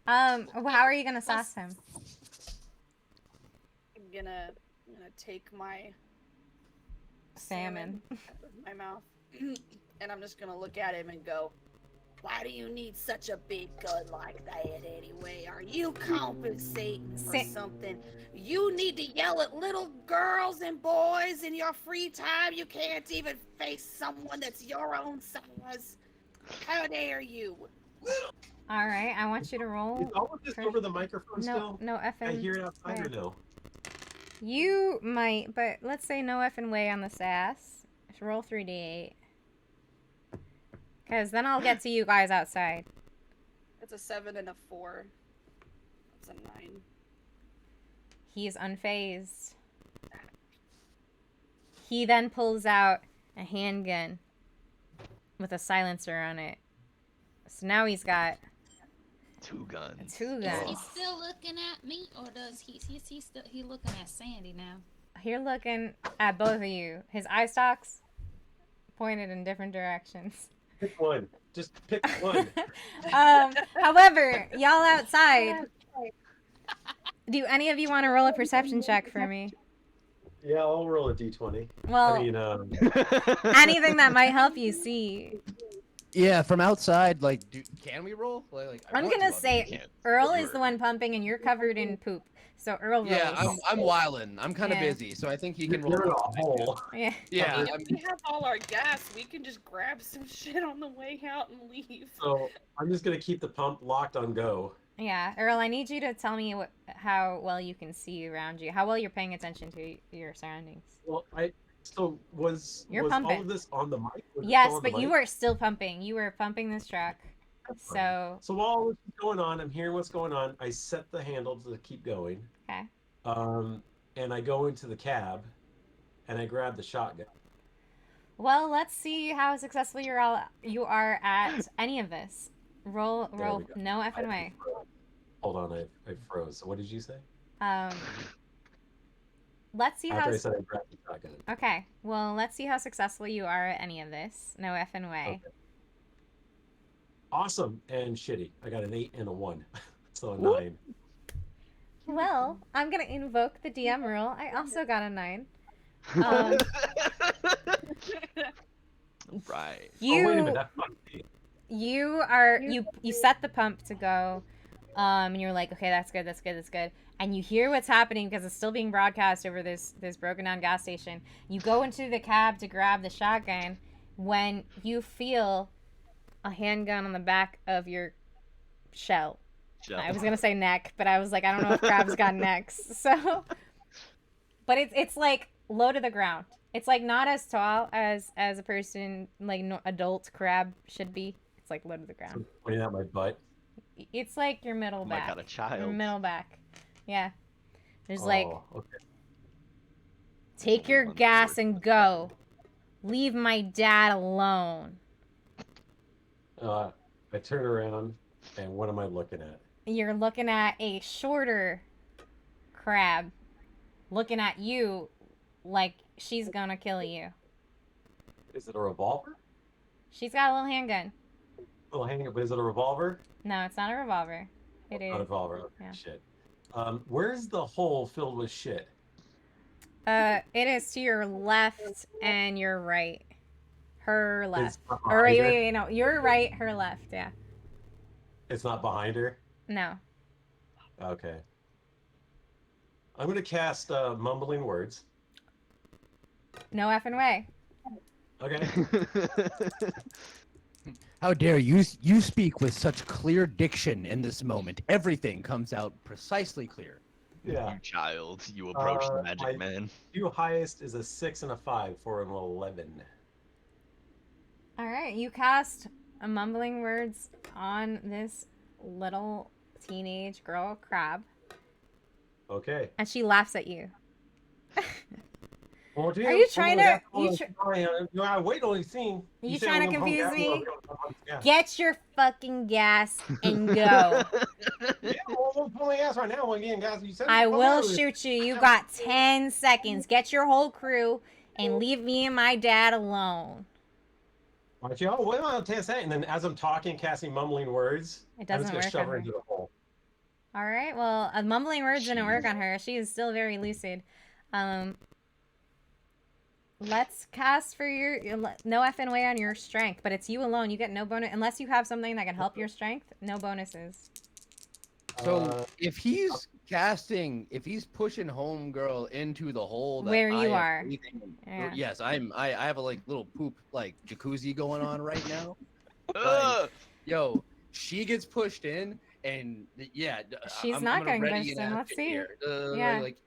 How are you gonna sass him? I'm gonna take my Salmon. out of my mouth, and I'm just gonna look at him and go, "Why do you need such a big gun like that anyway? Are you compensating for something? You need to yell at little girls and boys in your free time. You can't even face someone that's your own size. How dare you?" All right, I want you to roll. Is all of this over the microphone still? No I effing. hear it outside or way. no? You might, but let's say no effing way on the sass. Roll 3d8. Because then I'll get to you guys outside. It's a 7 and a 4. It's a 9. He's unfazed. He then pulls out a handgun with a silencer on it. So now he's got 2 guns. 2 Is guns. he still looking at me, or does he still looking at Sandy now? You're looking at both of you. His eye stalks pointed in different directions. Pick one. Just pick one. However, y'all outside. Do any of you want to roll a perception check for me? Yeah, I'll roll a d20. Well, I mean, anything that might help you see. Yeah, from outside, like, can we roll? Like, I I'm want gonna to, say can't. Earl is the one pumping, and you're covered in poop. So Earl rolls. Yeah, I'm wildin'. I'm kind of Yeah. busy, so I think he can roll. you're in a hole. Yeah. Yeah, I mean, if we have all our gas, we can just grab some shit on the way out and leave. So I'm just gonna keep the pump locked on go. Yeah, Earl, I need you to tell me how well you can see around you, how well you're paying attention to your surroundings. Well, was You're all pumping. of this on the mic? Was it Yes, still on the but you mic? were still pumping. You were pumping this truck. That's fine. So, while all this is going on, I'm hearing what's going on. I set the handle to keep going. okay. And I go into the cab, and I grab the shotgun. Well, let's see how successful you are at any of this. Roll, There we go. no effing way. Hold on, I froze. So what did you say? Let's see After I said I grabbed the shotgun. Okay, well, let's see how successful you are at any of this. No effing way. Okay. Awesome and shitty. I got an 8 and a 1, so a Whoop. 9. Well, I'm gonna invoke the DM rule. I also got a 9. Right. Oh, wait a minute. That's not me. You set the pump to go, and you're like, okay, that's good, and you hear what's happening because it's still being broadcast over this broken down gas station. You go into the cab to grab the shotgun when you feel a handgun on the back of your shell. I was gonna say neck, but I was like, I don't know if crabs got necks, so. But it's like low to the ground. It's like not as tall as a person like adult crab should be. It's like low to the ground. So pointing at my butt. It's like your middle Oh my back. God, a child. Your middle back. Yeah. There's like, Oh, okay. take your gas and go. Leave my dad alone. I turn around, and what am I looking at? You're looking at a shorter crab looking at you like she's gonna kill you. Is it a revolver? She's got a little handgun. Little handgun, but is it a revolver? No, it's not a revolver. It Not a is. revolver. Okay, Yeah. shit. Where's the hole filled with shit? It is to your left and your right. Her left. It's not Or wait, behind her? wait, wait, no. Your right, her left. Yeah. It's not behind her? No. Okay. I'm going to cast Mumbling Words. No effing way. Okay. How dare you speak with such clear diction in this moment. Everything comes out precisely clear. Yeah. You child, you approach the my magic man. Two highest is a 6 and a 5 for an 11. All right, you cast a mumbling words on this little teenage girl crab, Okay. and she laughs at you. Well, Are you trying to? I wait only seen. You said trying we're to gonna confuse pump me? gas. Get your fucking gas and go. Yeah, we're pulling gas right now. We're getting gas. You said I pump will gas. shoot you. You got 10 seconds. Get your whole crew and leave me and my dad alone. Why don't you? Oh, wait on 10 seconds. And then as I'm talking, casting mumbling words, It I'm doesn't just gonna work shove on her her. into the hole. All right. Well, mumbling words didn't work on her. She is still very lucid. Let's cast for your no effing way on your strength, but it's you alone. You get no bonus unless you have something that can help your strength. No bonuses. So if he's pushing homegirl into the hole that Where you I am are. breathing in- Yeah. Yes, I have a like little poop like jacuzzi going on right now. Ugh! Yo, she gets pushed in, and yeah, She's I'm not gonna getting ready pushed an in. Let's action see. here. Yeah. Like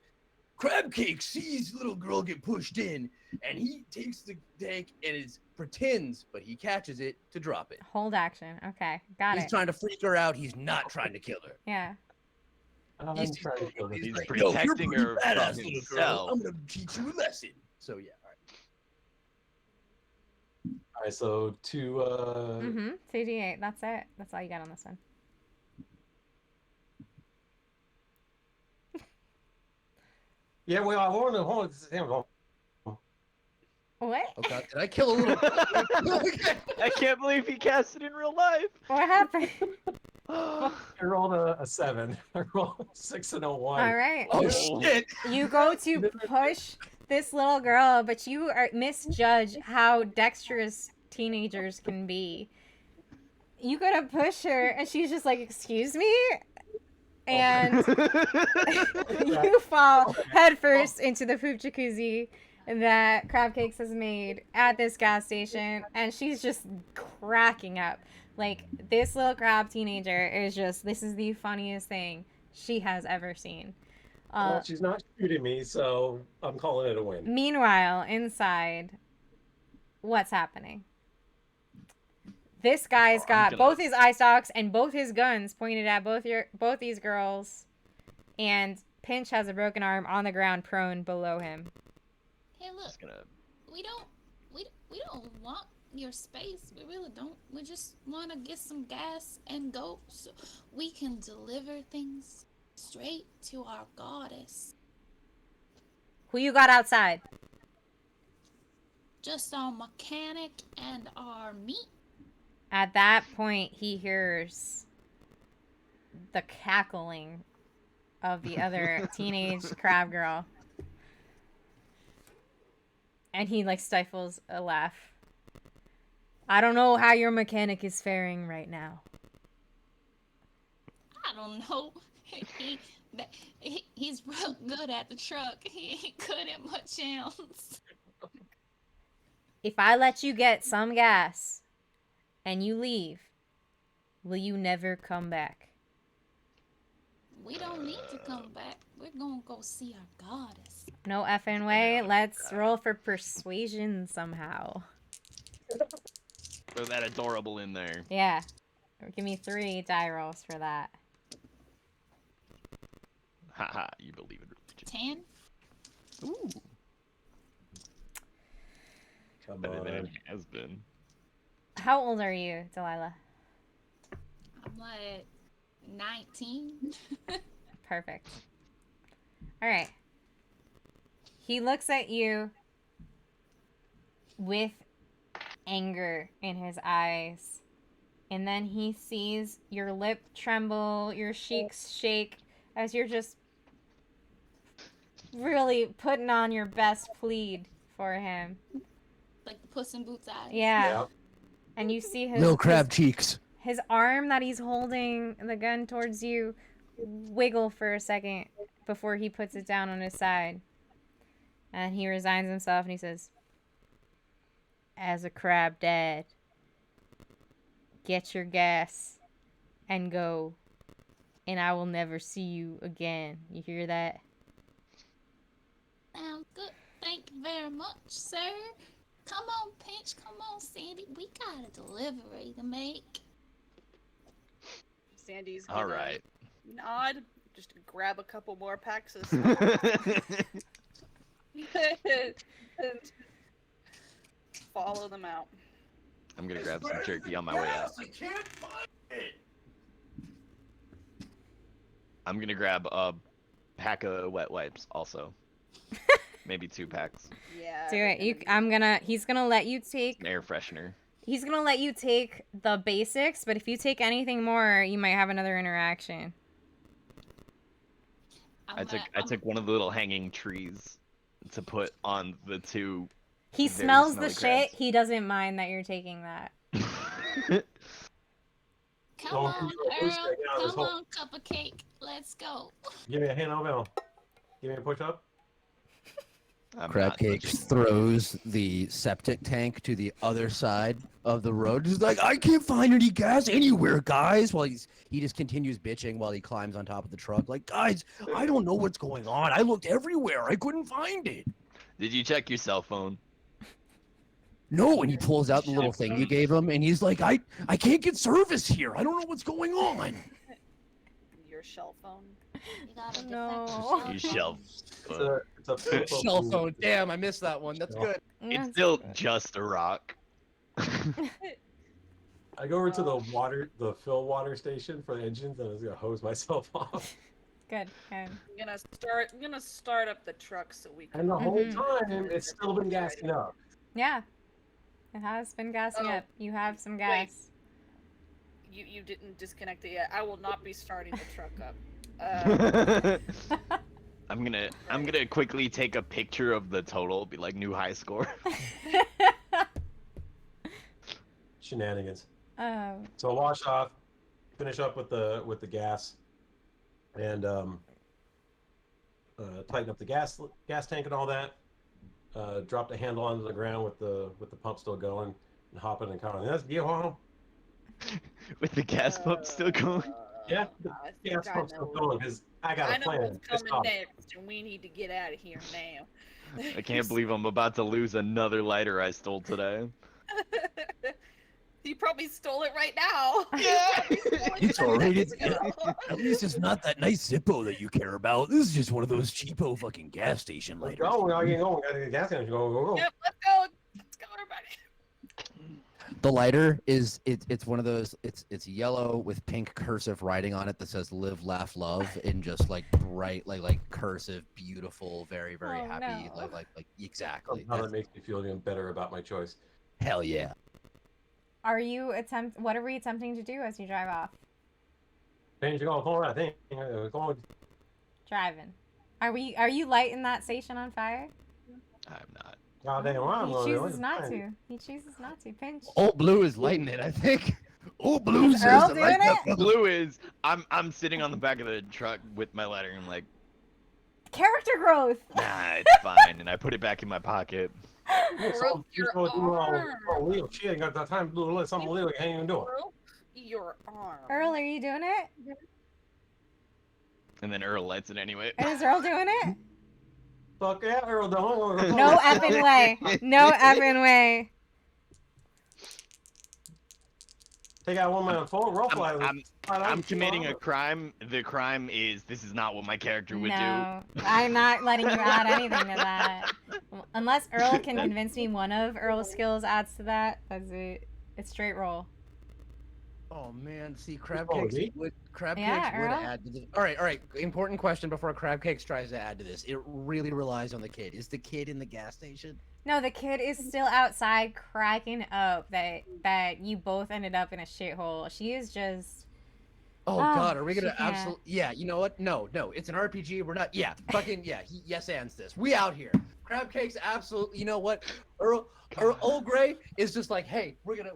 crab cake sees little girl get pushed in, and he takes the tank and pretends, but he catches it to drop it. Hold action. Okay, got He's it. trying to freak her out. He's not trying to kill her. Yeah. I'm He's trying to kill this. He's like, protecting yo, you're pretty her from badass, little girl. himself. I'm gonna teach you a lesson. So yeah, all right. All right, so two. 2d8. That's it. That's all you got on this one. Yeah, well, I want to hold it. What? Oh god, did I kill a little? I can't believe he cast it in real life. What happened? I rolled a 7. I rolled a 6 and a 1. All right. Oh shit! You go to push this little girl, but you misjudge how dexterous teenagers can be. You go to push her, and she's just like, "Excuse me," and you fall headfirst into the poop jacuzzi that Crab Cakes has made at this gas station, and she's just cracking up. Like, this little crab teenager is just, this is the funniest thing she has ever seen. Well, she's not shooting me, so I'm calling it a win. Meanwhile, inside, what's happening? This guy's got both his eye stalks and both his guns pointed at both these girls, and Pinch has a broken arm on the ground, prone below him. Hey, look, we don't want your space. We really don't. We just want to get some gas and go so we can deliver things straight to our goddess. Who you got outside? Just our mechanic and our meat. At that point, he hears the cackling of the other teenage crab girl. And he, like, stifles a laugh. I don't know how your mechanic is faring right now. I don't know. He's real good at the truck. He ain't good at much else. If I let you get some gas and you leave, will you never come back? We don't need to come back. We're gonna go see our goddess. No effing way. Let's roll for persuasion somehow. Throw that adorable in there. Yeah. Give me 3 die rolls for that. Haha, you believe in religion. 10. Ooh. Come Better than on. it has been. How old are you, Delilah? I'm like 19. Perfect. All right. He looks at you with anger in his eyes. And then he sees your lip tremble, your cheeks shake as you're just really putting on your best plead for him. Like the Puss in Boots eyes. Yeah. Yep. And you see Little crab cheeks. his arm that he's holding the gun towards you wiggle for a second before he puts it down on his side. And he resigns himself and he says, as a crab dad, get your gas and go, and I will never see you again. You hear that? Sounds good. Thank you very much, sir. Come on, Pinch. Come on, Sandy. We got a delivery to make. Sandy's All gonna right. nod, just grab a couple more packs of and follow them out. I'm gonna grab some jerky on my way out. I can't find it. I'm gonna grab a pack of wet wipes also. Maybe 2 packs. Yeah. Do they're it. gonna He's gonna let you take An air freshener. He's gonna let you take the basics, but if you take anything more, you might have another interaction. I took one of the little hanging trees to put on the 2. He Very smells the smelly shit. He doesn't mind that you're taking that. Come Don't on, give me a boost Earl. right now, this Come whole- on, cup of cake. Let's go. Give me a hand on bell. Give me a push up. I'm Crab not Cakes touching- throws the septic tank to the other side of the road. He's like, I can't find any gas anywhere, guys. While he just continues bitching while he climbs on top of the truck. Like, guys, I don't know what's going on. I looked everywhere. I couldn't find it. Did you check your cell phone? No, and he pulls out the little thing you gave him, and he's like, I can't get service here. I don't know what's going on. your cell phone. You gotta defend No. your You cell shelf. phone. It's a flip Shell phone. Damn, I missed that one. That's good. It's still just a rock. I go over to the fill water station for the engines, and I was gonna hose myself off. Good. Good. I'm gonna start up the truck so we can. And the whole Mhm. time, it's still been gassing up. Yeah. It has been gassing Oh, up. You have some wait. gas. You didn't disconnect it yet. I will not be starting the truck up. I'm gonna quickly take a picture of the total, be like new high score. Shenanigans. Oh. So I'll wash off, finish up with the gas, and tighten up the gas tank and all that. Drop the handle onto the ground with the pump still going, and hop in the car. And that's get home. With the gas pump still going. Yeah, the I gas think pump's I still know. going because I got I a know plan. what's Just coming stop. next, and we need to get out of here now. I can't believe I'm about to lose another lighter I stole today. You probably stole it right now. Yeah. It's alright. It's, Yeah. at least it's not that nice Zippo that you care about. This is just one of those cheapo fucking gas station Let's lighters. go. We gotta get going. We gotta get the gas engine. Go. Yep, let's go. Let's go, everybody. The lighter is it's one of those. It's yellow with pink cursive writing on it that says "Live, Laugh, Love" in just like bright like cursive, beautiful, very Oh, happy no. like exactly. Now that makes me feel even better about my choice. Hell yeah. What are we attempting to do as you drive off? Change your phone. I think. Going. Driving. Are you lighting that station on fire? I'm not. Goddamn, well, I'm He gonna do chooses it. not Fine. to. He chooses not to. Pinch. Old Blue is lighting it. I think. Old Blue Is says Earl to doing light that it? mother- Blue is I'm sitting on the back of the truck with my lighter and I'm like, Character growth. nah, it's fine, and I put it back in my pocket. Broke your arm. Oh, Leo, shit, I got the time to do something Leo can't even do it. Broke your arm. Earl, are you doing it? And then Earl lights it anyway. Is Earl doing it? Fuck yeah, Earl, don't. No effing way. No effing way. Take out one man full roll fly. I'm committing a crime. The crime is this is not what my character would No, I'm not letting you add anything to that. Unless Earl can convince me one of Earl's skills adds to that, that's it. It's straight roll. Oh man, see, crab Oh, cakes me? would crab Yeah, cakes would Earl? add to this. All right. Important question before crab cakes tries to add to this. It really relies on the kid. Is the kid in the gas station? No, the kid is still outside cracking up that you both ended up in a shithole. She is just. Oh God, are we she gonna can't. absolutely? Yeah, you know what? No, it's an RPG. We're not. Yeah, fucking yeah. He yes ands this. We out here. Crab cakes, absolutely. You know what? Earl Old Gray is just like, hey, we're gonna.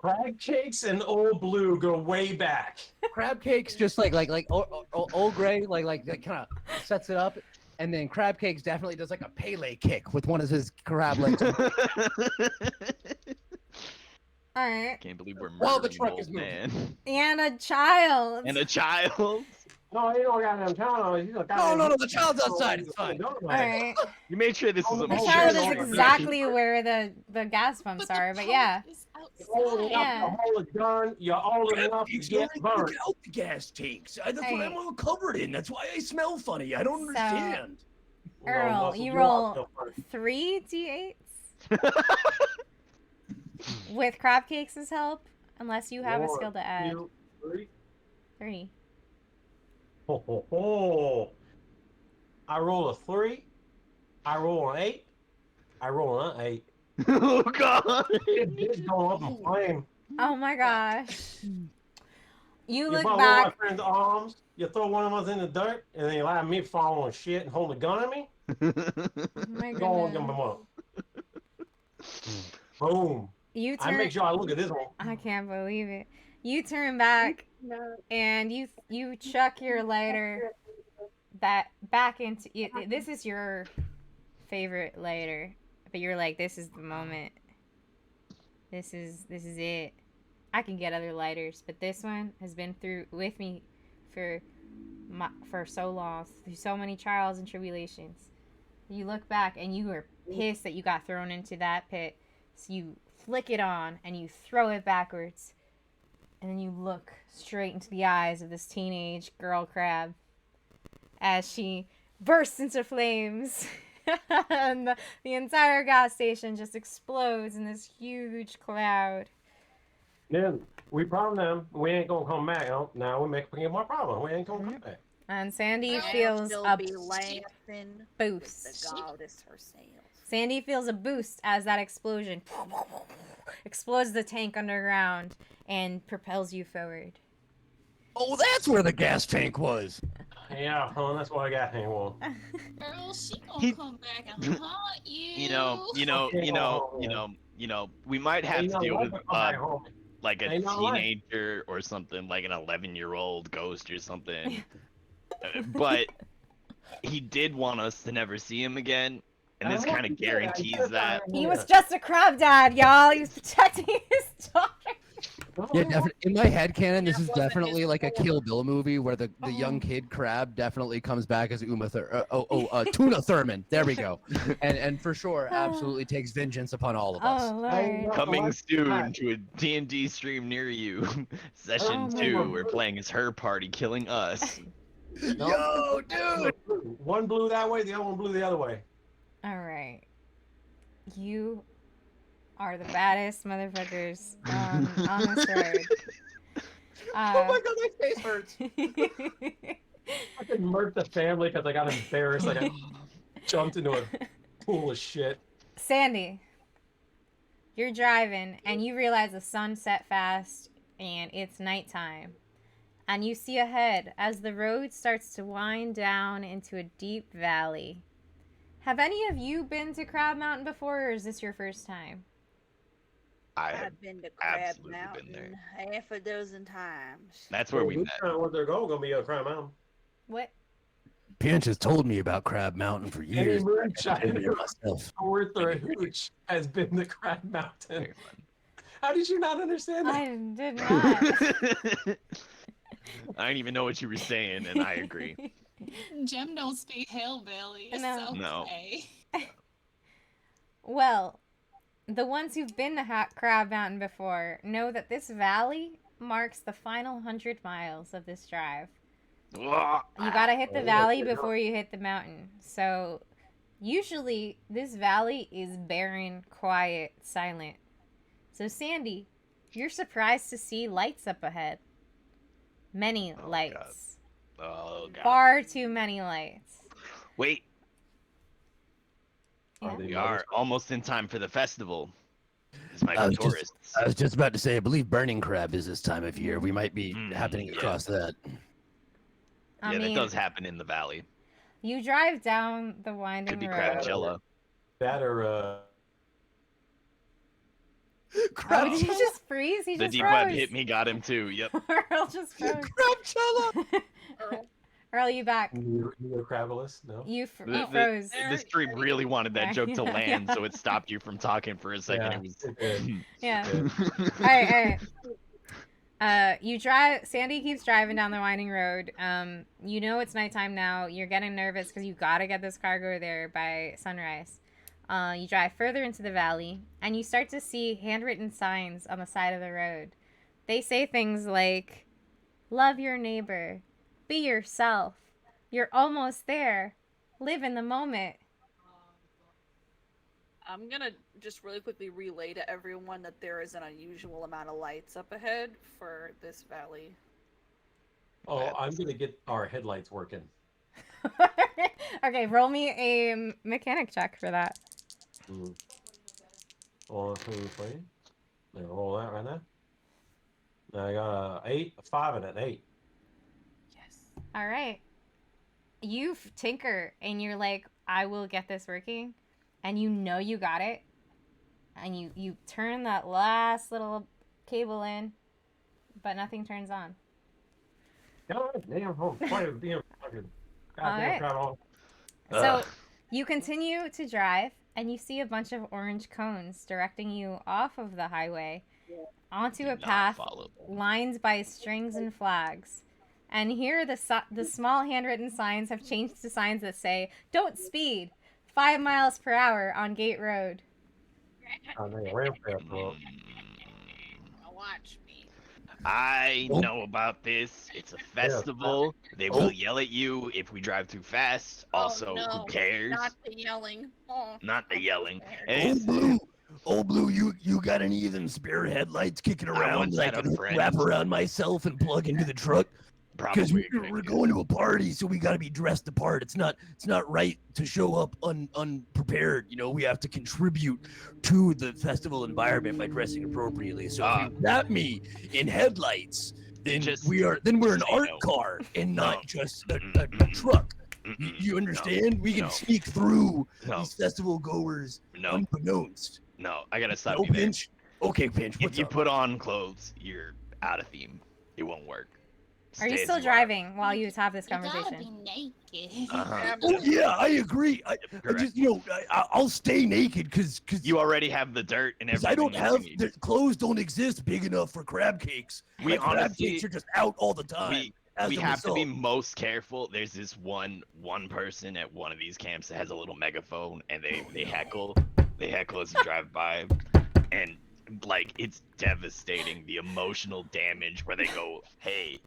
Crab cakes and Old Blue go way back. Crab cakes just like Old Gray like kind of sets it up, and then crab cakes definitely does like a Pele kick with one of his crab legs. All right. Can't believe we're While the murdering truck an is old moving. man And a child. and a child. No, you don't got them telling. No, the child's outside. It's fine. All right. You made sure this is a The The Oh, child sure, is no, exactly where the gas pumps the are, but pump yeah. is Old outside. enough Yeah. to hold a gun. You're old enough to get burnt. out the gas tanks. That's Hey. what I'm all covered in. That's why I smell funny. I don't So- understand. No, Earl, muscle, you you're roll also burnt. 3 d8s with crab cakes' help, unless you have a skill to add. 1, 2, 3. 3. Ho, ho, ho. I roll a 3. I roll an 8. I roll an 8. Oh God! It's going up in flame. Oh my gosh. You You look bought one of my back. friend's arms. You throw one of us in the dirt, and then you allow me to fall on shit and hold a gun at me. Oh my Go on, give goodness. them up. Boom. You I turn. make sure I look at this one. I can't believe it. You turn back and you chuck your lighter back into this is your favorite lighter, but you're like, this is the moment. This is it. I can get other lighters, but this one has been through with me for so long, through so many trials and tribulations. You look back and you are pissed that you got thrown into that pit. So you flick it on and you throw it backwards. And then you look straight into the eyes of this teenage girl crab as she bursts into flames. And the entire gas station just explodes in this huge cloud. Then we problem them. We ain't gonna come back. Now we make more problem. We ain't gonna come back. And Sandy I'll feels She'll a be laughing with boost. the goddess herself. Sandy feels a boost as that explosion explodes the tank underground and propels you forward. Oh, that's where the gas tank was. Yeah, that's what I got here. Well, Girl, she He- gonna come back and haunt you. You know, we might have ain't to no deal life with to come back home. like a Ain't no life. teenager or something, like an 11-year-old ghost or something. But he did want us to never see him again, and this kind of guarantees that. He was just a crab dad, y'all. He was protecting his daughter. Yeah, definitely. In my head canon, this is That wasn't definitely his like a fault. Kill Bill movie where the young kid crab definitely comes back as Tuna Thurman. There we go. And for sure, absolutely takes vengeance upon all of us. Oh, Lord. Coming soon to a D&D stream near you. Session Oh, 2, my we're God. playing as her party killing us. Yo, dude! One blew that way, the other one blew the other way. All right. You are the baddest motherfuckers on this road. Oh my god, my face hurts. I could murk the family because I got embarrassed. Like I jumped into a pool of shit. Sandy, you're driving and you realize the sun set fast and it's nighttime. And you see ahead as the road starts to wind down into a deep valley. Have any of you been to Crab Mountain before, or is this your first time? I have I've been to Crab absolutely been Mountain there. half a dozen times. That's where we This met. time, what they're gonna be a crime mountain. What? Pinch has told me about Crab Mountain for Any years. moonshine I've been there myself. worth or a hooch has been the Crab Mountain. Very How did you not understand that? I did not. fun. I don't even know what you were saying, and I agree. Jem don't speak hillbilly. It's No. No. okay. Well, the ones who've been to Crab Mountain before know that this valley marks the final 100 miles of this drive. You gotta hit the Oh, valley okay. before you hit the mountain. So, usually, this valley is barren, quiet, silent. So, Sandy, you're surprised to see lights up ahead. Many Oh, lights. Oh god. Far too many lights. Wait, Yeah. Are they we are motorcycles? almost in time for the festival. This might I be was just- tourists. I was just about to say, I believe burning crab is this time of year. We might be happening yeah. across that. I Yeah, mean, that does happen in the valley. you drive down the winding Could be road. Crabcella. That or Oh, Crab did he just freeze? He The just deep froze. web hit me, got him too. Yep. Earl just froze. Crabcella. Earl. Earl, you back? Neocrabalus? No. You The, froze. There, the stream really wanted that Yeah, joke to yeah, land, yeah. so it stopped you from talking for a second. Yeah, It was. it did. Yeah. Yeah. All right. You drive. Sandy keeps driving down the winding road. You know it's nighttime now. You're getting nervous because you gotta get this cargo there by sunrise. You drive further into the valley, and you start to see handwritten signs on the side of the road. They say things like, "Love your neighbor, be yourself. You're almost there. Live in the moment." I'm gonna just really quickly relay to everyone that there is an unusual amount of lights up ahead for this valley. Oh, I'm gonna get our headlights working. Okay, roll me a mechanic check for that. 1, 2, 3. There, roll that right now. I got a 8, a 5, and an 8. Yes. All right. You tinker and you're like, I will get this working. And you know you got it. And you turn that last little cable in, but nothing turns on. God damn, damn fucking Alright. goddamn crap. So Ugh. you continue to drive and you see a bunch of orange cones directing you off of the highway onto Do a not path follow. lined by strings and flags. And here the small handwritten signs have changed to signs that say, "Don't speed. 5 miles per hour on Gate Road." Oh, they ran fast, bro. Watch me. I Oh. know about this. It's a festival. They will yell at you if we drive too fast. Also, oh, no. who cares? Not the yelling. Oh, Not the yelling. scared. Old Blue, you got any of them spare headlights kicking I around once that I had a can friend. wrap around myself and plug into the truck? Because Probably. we're going to a party, so we got to be dressed the part. It's not right to show up unprepared. You know, we have to contribute to the festival environment by dressing appropriately. So if you wrap me in headlights, then we're an say art no. car and not No. just a truck. You understand? We can No. sneak through No. these festival goers No. unbeknownst. No, I gotta stop No, you there. Pinch. Okay, Pinch. If What's you up? put on clothes, you're out of theme. It won't work. Are you Stay as still are. driving while you have this You gotta conversation? be naked. Uh-huh. Oh yeah, I agree. I just I'll stay naked because You already have the dirt and everything. I don't that have you need. the clothes don't exist big enough for crab cakes. We Like, crab honestly- cakes are just out all the time. We have to be most careful. There's this one person at one of these camps that has a little megaphone, and they heckle as you drive by, and like it's devastating. The emotional damage where they go, hey,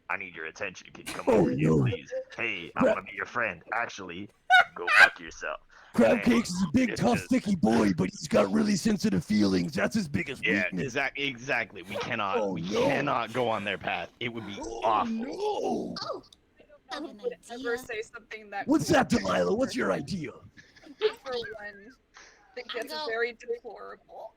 I need your attention. Can you come Oh, over here, no. please? Hey, I want to be your friend. Actually, go fuck yourself. Crab Man, cakes is a big, it's tough, just- thicky boy, but he's got really sensitive feelings. That's his biggest Yeah, weakness. exactly. We cannot Oh, no. cannot go on their path. It would be Oh awful. no! Oh, I have Who an would ever idea. say something that What's that, Delilah? What's your idea? for one? I think that's go- very deplorable.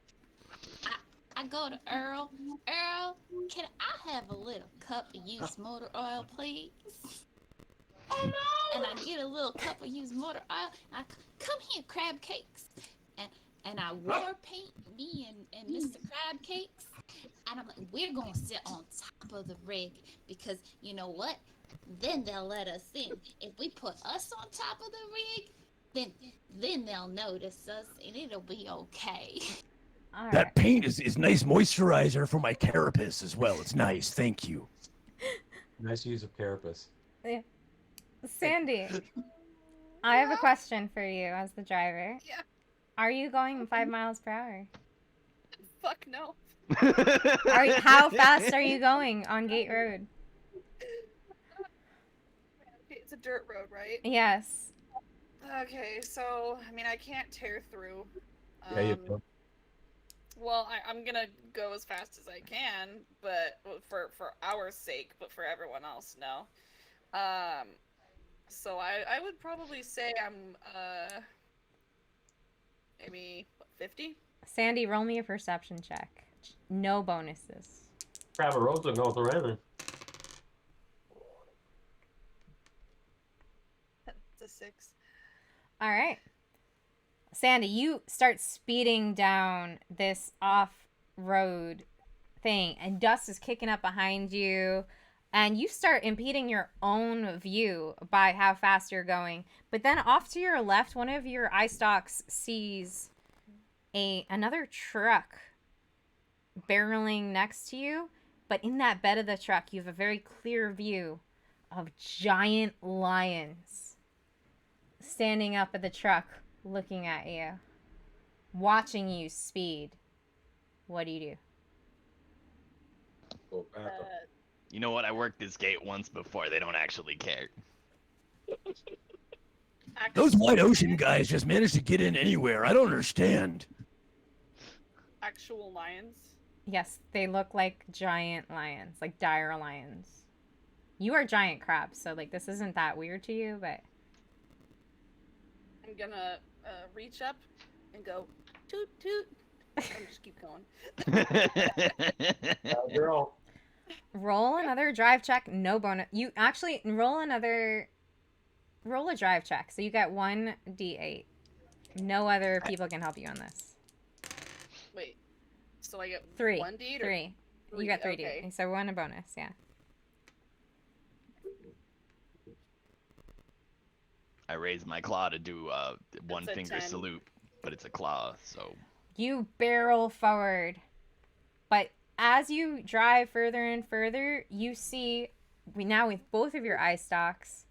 I go to Earl. Earl, can I have a little cup of used motor oil, please? Oh no! And I get a little cup of used motor oil. Come here, crab cakes. And I war paint me and Mr. Crab Cakes. And I'm like, we're gonna sit on top of the rig because you know what? Then they'll let us in. If we put us on top of the rig, then they'll notice us and it'll be okay. All right. That paint is nice moisturizer for my carapace as well. It's nice. Thank you. Nice use of carapace. Sandy, I have a question for you as the driver. Yeah. Are you going 5 miles per hour? Fuck no. How fast are you going on Gate Road? Okay, it's a dirt road, right? Yes. Okay, so I mean I can't tear through. Yeah, you do. Well, I'm gonna go as fast as I can, but for our sake, but for everyone else, no. Um, so I would probably say I'm maybe what, 50? Sandy, roll me a perception check. No bonuses. Crab rosa knows already. It's a 6. All right. Sandy, you start speeding down this off-road thing, and dust is kicking up behind you, and you start impeding your own view by how fast you're going. But then off to your left, one of your eye stalks sees another truck barreling next to you, but in that bed of the truck, you have a very clear view of giant lions standing up at the truck, looking at you, watching you speed. What do you do? Go back up. You know what? I worked this gate once before. They don't actually care. Those White Ocean guys just managed to get in anywhere. I don't understand. Actual lions. Yes, they look like giant lions, like dire lions. You are giant crabs, so like this isn't that weird to you, but I'm gonna reach up and go toot toot. And just keep going. Girl. roll another drive check. No bonus. You actually roll a drive check. So you get 1d8. No other people can help you on this. Wait. So I get 3. 1d or 3. You got 3d. Okay. So 1 a bonus, yeah. I raise my claw to do one That's a finger 10. salute, but it's a claw, so You barrel forward. But as you drive further and further, you see, now with both of your eye stalks,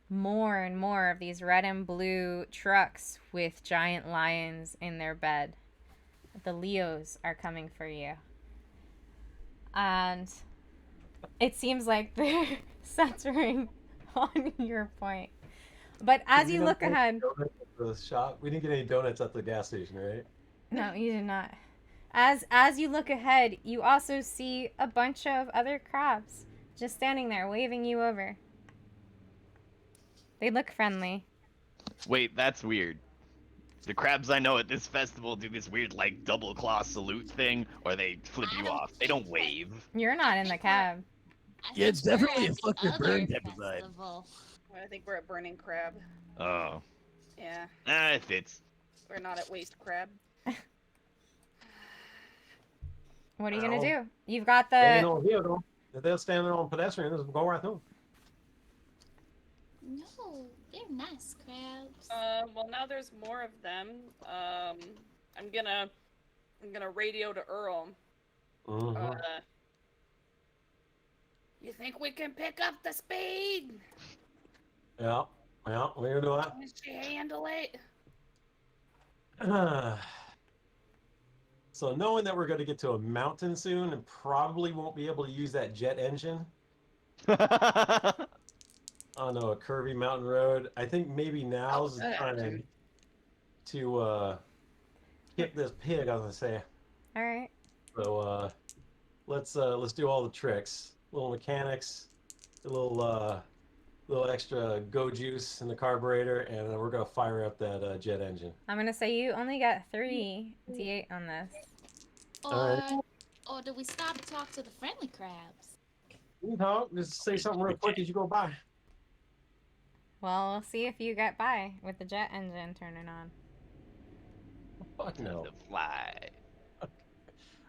more and more of these red and blue trucks with giant lions in their bed. The Leos are coming for you. And it seems like they're centering on your point. But as you look ahead... Donuts at the shop? We didn't get any donuts at the gas station, right? No, you did not. As you look ahead, you also see a bunch of other crabs just standing there waving you over. They look friendly. wait, that's weird. The crabs I know at this festival do this weird like double claw salute thing, or they flip you off. They don't wave. You're not in the cab. Yeah, it's think we're definitely a at the fuck your other burn type of vibe. festival. I think we're at Burning Crab. Oh, Yeah. it fits. We're not at Waste Crab. What are you Ow. gonna do? You've got They the... don't here though. If they're standing on pedestrians, go right through. No, they're nice crabs. Well now there's more of them. I'm gonna radio to Earl. Mm-hmm. You think we can pick up the speed? Yeah, we're gonna do that. Can she handle it? So knowing that we're going to get to a mountain soon and probably won't be able to use that jet engine on a curvy mountain road, I think maybe now's the time to hit this pig, I was gonna say. All right. So let's do all the tricks, little mechanics, a little extra go juice in the carburetor, and then we're gonna fire up that jet engine. I'm gonna say you only got 3d8 on this. Or do we stop and talk to the friendly crabs? You know, just say something real quick as you go by. Well, we'll see if you get by with the jet engine turning on. Fuck no. To fly.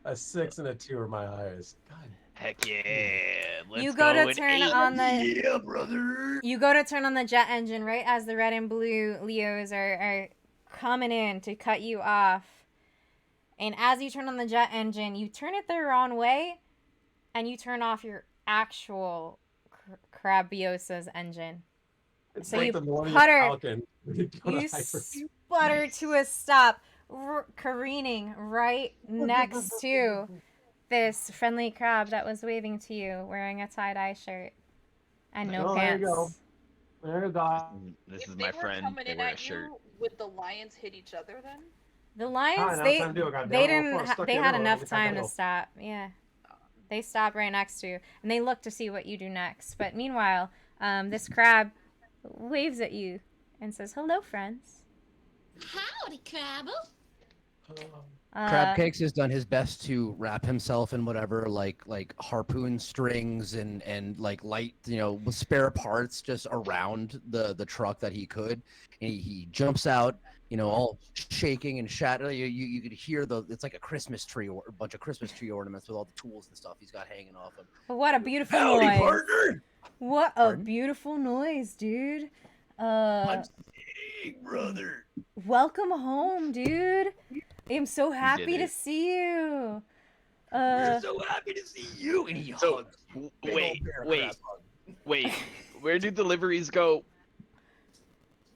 A 6 and a 2 are my highest. God. Heck yeah! Let's You go to with turn 8. on the... Yeah, brother. You go to turn on the jet engine right as the red and blue Leos are coming in to cut you off. And as you turn on the jet engine, you turn it the wrong way, and you turn off your actual Crabiosa's engine. It's So like you the Millennium putter- Falcon. You go to You hyperspeed. sputter to a stop, careening right next to this friendly crab that was waving to you, wearing a tie-dye shirt and no Oh, there pants. you go. There you go. This If is they my were friend. coming They in wear a at shirt. you, would the lions hit each other then? The Hi, lions, now they time to do it, goddamn they it. didn't Before I stuck they you in had the road, enough we got time to the stop. Yeah, they stop right next to you, and they look to see what you do next. But meanwhile, this crab waves at you and says, "Hello, friends." Howdy, Crabble. Crab Uh, Cakes has done his best to wrap himself in whatever like harpoon strings and like light with spare parts just around the truck that he could. And he jumps out, all shaking and shattering. You could hear it's like a Christmas tree or a bunch of Christmas tree ornaments with all the tools and stuff he's got hanging off him. what a beautiful Howdy, noise! partner! What a Pardon? beautiful noise, dude. I'm saying, brother. Welcome home, dude. I am so happy to it. see you. We're so happy to see you. And he So, hugs. Big wait, old bear wait, crab hug. wait. Where do deliveries go?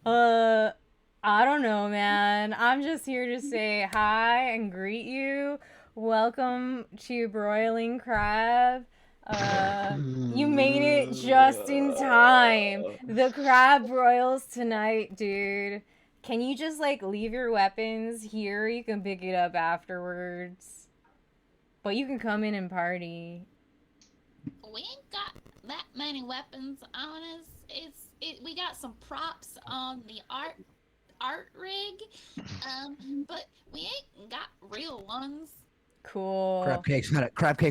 I don't know, man. I'm just here to say hi and greet you. Welcome to Broiling Crab. You made it just in time. The crab broils tonight, dude. Can you just like leave your weapons here? You can pick it up afterwards. But you can come in and party. We ain't got that many weapons on us. We got some props on the art rig, but we ain't got real ones. Cool. Crab Cakes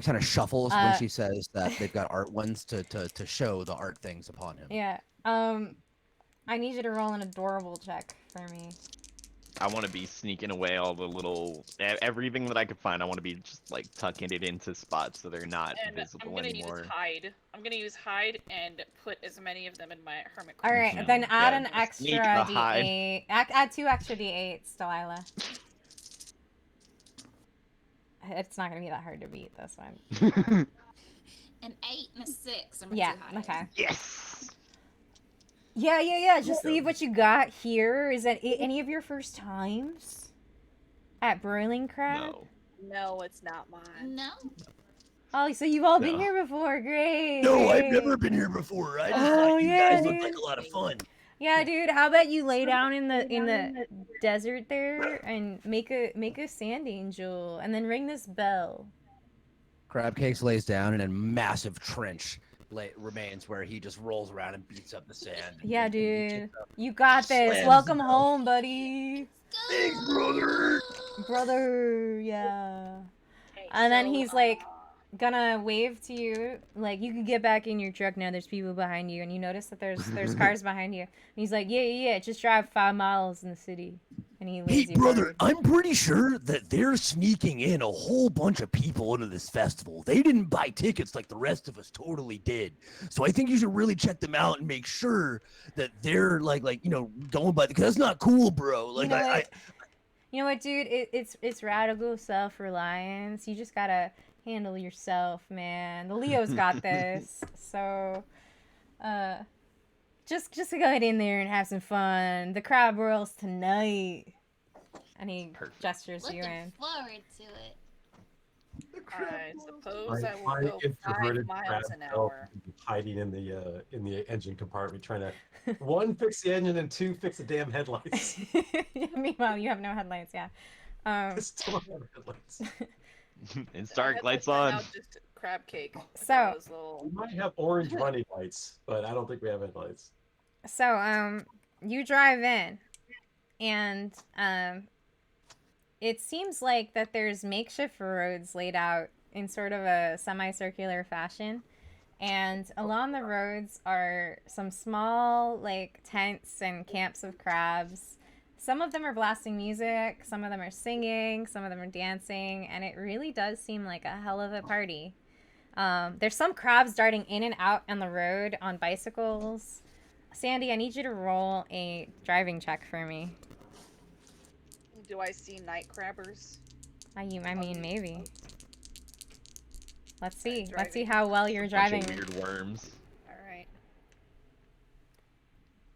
kind of shuffles when Uh, she says that they've got art ones to show the art things upon him. Yeah. I need you to roll an adorable check for me. I want to be sneaking away all the little everything that I could find. I want to be just like tucking it into spots so they're not And visible I'm gonna anymore. use hide. I'm gonna use hide and put as many of them in my hermit All crab right, shell. then add Yeah, an sneak extra the hide. D8. Add 2 extra D8s, Delilah. It's not gonna be that hard to beat this one. An 8 and a 6. Are my Yeah. two highest. Okay. Yes. Yeah. Just leave what you got here. Is that any of your first times at Broiling Crab? No. No, it's not mine. No. Oh, so you've all been No. here before. Great. No, I've great. never been here before. I just Oh, thought you yeah, guys looked like dude. a lot of fun. Yeah, dude. How about you lay down in the desert there and make a sand angel, and then ring this bell. Crab Cakes lays down and a massive trench remains where he just rolls around and beats up the sand. Yeah, and he dude. kicks up. You got this. Slams Welcome the bell. home, buddy. Thanks, brother. Brother, yeah. Okay, And then so, he's like gonna wave to you, like you can get back in your truck now. There's people behind you, and you notice that there's cars behind you. And he's like, yeah. Just drive 5 miles in the city, and he Hey, leads you brother, forward. I'm pretty sure that they're sneaking in a whole bunch of people into this festival. They didn't buy tickets like the rest of us totally did. So I think you should really check them out and make sure that they're like going by because that's not cool, bro. Like You know what, dude? It's radical self-reliance. You just gotta handle yourself, man. The Leo's got this. So, just go ahead in there and have some fun. The crab roils tonight. And he Perfect. gestures you Looking in. forward to it. I suppose I will My go 5 introverted miles crab an self hour. is hiding in the engine compartment, trying to 1 fix the engine and 2 fix the damn headlights. Meanwhile, you have no headlights. Yeah. Still don't have headlights. It's dark, lights Right on. now, just crab cake. with So- all those little- We might have orange running lights, but I don't think we have headlights. So, you drive in, and it seems like that there's makeshift roads laid out in sort of a semicircular fashion, and along the roads are some small like tents and camps of crabs. Some of them are blasting music, some of them are singing, some of them are dancing, and it really does seem like a hell of a party. There's some crabs darting in and out on the road on bicycles. Sandy, I need you to roll a driving check for me. Do I see night crabbers? I mean, maybe. Let's see. Alright, Let's see driving. how well you're Bunch of driving. weird worms. Alright.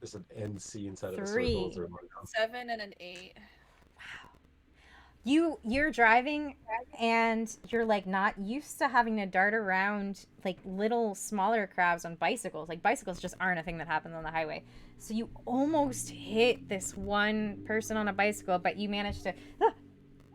There's an NC inside of a 3. circle. 7 and an 8. You're driving and you're like not used to having to dart around like little smaller crabs on bicycles. Like bicycles just aren't a thing that happens on the highway. So you almost hit this one person on a bicycle, but you managed to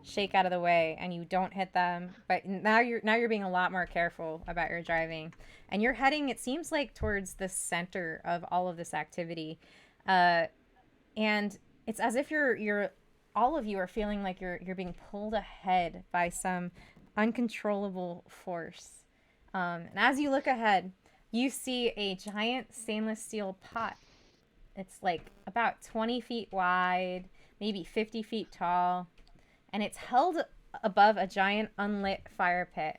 shake out of the way and you don't hit them. But now you're being a lot more careful about your driving, and you're heading, it seems like, towards the center of all of this activity, and it's as if you're all of you are feeling like you're being pulled ahead by some uncontrollable force. And as you look ahead, you see a giant stainless steel pot. It's like about 20 feet wide, maybe 50 feet tall, and it's held above a giant unlit fire pit.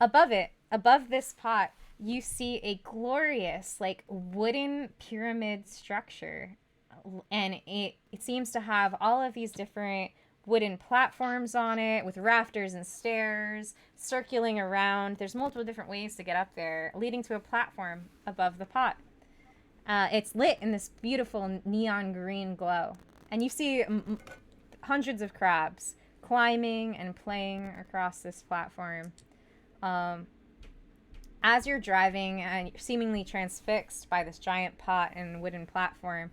Above it, above this pot, you see a glorious, like, wooden pyramid structure. And it seems to have all of these different wooden platforms on it with rafters and stairs circling around. There's multiple different ways to get up there, leading to a platform above the pot. It's lit in this beautiful neon green glow. And you see hundreds of crabs climbing and playing across this platform. As you're driving and seemingly transfixed by this giant pot and wooden platform,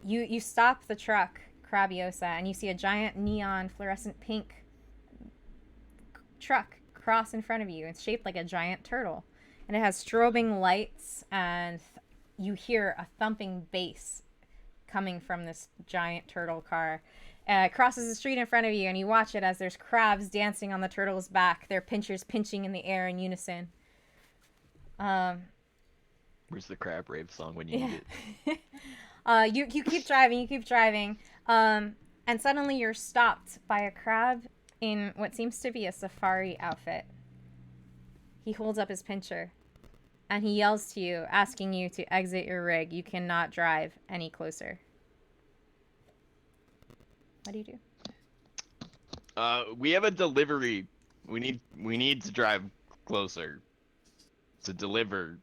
you stop the truck, Crabiosa, and you see a giant neon fluorescent pink truck cross in front of you. It's shaped like a giant turtle, and it has strobing lights, and you hear a thumping bass coming from this giant turtle car. It crosses the street in front of you, and you watch it as there's crabs dancing on the turtle's back, their pinchers pinching in the air in unison. Where's the crab rave song when you need it? You keep driving, and suddenly you're stopped by a crab in what seems to be a safari outfit. He holds up his pincher, and he yells to you, asking you to exit your rig. You cannot drive any closer. What do you do? We have a delivery. We need to drive closer to deliver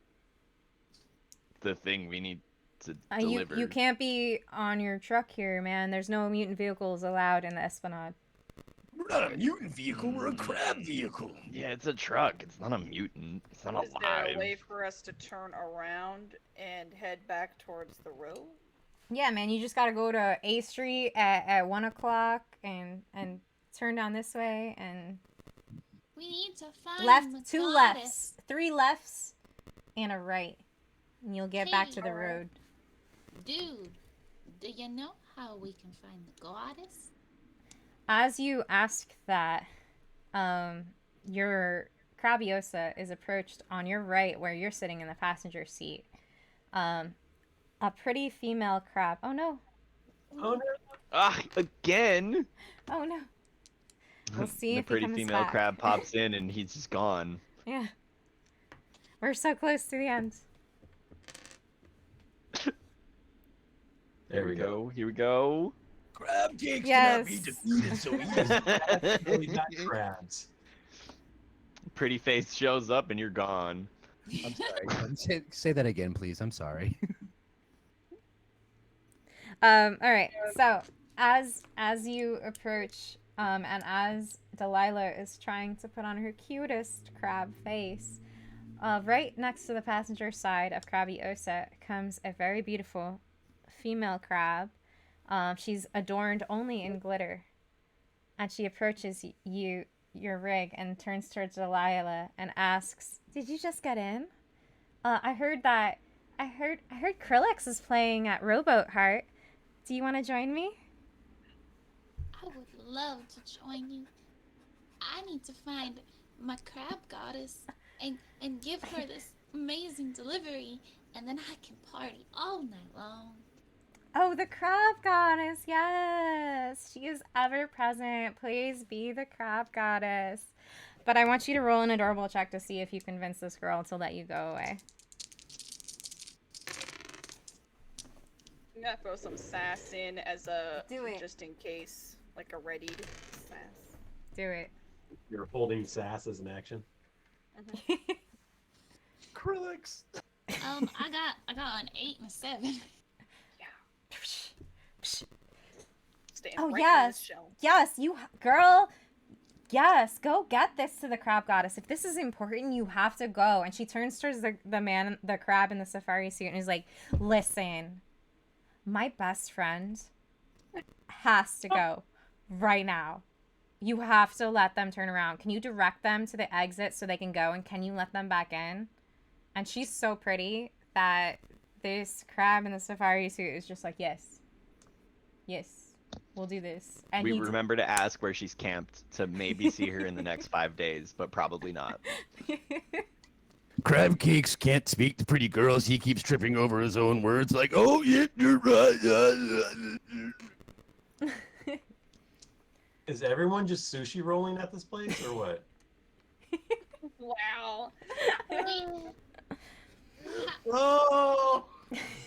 the thing we need to deliver. You can't be on your truck here, man. There's no mutant vehicles allowed in the Esplanade. We're not a mutant vehicle. We're a crab vehicle. Yeah, it's a truck. It's not a mutant. It's not Is there alive. a way for us to turn around and head back towards the road? Yeah, man, you just gotta go to A Street at 1 o'clock and turn down this way and We need to find left, the 2 goddess. lefts, 3 lefts, and a right, and you'll get back to the Alright. road. Dude, do you know how we can find the goddess? As you ask that, your Crabiosa is approached on your right, where you're sitting in the passenger seat. A pretty female crab. Oh no! Oh no! Ah, again. Oh no! We'll see The if he pretty comes female back. crab pops in and he's just gone. Yeah. We're so close to the end. There we go. Here we go. Crab cakes Yes. cannot be defeated so easily. Really got crabs. Pretty face shows up and you're gone. I'm sorry. Say that again, please. I'm sorry. All right. So as you approach, and as Delilah is trying to put on her cutest crab face, right next to the passenger side of Crabiosa comes a very beautiful female crab. She's adorned only in glitter, and she approaches your rig, and turns towards Delilah and asks, "Did you just get in? I heard Krillix is playing at Rowboat Heart. Do you want to join me?" I would love to join you. I need to find my crab goddess and give her this amazing delivery, and then I can party all night long. Oh, the crab goddess, yes. She is ever present. Please be the crab goddess. But I want you to roll an adorable check to see if you convince this girl to let you go away. I'm gonna throw some sass in as a Do it. just in case, like a ready sass. Do it. You're holding sass as an action. Krillix. I got an 8 and a 7. Staying Oh, right in yes. this shell. Yes, girl. Yes, go get this to the crab goddess. If this is important, you have to go. And she turns towards the crab in the safari suit and is like, "Listen, my best friend has to go right now. You have to let them turn around. Can you direct them to the exit so they can go, and can you let them back in? And she's so pretty that this crab in the safari suit is just like, yes, we'll do this. And We remember to ask where she's camped to maybe see her in the next 5 days, but probably not. Crab Cakes can't speak to pretty girls. He keeps tripping over his own words like, oh, yeah, you're right. Is everyone just sushi rolling at this place or what? Wow. Oh!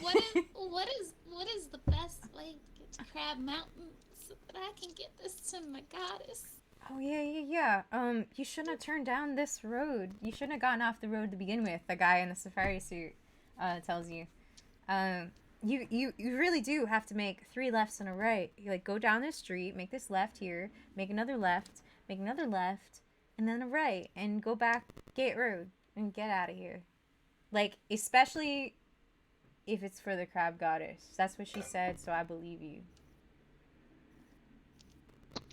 What is the best way to get to Crab Mountain so that I can get this to my goddess? Oh, yeah. You shouldn't have turned down this road. You shouldn't have gotten off the road to begin with, the guy in the safari suit tells you. You really do have to make 3 lefts and a right. You, like, go down this street, make this left here, make another left, and then a right, and go back Gate Road and get out of here. Like, especially if it's for the crab goddess. That's what she said, so I believe you.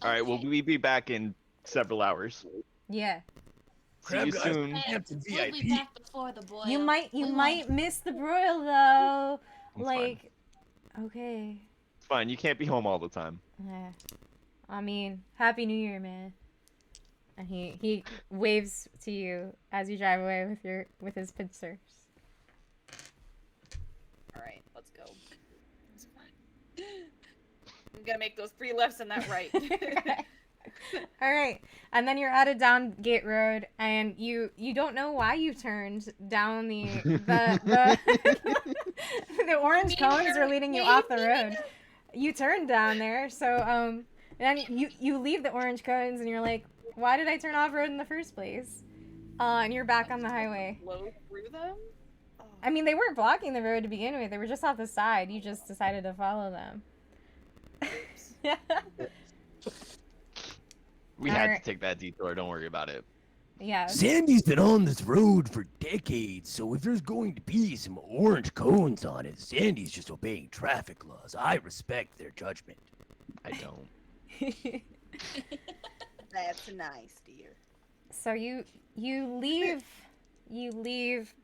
All right, well, Okay. we'll be back in several hours. Yeah. See you soon. Hampton We'll be VIP. back before the boil. You might We might miss the broil though. It's Like, okay. It's fine. You can't be home all the time. Yeah. I mean, Happy New Year, man. And he waves to you as you drive away with his pincers. All right, let's go. It's fine. I'm gonna make those 3 lefts and that right. All right, and then you're at a down Gate Road, and you don't know why you turned down the the orange cones are leading you off the road. You turned down there, so and then you leave the orange cones, and you're like, why did I turn off road in the first place? And you're back on the highway. Blow through them. Oh. I mean, they weren't blocking the road to begin with. They were just off the side. You just decided to follow them. We had Alright. to take that detour. Don't worry about it. Yeah. Sandy's been on this road for decades, so if there's going to be some orange cones on it, Sandy's just obeying traffic laws. I respect their judgment. I don't. That's nice, dear. So you leave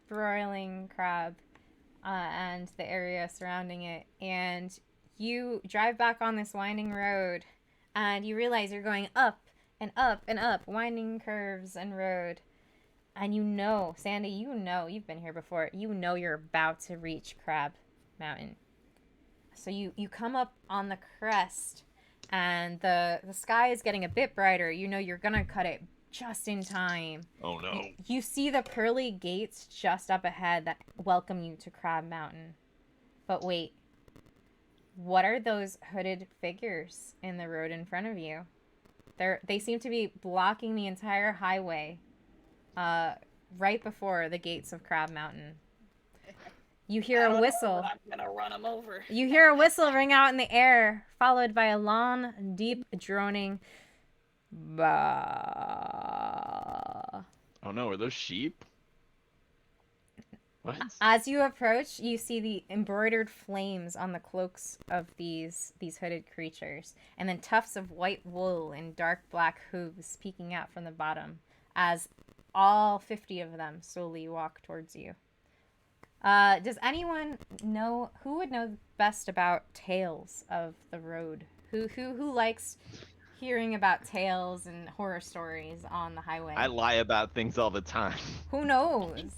Broiling Crab and the area surrounding it, and you drive back on this winding road, and you realize you're going up and up and up, winding curves and road. And you know, Sandy, you've been here before. You know you're about to reach Crab Mountain. So you come up on the crest, and the sky is getting a bit brighter. You know you're gonna cut it just in time. Oh no. You see the pearly gates just up ahead that welcome you to Crab Mountain. But wait, what are those hooded figures in the road in front of you? They seem to be blocking the entire highway right before the gates of Crab Mountain. You hear a whistle. I'm gonna run them over. You hear a whistle ring out in the air, followed by a long, deep, droning bah. Oh no, are those sheep? What? As you approach, you see the embroidered flames on the cloaks of these hooded creatures, and then tufts of white wool and dark black hooves peeking out from the bottom, as all 50 of them slowly walk towards you. Does anyone know who would know best about tales of the road? Who likes hearing about tales and horror stories on the highway? I lie about things all the time. Who knows?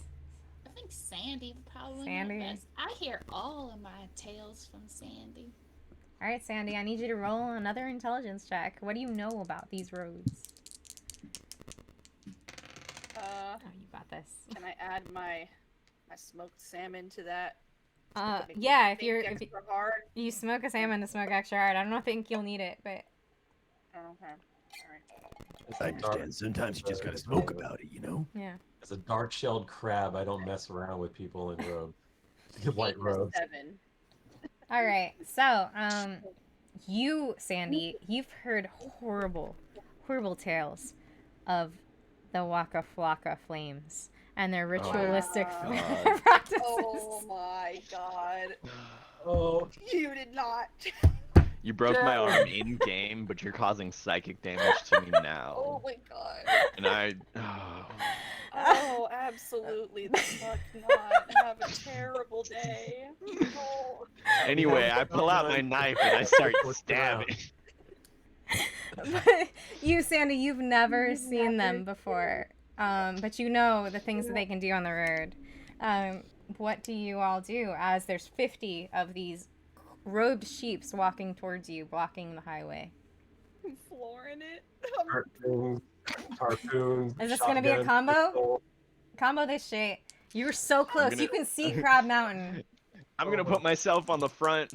I think Sandy would probably Sandy? know best. I hear all of my tales from Sandy. All right, Sandy, I need you to roll another intelligence check. What do you know about these roads? Oh, you got this. Can I add my smoked salmon to that? Make me Yeah, if think extra hard. you smoke a salmon to smoke extra hard, I don't think you'll need it, but Oh, okay. All right. It's I a dark- understand. Sometimes you just gotta smoke about it, you know? yeah. As a dark-shelled crab, I don't mess around with people in robes. White 8 to robes. 7. All right, so you, Sandy, you've heard horrible tales of the Waka Flocka flames and their ritualistic God. practices. Oh my god. Oh, You did not. You broke my arm in game, but you're causing psychic damage to me Oh now. my god. And I. Oh, absolutely the fuck not. Have a terrible day. Oh. Anyway, I pull out my knife and I start stabbing. But you, Sandy, you've never seen them before, but you know the things that they can do on the road. What do you all do as there's 50 of these robed sheeps walking towards you, blocking the highway? I'm flooring it. Harpoons. Is this gonna be a shotgun, combo? pistol. Combo this shit. You were so close. You can see Crab Mountain. I'm gonna put myself on the front,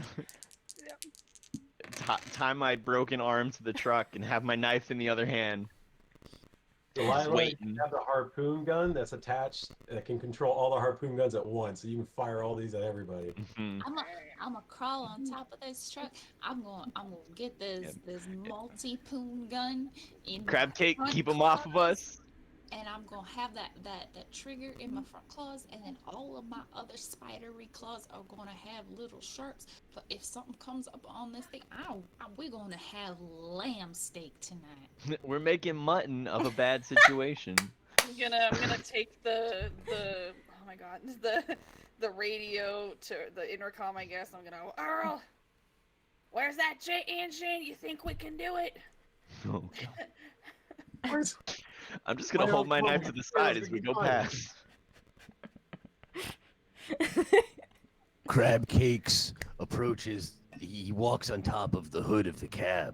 Yep. tie my broken arm to the truck, and have my knife in the other hand. Delilah, waiting. you have the harpoon gun that's attached that can control all the harpoon guns at once, so you can fire all these at everybody. Mhm. I'm gonna crawl on top of this truck. I'm gonna get this multi-poon gun in Crab my cake, front keep them off of claws, us. and I'm gonna have that trigger in my front claws, and then all of my other spidery claws are gonna have little sharps. But if something comes up on this thing, we're gonna have lamb steak tonight. We're making mutton of a bad situation. I'm gonna take the oh my god, the radio to the intercom, I guess. I'm gonna go, Earl, where's that jet engine? You think we can do it? Oh, God. I'm just gonna hold my knife to the side as we go past. Crab Cakes approaches. He walks on top of the hood of the cab,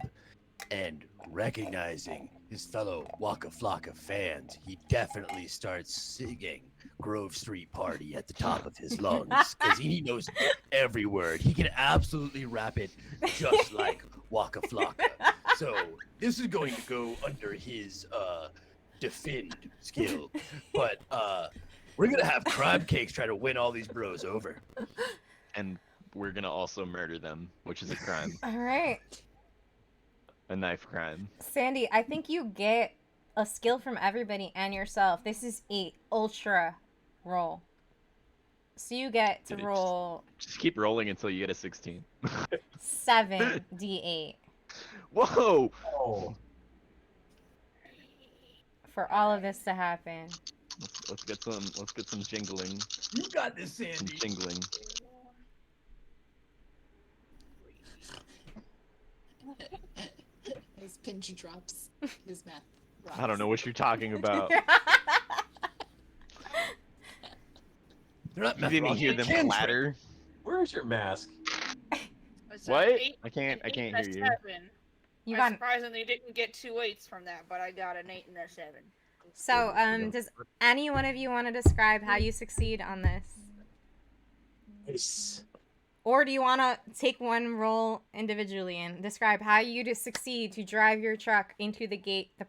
and recognizing his fellow Waka Flocka fans, he definitely starts singing Grove Street Party at the top of his lungs because he knows every word. He can absolutely rap it just like Waka Flocka. So this is going to go under his defend skill, but we're gonna have Crab Cakes try to win all these bros over. And we're gonna also murder them, which is a crime. All right. A knife crime. Sandy, I think you get a skill from everybody and yourself. This is a ultra roll. So you get to Dude, roll Just keep rolling until you get a 16. 7d8 Whoa! Oh, for all of this to happen. Let's get some jingling. You got this, Some Sandy. jingling. His pinch drops. His math drops. I don't know what you're talking about. They're not You didn't hear them clatter. where's your mask? It's What? an 8, I can't an 8 hear and a you. 7. You I got surprisingly didn't get 2 8s from that, but I got an 8 and a 7. so does any one of you want to describe how you succeed on this? Nice. Or do you want to take one roll individually and describe how you to succeed to drive your truck into the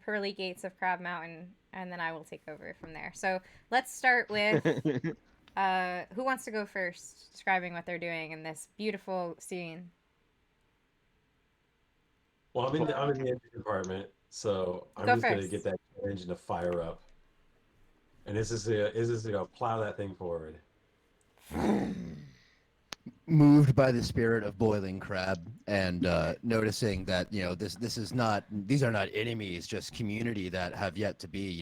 pearly gates of Crab Mountain, and then I will take over from there. So let's start with who wants to go first, describing what they're doing in this beautiful scene. Well, I'm in the engine department, so I'm Go just gonna first. get that engine to fire up. And this is gonna plow that thing forward. Moved by the spirit of boiling crab and noticing that these are not enemies, just community that have yet to be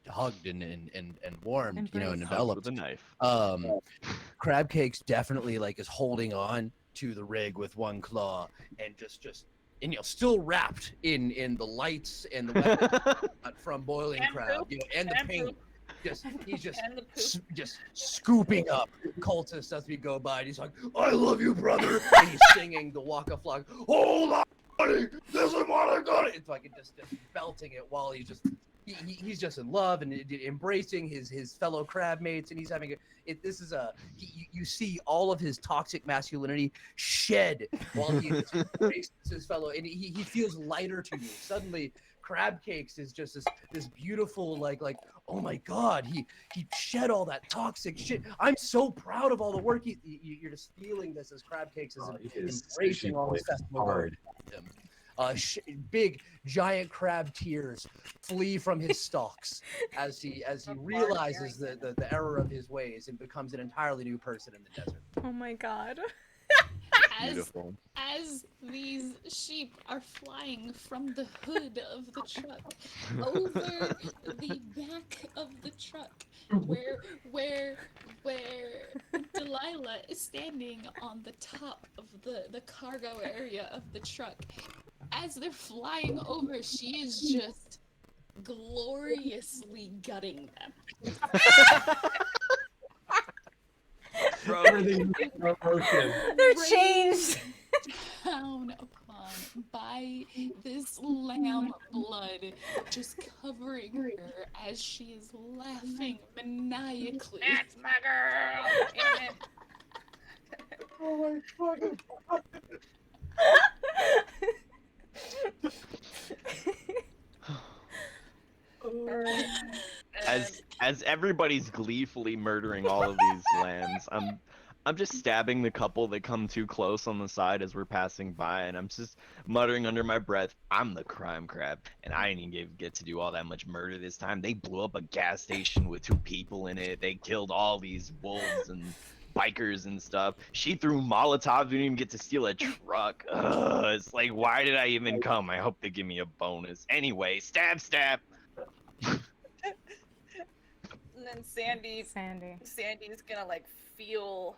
hugged and warmed, and Embraced. enveloped. With a knife. Crab Cakes definitely is holding on to the rig with one claw and just still wrapped in the lights and the weapon from boiling And crab, poop. and the And paint. poop. He's just And the poop. just scooping up cultists as we go by, and he's like, "I love you, brother," and he's singing the Waka Flocka. Hold on, buddy, this is what I got. It's just belting it while he's just in love and embracing his fellow crab mates, and he's having you see all of his toxic masculinity shed while he embraces his fellow, and he feels lighter to you. Suddenly, Crab Cakes is just this beautiful oh my god, he shed all that toxic shit. I'm so proud of all the work you're just feeling this as Crab Cakes is embracing all this festival hard. Big giant crab tears flee from his stalks as he realizes the error of his ways and becomes an entirely new person in the desert. Oh my god. beautiful. As these sheep are flying from the hood of the truck over the back of the truck, where Delilah is standing on the top of the cargo area of the truck. As they're flying over, she is just gloriously gutting them. Bro, Everything is slow motion. They're Raised changed. down upon by this lamb blood just covering her as she is laughing maniacally. That's my girl. Damn it. Oh my fucking god. as everybody's gleefully murdering all of these lambs, I'm just stabbing the couple that come too close on the side as we're passing by, and I'm just muttering under my breath, "I'm the crime crab," and I didn't even get to do all that much murder this time. They blew up a gas station with 2 people in it. They killed all these wolves and bikers and stuff. She threw Molotovs. We didn't even get to steal a truck. Ugh, it's like, why did I even come? I hope they give me a bonus. Anyway, stab, stab. And then Sandy's gonna like feel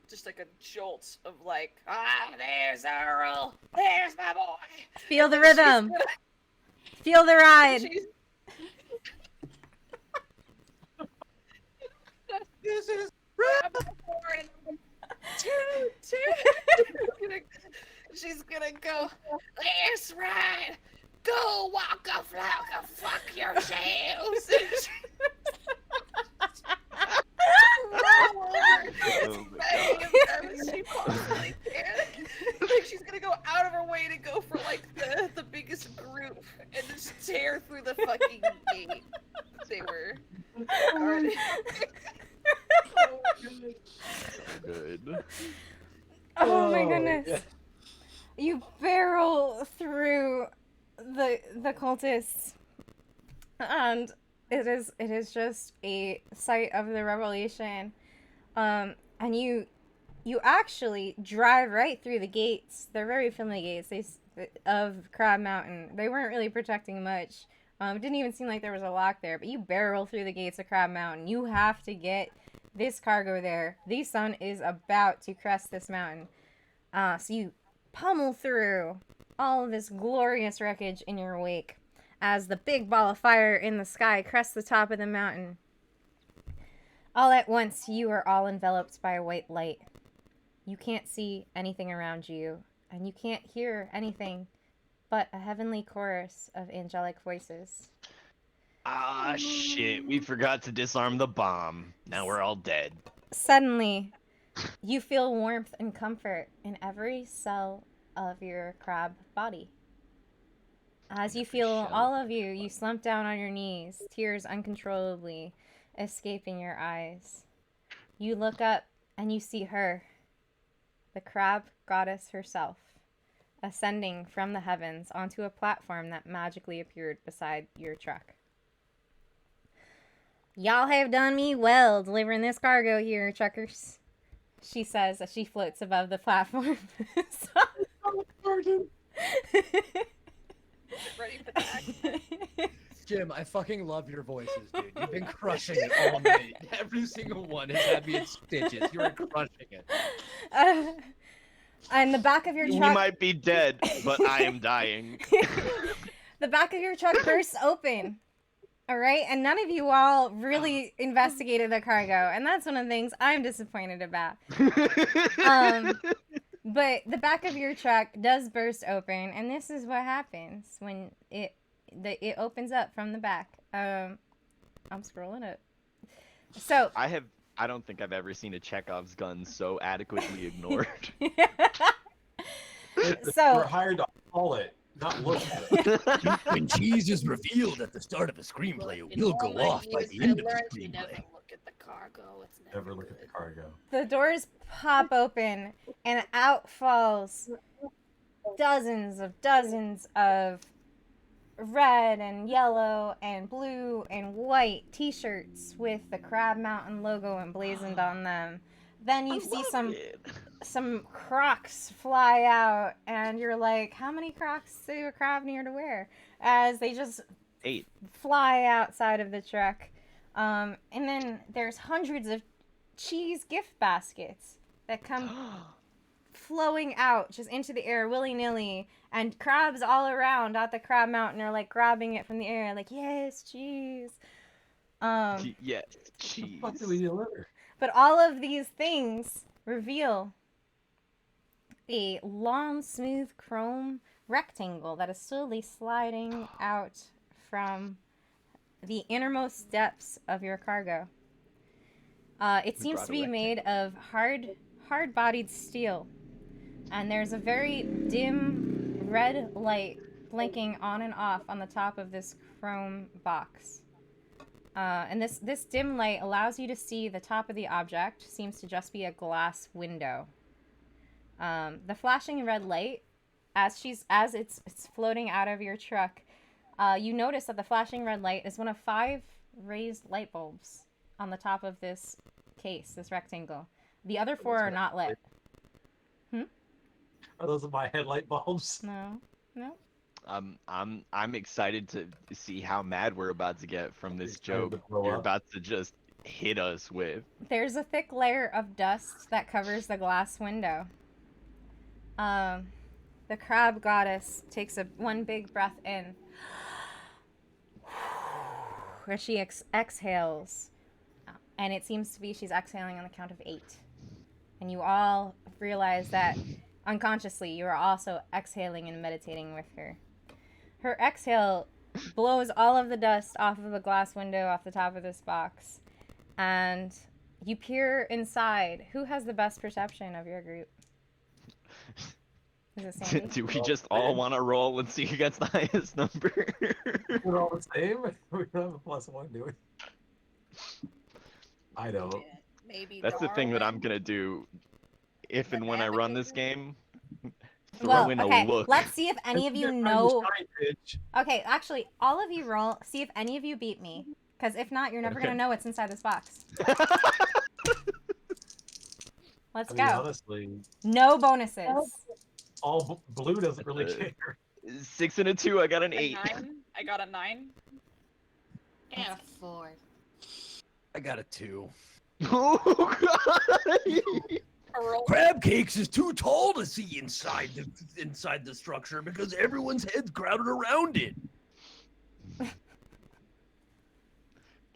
just like a jolt of like, there's Earl, there's my boy. Feel the rhythm. Feel the ride. This is she's gonna go, let's ride, go walk a flower, fuck your shoes. Oh my God. She possibly can. Like she's gonna go out of her way to go for like the biggest group and just tear through the fucking gate. They were already. Good. Oh my Oh, goodness. yeah. You barrel through the cultists, and it is just a sight of the revelation. And you actually drive right through the gates. They're very friendly gates of Crab Mountain. They weren't really protecting much. It didn't even seem like there was a lock there, but you barrel through the gates of Crab Mountain. You have to get this cargo there. The sun is about to crest this mountain. So you pummel through all of this glorious wreckage in your wake as the big ball of fire in the sky crests the top of the mountain. All at once, you are all enveloped by a white light. You can't see anything around you, and you can't hear anything but a heavenly chorus of angelic voices. Ah, shit. We forgot to disarm the bomb. Now we're all dead. Suddenly, you feel warmth and comfort in every cell of your crab body. As you feel, all of you slump down on your knees, tears uncontrollably escaping your eyes. You look up and you see her, the crab goddess herself, ascending from the heavens onto a platform that magically appeared beside your truck. "Y'all have done me well delivering this cargo here, truckers," she says as she floats above the platform. Ready for the action. Jim, I fucking love your voices, dude. You've been crushing it all night. Every single one has had me in stitches. You're crushing it. And the back of your We truck... might be dead, but I am dying. The back of your truck bursts open. All right? And none of you all really investigated the cargo. And that's one of the things I'm disappointed about. But the back of your truck does burst open. And this is what happens when it opens up from the back. I'm scrolling up. So... I don't think I've ever seen a Chekhov's gun so adequately ignored. So... We're hired to haul it, not look at it. When cheese is revealed at the start of a screenplay, it will go off by the end of the You never screenplay. look at the cargo. It's Never look at the cargo. The doors pop open, and out falls dozens of red and yellow and blue and white t-shirts with the Crab Mountain logo emblazoned on them. Then you see some Crocs fly out, and you're like, how many Crocs do a crab need to wear? As they just 8. fly outside of the truck. And then there's hundreds of cheese gift baskets that come flowing out just into the air willy-nilly, and crabs all around at the crab mountain are like grabbing it from the air like, yes, cheese. Yes, What cheese. the fuck do we deliver? But all of these things reveal a long, smooth chrome rectangle that is slowly sliding out from the innermost depths of your cargo. It We seems brought to a be made of hard-bodied steel, and there's a very dim red light blinking on and off on the top of this chrome box. And this dim light allows you to see the top of the object. Seems to just be a glass window. The flashing red light, as it's floating out of your truck, you notice that the flashing red light is one of 5 raised light bulbs on the top of this case, this rectangle. The other 4 are not lit. Are those my headlight bulbs? No. I'm excited to see how mad we're about to get from this Excited to joke blow you're up. about to just hit us with. There's a thick layer of dust that covers the glass window. The crab goddess takes one big breath in, where she exhales, and it seems to be she's exhaling on the count of 8. And you all realize that unconsciously you are also exhaling and meditating with her. Her exhale blows all of the dust off of the glass window off the top of this box, and you peer inside. Who has the best perception of your group? Is it Sandy? Do we just all want to roll and see who gets the highest number? We're all the same. We don't have a +1, do we? I don't. Yeah, maybe That's the thing that I'm Darwin. gonna do if and when I run this game. Throw Well, in okay, a look. let's see if any of you I'm know. shy, bitch. Okay, actually, all of you roll. See if any of you beat me. Because if not, you're never Okay. going to know what's inside this box. Let's I mean, go. honestly, No bonuses. all blue doesn't really Uh, care. 6 and a 2. I got an A 8. 9. I got a 9. Yeah, 4. I got a 2. Oh god! Earl. Crab cakes is too tall to see inside the structure because everyone's head's crowded around it.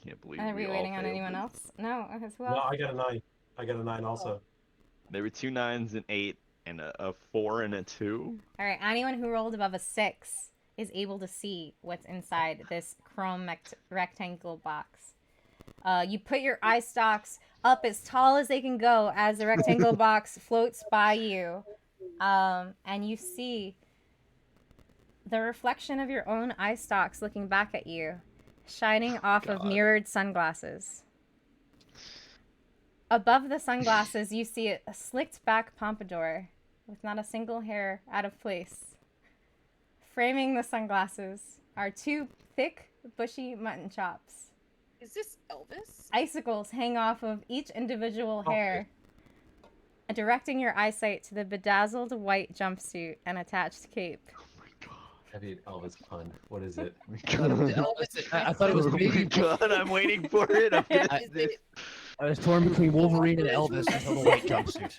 Can't believe Are we all waiting on failed anyone this. else? No. Okay, so No, I got a 9. I got a 9 also. There were 2 9s and 8 and a 4 and a 2. All right, anyone who rolled above a 6 is able to see what's inside this chrome rectangle box. You put your eye stalks up as tall as they can go as the rectangle box floats by you, and you see the reflection of your own eye stalks looking back at you, shining off of God. mirrored sunglasses. Above the sunglasses, you see a slicked back pompadour with not a single hair out of place. Framing the sunglasses are 2 thick, bushy mutton chops. Is this Elvis? Icicles hang off of each individual hair, directing your eyesight to the bedazzled white jumpsuit and attached cape. Oh my god. Heavy Elvis pun. What is it? Oh my Elvis. I thought it was Oh my maybe. god, I'm waiting for it. I'm gonna Is do this. it, I was torn between Wolverine and Elvis until the white jumpsuit.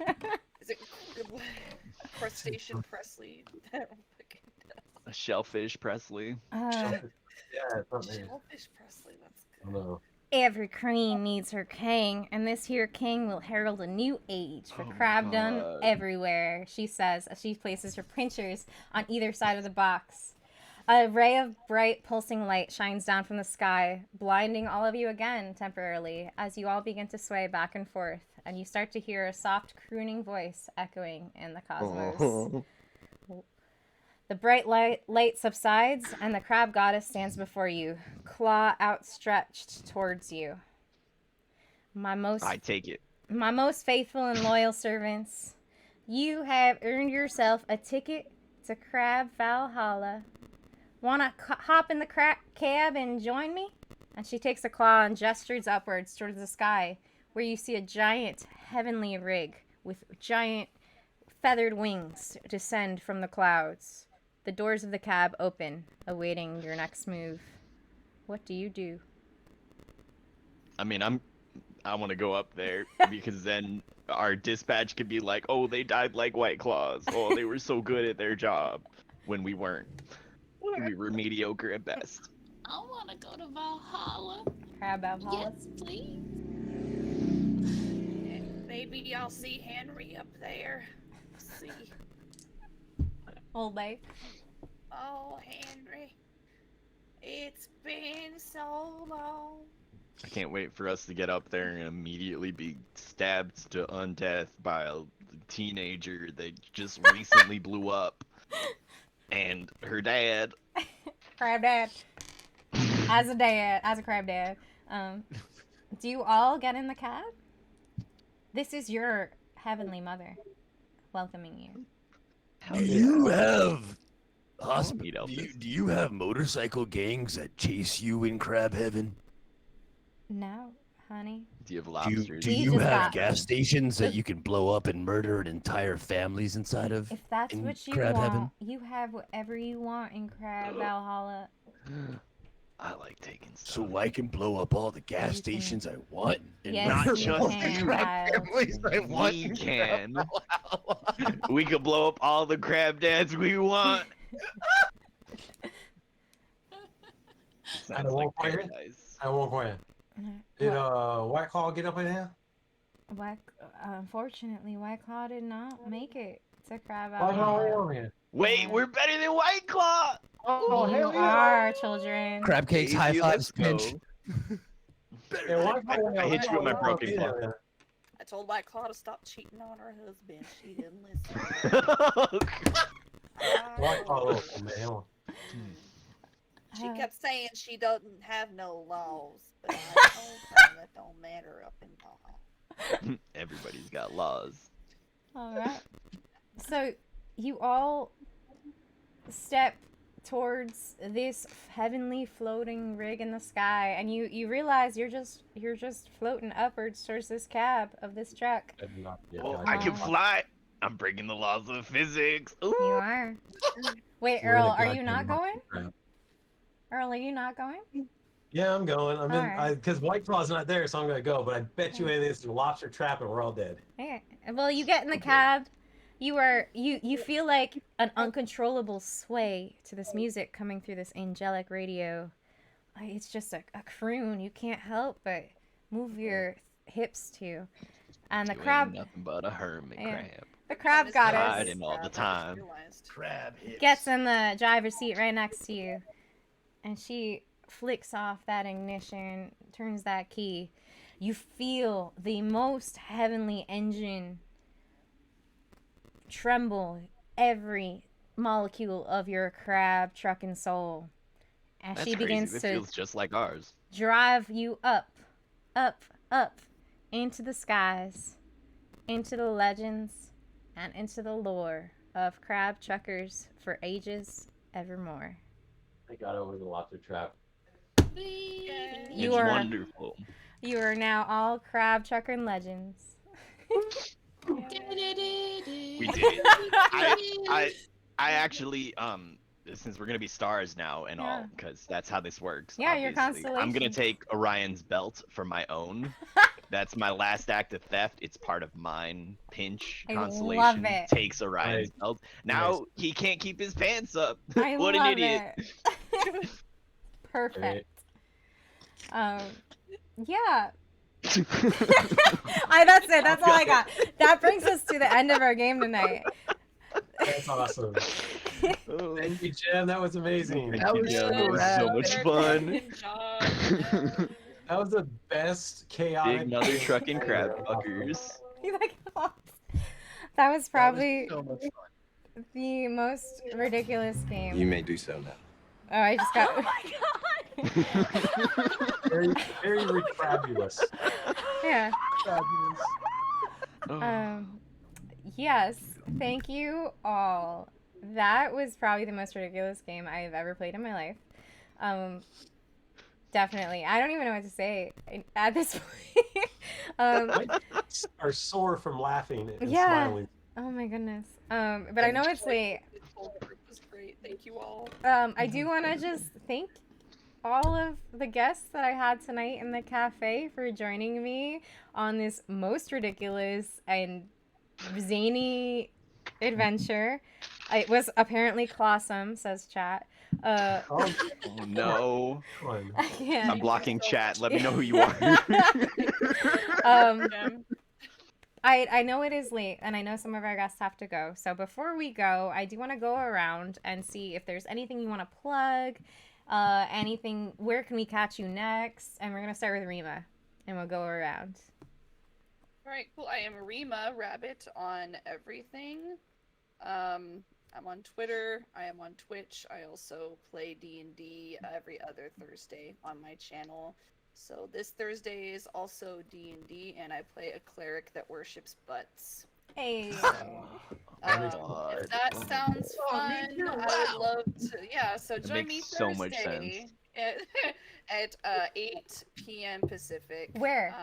is it Crustacean Presley? A shellfish Presley. Yeah, it's not me. Shellfish Presley, that's good. No. Every queen needs her king, and this here king will herald a new age for Oh my crabdom God. everywhere, she says as she places her pincers on either side of the box. A ray of bright, pulsing light shines down from the sky, blinding all of you again temporarily as you all begin to sway back and forth, and you start to hear a soft, crooning voice echoing in the cosmos. The bright light subsides, and the crab goddess stands before you, claw outstretched towards you. My most I take it. faithful and loyal servants, you have earned yourself a ticket to Crab Valhalla. Wanna hop in the cab and join me? And she takes a claw and gestures upwards towards the sky, where you see a giant heavenly rig with giant feathered wings descend from the clouds. The doors of the cab open, awaiting your next move. What do you do? I mean, I want to go up there because then our dispatch could be like, "Oh, they died like White Claws. Oh, they were so good at their job," when we weren't. We were mediocre at best. I want to go to Valhalla. Crab Valhalla? Yes, please. Maybe I'll see Henry up there. See. Old Lake. Oh, Henry. It's been so long. I can't wait for us to get up there and immediately be stabbed to undeath by a teenager that just recently blew up. And her dad. Crab dad. As a crab dad. Do you all get in the cab? This is your heavenly mother welcoming you. Hell Do yeah. you have Meet Elvis. do you have motorcycle gangs that chase you in crab heaven? No, honey. Do you have Do you, lobsters? do You you just have got- gas stations that you can blow up and murder entire families inside of? If that's in what you crab want, heaven? you have whatever you want in Crab Valhalla. I like taking stuff. So I can blow up all the gas You can- stations I want, and Yes, not you just can, the crab child. families I want. We in can. Crab Valhalla. We could blow up all the crab dads we want. Sounds like won't fire it. paradise. I won't for you. Did White Claw get up in here? Unfortunately, White Claw did not make it to Crab White Claw Valhalla. over here. Wait, we're better than White Claw. Oh, You hell yeah. are, children. Crab cakes, high Easy, fives, let's pinch. go. Yeah, White Claw I hit you with my broken claw. I told White Claw to stop cheating on her husband. She didn't listen. White Claw local, man. Hold on. She Uh, kept saying she doesn't have no laws, but I told her that don't matter up in Valhalla. Everybody's got laws. All right. So you all step towards this heavenly floating rig in the sky, and you realize you're just floating upwards towards this cab of this truck. Oh, I can fly. I'm breaking the laws of physics. Ooh. You are. Wait, We're in a Earl, are you goddamn not going? crab. Earl, are you not going? Yeah, I'm going. I'm in Alright. because White Claw's not there, so I'm gonna go. But I bet you anything it's a lobster trap and we're all dead. Okay. Well, you get in the cab. You feel like an uncontrollable sway to this music coming through this angelic radio. Like, it's just a croon. You can't help but move your hips to. And the You crab, ain't nothing but a hermit Yeah. crab. the crab goddess Hiding all the time. Crab hits. gets in the driver's seat right next to you, and she flicks off that ignition, turns that key. You feel the most heavenly engine tremble every molecule of your crab trucking soul, and That's she crazy. begins This to feels just like ours. drive you up, up, up into the skies, into the legends, and into the lore of crab truckers for ages evermore. I got over the lobster trap. You it's are- wonderful. You are now all crab trucker legends. We did it. I actually since we're gonna be stars now and all, Yeah. because that's how this works. Yeah, your obviously, I'm gonna constellation. take Orion's belt for my own. That's my last act of theft. It's part of mine. Pinch I constellation love it. takes Orion's Nice. belt. Now he can't keep his pants up. I What an love idiot. it. Perfect. Yeah. That's it. That's all I got. That brings us to the end of our game tonight. That's awesome. Thank you, Jen. That was amazing. Thank That you, was Joe. so That was rad. so much fun. Good job. That was the best chaotic. Big mother trucking crab fuckers. You like lost. That was probably so much fun. the most ridiculous game. You may do so now. Oh, I just got. Oh my god! Very, very crabulous. Yeah. Oh. Yes. Thank you all. That was probably the most ridiculous game I've ever played in my life. Definitely. I don't even know what to say at this point. My cheeks are sore from laughing and Yeah. smiling. Oh my goodness. But I know it's late. This whole group was great. Thank you all. I do want to just thank all of the guests that I had tonight in the cafe for joining me on this most ridiculous and zany adventure. It was apparently clawsome, says chat. Oh, Oh no. fun. I can't. I'm blocking so chat. much. Let me know who you are. Gem. I know it is late, and I know some of our guests have to go. So before we go, I do want to go around and see if there's anything you want to plug, anything. Where can we catch you next? And we're gonna start with Rima, and we'll go around. All right, cool. I am Rima Rabbit on everything. I'm on Twitter. I am on Twitch. I also play D&D every other Thursday on my channel. So this Thursday is also D&D, and I play a cleric that worships butts. Hey. If that sounds fun, I would love to. Yeah, so join makes me so much Thursday at 8 p.m. Pacific. Where?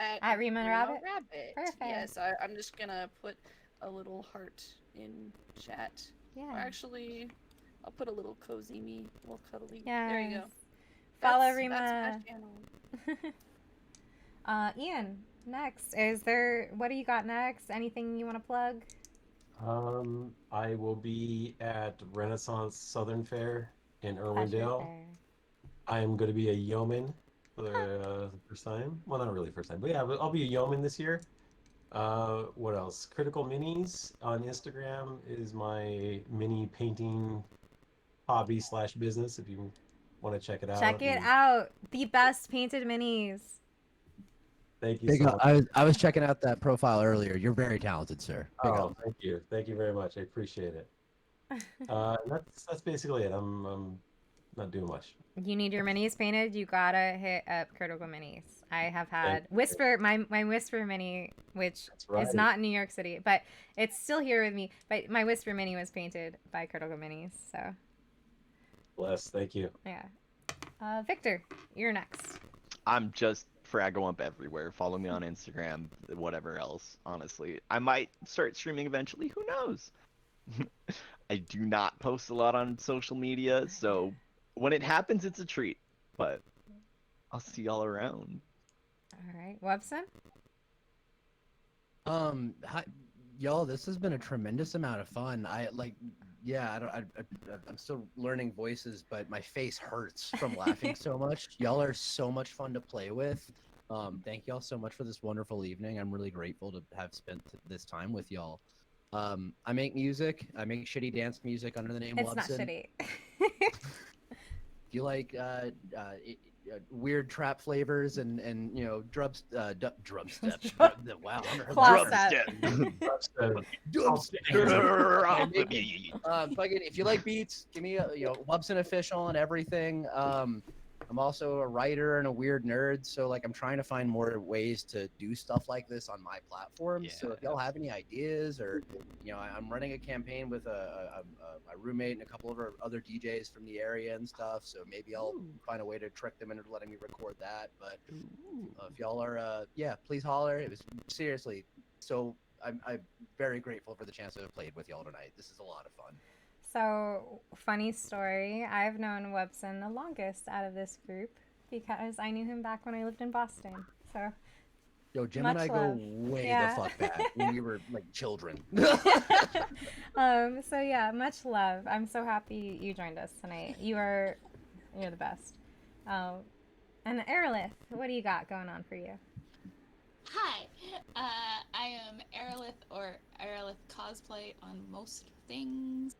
At Rima Rabbit? Rabbit. Perfect. Yes, I'm just gonna put a little heart in chat. Yeah. Or actually, I'll put a little cozy me, a little cuddly. Yes. There you go. Follow That's Rima. my channel. Ian, next. What do you got next? Anything you want to plug? I will be at Renaissance Southern Fair in Irwindale. I am going to be a yeoman for the first time. Well, not really first time, but yeah, I'll be a yeoman this year. What else? Critical Minis on Instagram is my mini painting hobby / business. If you want to check it out. Check it out. The best painted minis. Thank you Big so up. much. I was checking out that profile earlier. You're very talented, sir. Big Oh, up. thank you. Thank you very much. I appreciate it. That's basically it. I'm not doing much. You need your minis painted, you gotta hit up Critical Minis. I have had Thank you. Whisper, my Whisper Mini, which That's right. is not in New York City, but it's still here with me. But my Whisper Mini was painted by Critical Minis, so Bless. Thank you. yeah. Victor, you're next. I'm just Fragawump everywhere. Follow me on Instagram, whatever else, honestly. I might start streaming eventually, who knows? I do not post a lot on social media, so when it happens, it's a treat. But I'll see y'all around. All right, Webson. Hi, y'all. This has been a tremendous amount of fun. Yeah, I'm still learning voices, but my face hurts from laughing so much. Y'all are so much fun to play with. Thank y'all so much for this wonderful evening. I'm really grateful to have spent this time with y'all. I make music. I make shitty dance music under the name It's Wubson. not shitty. If you like weird trap flavors and drum steps. Wow, Claw drum fucking, if you like beats, give me a Wubson official and everything. I'm also a writer and a weird nerd, so like I'm trying to find more ways to do stuff like this on my platform. Yeah, So if y'all have any ideas, or I'm running a campaign with my roommate and a couple of our other DJs from the area and stuff. So maybe I'll find a way to trick them into letting me record that. But if y'all are, please holler. It was seriously so. I'm very grateful for the chance to have played with y'all tonight. This is a lot of fun. So, funny story. I've known Webson the longest out of this group because I knew him back when I lived in Boston. So, Yo, Jim much and I love. go way Yeah. the fuck back when we were like children. so yeah, much love. I'm so happy you joined us tonight. You're the best. And Aerolith, what do you got going on for you? Hi, I am Aerolith or Aerolith cosplay on most things.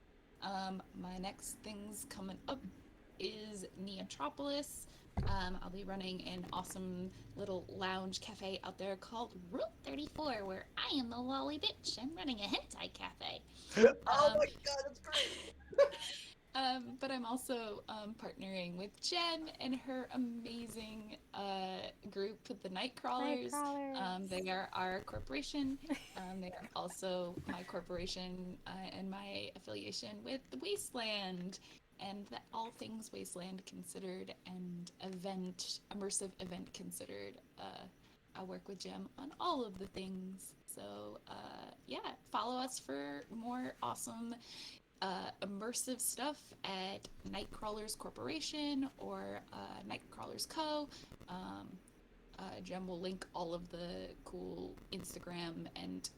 My next things coming up is Neotropolis. I'll be running an awesome little lounge cafe out there called Route 34, where I am the lolly bitch. I'm running a hentai cafe. Oh my god, that's great! But I'm also Nightcrawlers. partnering with Jen and her amazing group, the Nightcrawlers. They are our corporation. They are also my corporation and my affiliation with the Wasteland. and that all things Wasteland considered and immersive event considered. I work with Jem on all of the things. So yeah, follow us for more awesome immersive stuff at Nightcrawlers Corporation or Nightcrawlers Co. Jem will link all of the cool Instagram and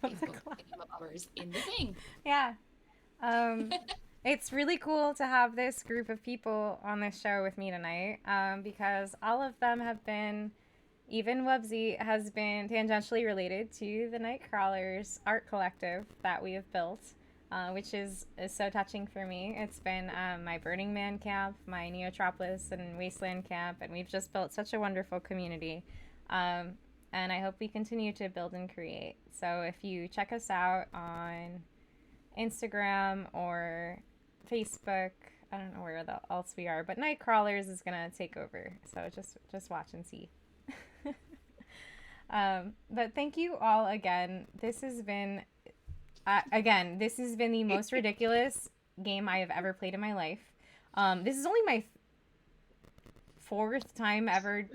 Facebook ours in the thing. Yeah. It's really cool to have this group of people on this show with me tonight because all of them have been, even Wubsy has been tangentially related to the Nightcrawlers art collective that we have built, which is so touching for me. It's been my Burning Man camp, my Neotropolis and Wasteland camp, and we've just built such a wonderful community. And I hope we continue to build and create. So if you check us out on Instagram or Facebook, I don't know where else we are, but Nightcrawlers is gonna take over. So just watch and see. But thank you all again. This has been the most ridiculous game I have ever played in my life. This is only my fourth time ever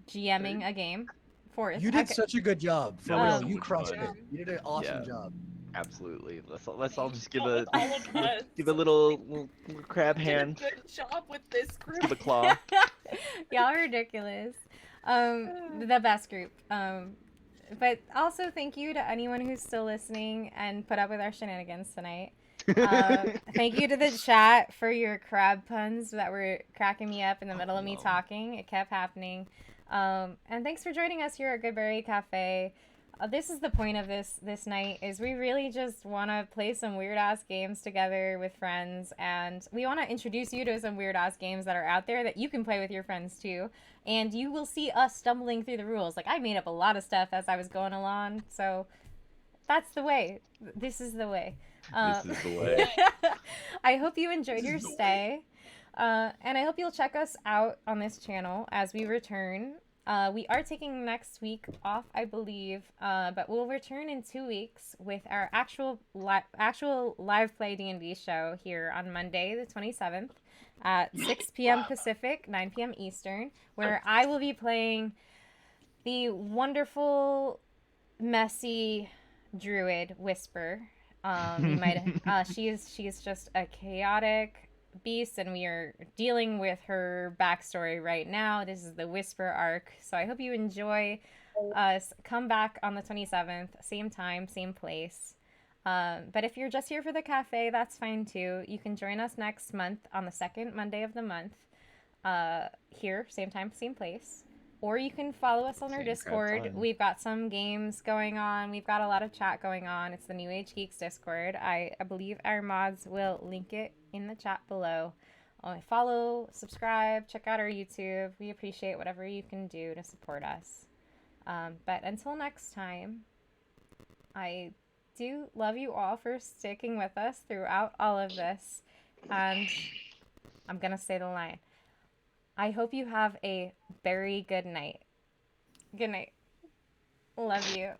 GMing a game. Fourth. You did such a good job. For That was real, you so crushed fun. it. You did an awesome Yeah. job. Absolutely. Let's all just give a All of us. give a little crab hand. Did a good job with this group. Give a claw. Y'all are ridiculous. The best group. But also thank you to anyone who's still listening and put up with our shenanigans tonight. Thank you to the chat for your crab puns that were cracking me up in the middle of me talking. It kept happening. And thanks for joining us here at Goodberry Cafe. This is the point of this night, is we really just want to play some weird-ass games together with friends, and we want to introduce you to some weird-ass games that are out there that you can play with your friends too, and you will see us stumbling through the rules. Like, I made up a lot of stuff as I was going along, so that's the way. This is the way. This is the way. I hope you enjoyed your stay, and I hope you'll check us out on this channel as we return. We are taking next week off, I believe, but we'll return in 2 weeks with our actual live play D&D show here on Monday, the 27th, at 6 p.m. Pacific, 9 p.m. Eastern, where I will be playing the wonderful, messy druid Whisper. You might, she is just a chaotic beast, and we are dealing with her backstory right now. This is the Whisper arc, so I hope you enjoy us. Come back on the 27th, same time, same place. But if you're just here for the cafe, that's fine too. You can join us next month on the second Monday of the month, here, same time, same place. Or you can follow us on our Discord. We've got some games going on. We've got a lot of chat going on. It's the New Age Geeks Discord. I believe our mods will link it in the chat below. Follow, subscribe, check out our YouTube. We appreciate whatever you can do to support us. But until next time, I do love you all for sticking with us throughout all of this. And I'm going to say the line. I hope you have a very good night. Good night. Love you.